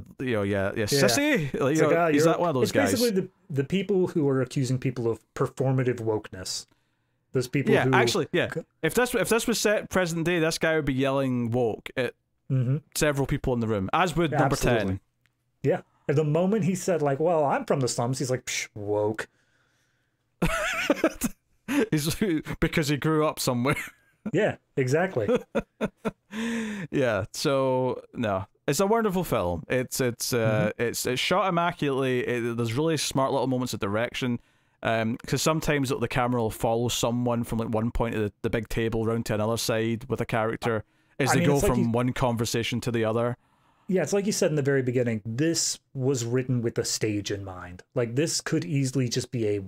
Like, is that one of those guys? It's basically the people who are accusing people of performative wokeness. Those people who... actually, yeah. If this was set present day, this guy would be yelling woke at several people in the room, as would number 10. Yeah. At the moment he said, like, well, I'm from the slums, he's like, psh, woke. Because he grew up somewhere. Yeah, exactly. Yeah, so no, it's a wonderful film. It's shot immaculately. There's really smart little moments of direction. Because sometimes the camera will follow someone from like one point of the big table round to another side with a character as they go from one conversation to the other. Yeah, it's like you said in the very beginning, this was written with the stage in mind. Like, this could easily just be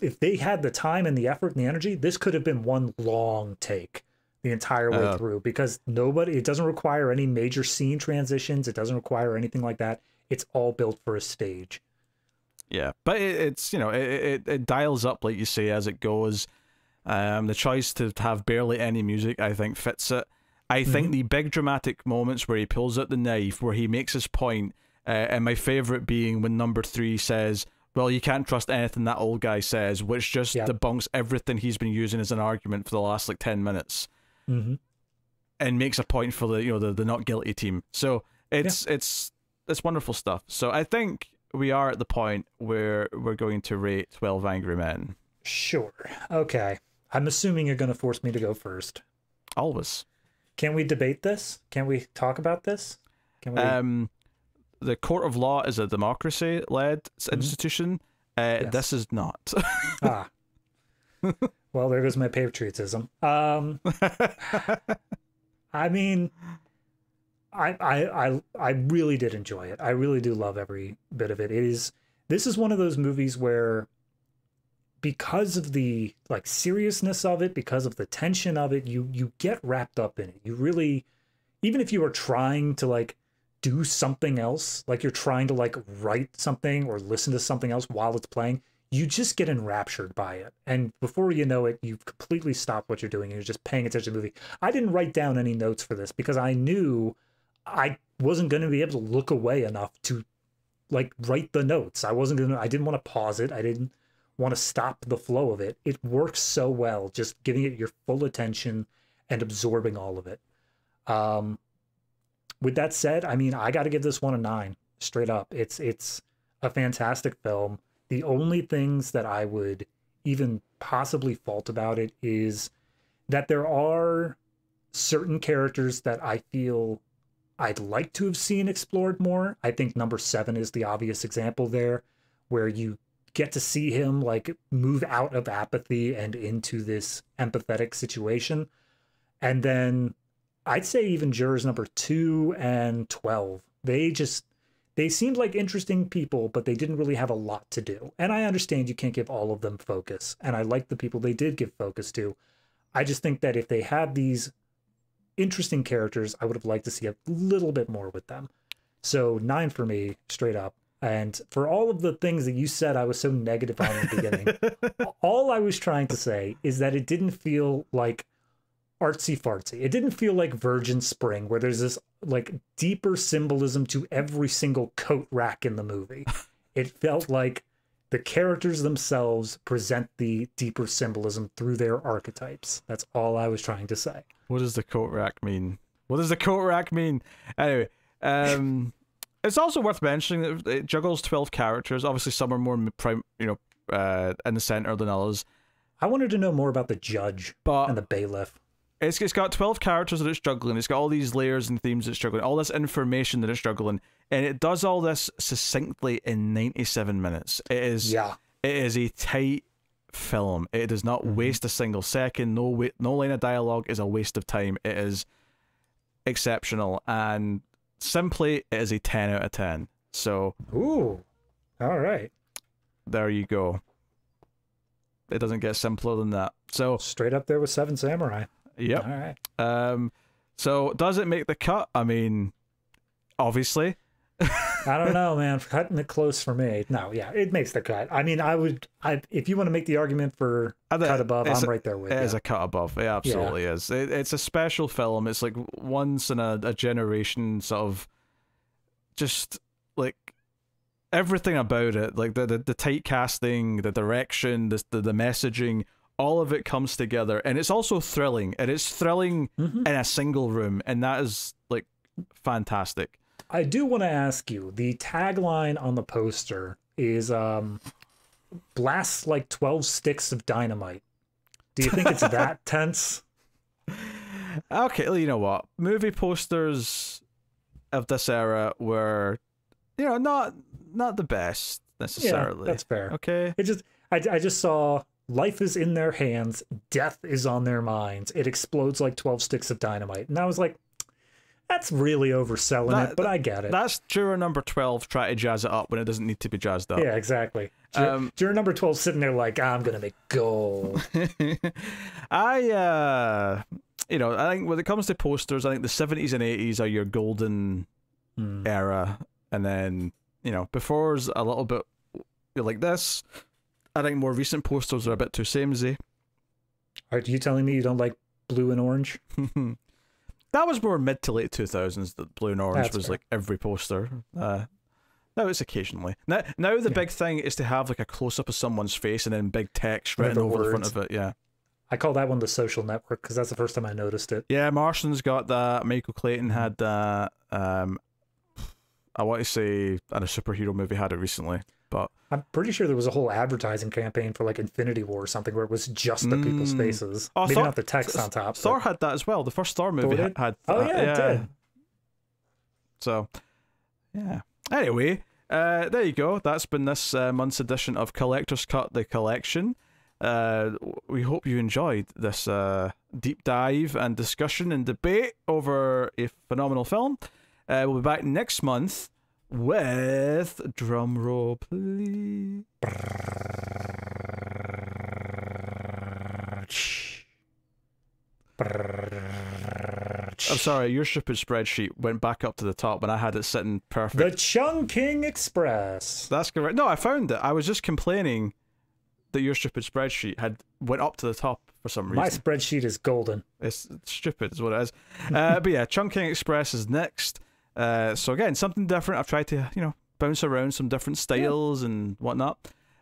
if they had the time and the effort and the energy, this could have been one long take the entire way through, because it doesn't require any major scene transitions. It doesn't require anything like that. It's all built for a stage. Yeah, but it's, it dials up, like you say, as it goes. The choice to have barely any music, I think, fits it. I think the big dramatic moments where he pulls out the knife, where he makes his point, and my favourite being when number 3 says, well, you can't trust anything that old guy says, which just debunks everything he's been using as an argument for the last like 10 minutes. And makes a point for the not guilty team. So it's wonderful stuff. So I think we are at the point where we're going to rate 12 Angry Men. Sure. Okay. I'm assuming you're going to force me to go first. Always. Can we debate this? Can we talk about this? Can we? The court of law is a democracy-led institution. Yes. This is not. Well, there goes my patriotism. I mean, I really did enjoy it. I really do love every bit of it. This is one of those movies where, because of the like seriousness of it, because of the tension of it, you get wrapped up in it. You really, even if you are trying to like do something else, like you're trying to like write something or listen to something else while it's playing, you just get enraptured by it. And before you know it, you've completely stopped what you're doing and you're just paying attention to the movie. I didn't write down any notes for this because I knew I wasn't going to be able to look away enough to like write the notes. I didn't want to pause it. I didn't want to stop the flow of it. It works so well, just giving it your full attention and absorbing all of it. With that said, I mean, I got to give this one a 9, straight up. It's a fantastic film. The only things that I would even possibly fault about it is that there are certain characters that I feel I'd like to have seen explored more. I think number 7 is the obvious example there, where you get to see him like move out of apathy and into this empathetic situation. And then I'd say even jurors number 2 and 12, they seemed like interesting people, but they didn't really have a lot to do. And I understand you can't give all of them focus, and I like the people they did give focus to. I just think that if they had these interesting characters, I would have liked to see a little bit more with them. So 9 for me, straight up. And for all of the things that you said I was so negative on in the beginning, all I was trying to say is that it didn't feel like artsy fartsy. It didn't feel like Virgin Spring, where there's this like deeper symbolism to every single coat rack in the movie. It felt like the characters themselves present the deeper symbolism through their archetypes. That's all I was trying to say. What does the coat rack mean? What does the coat rack mean? Anyway, It's also worth mentioning that it juggles 12 characters. Obviously, some are more in the center than others. I wanted to know more about the judge and the bailiff. It's got 12 characters that it's juggling. It's got all these layers and themes it's juggling, all this information that it's juggling, and it does all this succinctly in 97 minutes. It is a tight film. It does not waste a single second. No line of dialogue is a waste of time. It is exceptional, and simply it is a 10 out of 10. So, ooh, all right, there you go. It doesn't get simpler than that. So straight up there with Seven Samurai. Yep. All right. So does it make the cut? I mean, obviously. I don't know, man. Cutting it close for me. No, yeah, it makes the cut. I mean, if you want to make the argument for cut above, I'm right there with you. It is a cut above. It absolutely is. It's a special film. It's like once in a generation sort of, just like everything about it, like the tight casting, the direction, the messaging, all of it comes together, and it's also thrilling. And it's thrilling in a single room, and that is like fantastic. I do want to ask you, the tagline on the poster is blasts like 12 sticks of dynamite. Do you think it's that tense? Okay, well, you know what? Movie posters of this era were, not the best necessarily. Yeah, that's fair. Okay. I just saw life is in their hands, death is on their minds. It explodes like 12 sticks of dynamite. And I was like, that's really overselling it, but I get it. That's juror number 12 try to jazz it up when it doesn't need to be jazzed up. Yeah, exactly. Juror number 12 sitting there like, I'm going to make gold. I think when it comes to posters, I think the 70s and 80s are your golden era. And then, before's a little bit like this. I think more recent posters are a bit too samey. Are you telling me you don't like blue and orange? That was more mid to late 2000s that blue and orange was fair. Like every poster. Now it's occasionally. Now the big thing is to have like a close-up of someone's face and then big text written over the front of it, yeah. I call that one the Social Network because that's the first time I noticed it. Yeah, Martian's got that. Michael Clayton had that. I want to say a superhero movie had it recently, but I'm pretty sure there was a whole advertising campaign for like Infinity War or something where it was just the people's faces. Maybe not the text on top. Thor had that as well. The first Thor movie had oh yeah, it did. So yeah. Anyway, there you go. That's been this month's edition of Collector's Cut, the collection. We hope you enjoyed this deep dive and discussion and debate over a phenomenal film. We'll be back next month with, drum roll please, I'm sorry, your stupid spreadsheet went back up to the top when I had it sitting perfect. The Chungking Express. That's correct. No, I found it. I was just complaining that your stupid spreadsheet went up to the top for some reason. My spreadsheet is golden. It's stupid is what it is. But yeah, Chungking Express is next. So again, something different. I've tried to, bounce around some different styles and whatnot.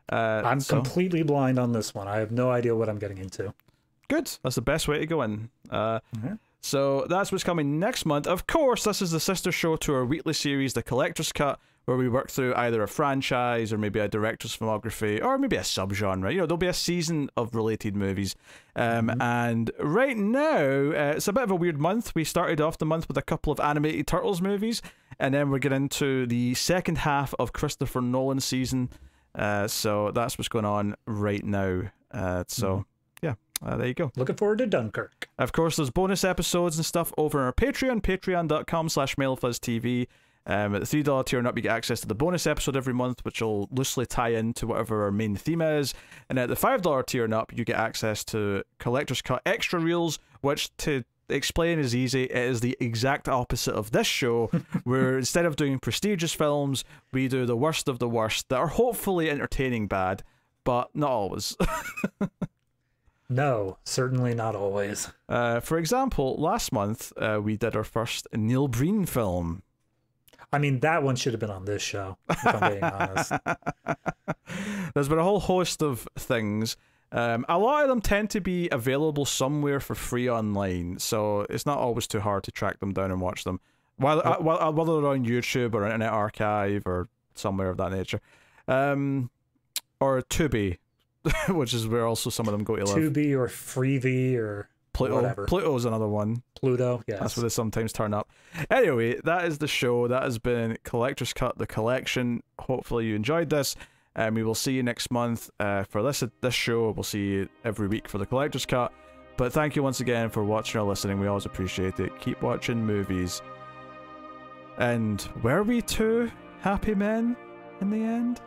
I'm completely blind on this one. I have no idea what I'm getting into. Good. That's the best way to go in. So that's what's coming next month. Of course, this is the sister show to our weekly series, The Collector's Cut, where we work through either a franchise or maybe a director's filmography or maybe a subgenre. There'll be a season of related movies. And right now, it's a bit of a weird month. We started off the month with a couple of animated Turtles movies, and then we're getting into the second half of Christopher Nolan's season. So that's what's going on right now. There you go. Looking forward to Dunkirk. Of course, there's bonus episodes and stuff over on our Patreon, patreon.com/MailFuzzTV. At the $3 tier and up, you get access to the bonus episode every month, which will loosely tie into whatever our main theme is. And at the $5 tier and up, you get access to Collector's Cut Extra Reels, which, to explain, is easy. It is the exact opposite of this show, where instead of doing prestigious films, we do the worst of the worst that are hopefully entertaining bad, but not always. No, certainly not always. For example, last month, we did our first Neil Breen film. I mean, that one should have been on this show, if I'm being honest. There's been a whole host of things. A lot of them tend to be available somewhere for free online, so it's not always too hard to track them down and watch them. Whether they're on YouTube or Internet Archive or somewhere of that nature, or Tubi, which is where also some of them go to live. Tubi or Freevee or Pluto. whatever. Pluto's another one. Pluto, yes. That's where they sometimes turn up. Anyway, that is the show. That has been Collector's Cut, the collection. Hopefully you enjoyed this. We will see you next month for this show. We'll see you every week for the Collector's Cut. But thank you once again for watching or listening. We always appreciate it. Keep watching movies. And were we two happy men in the end?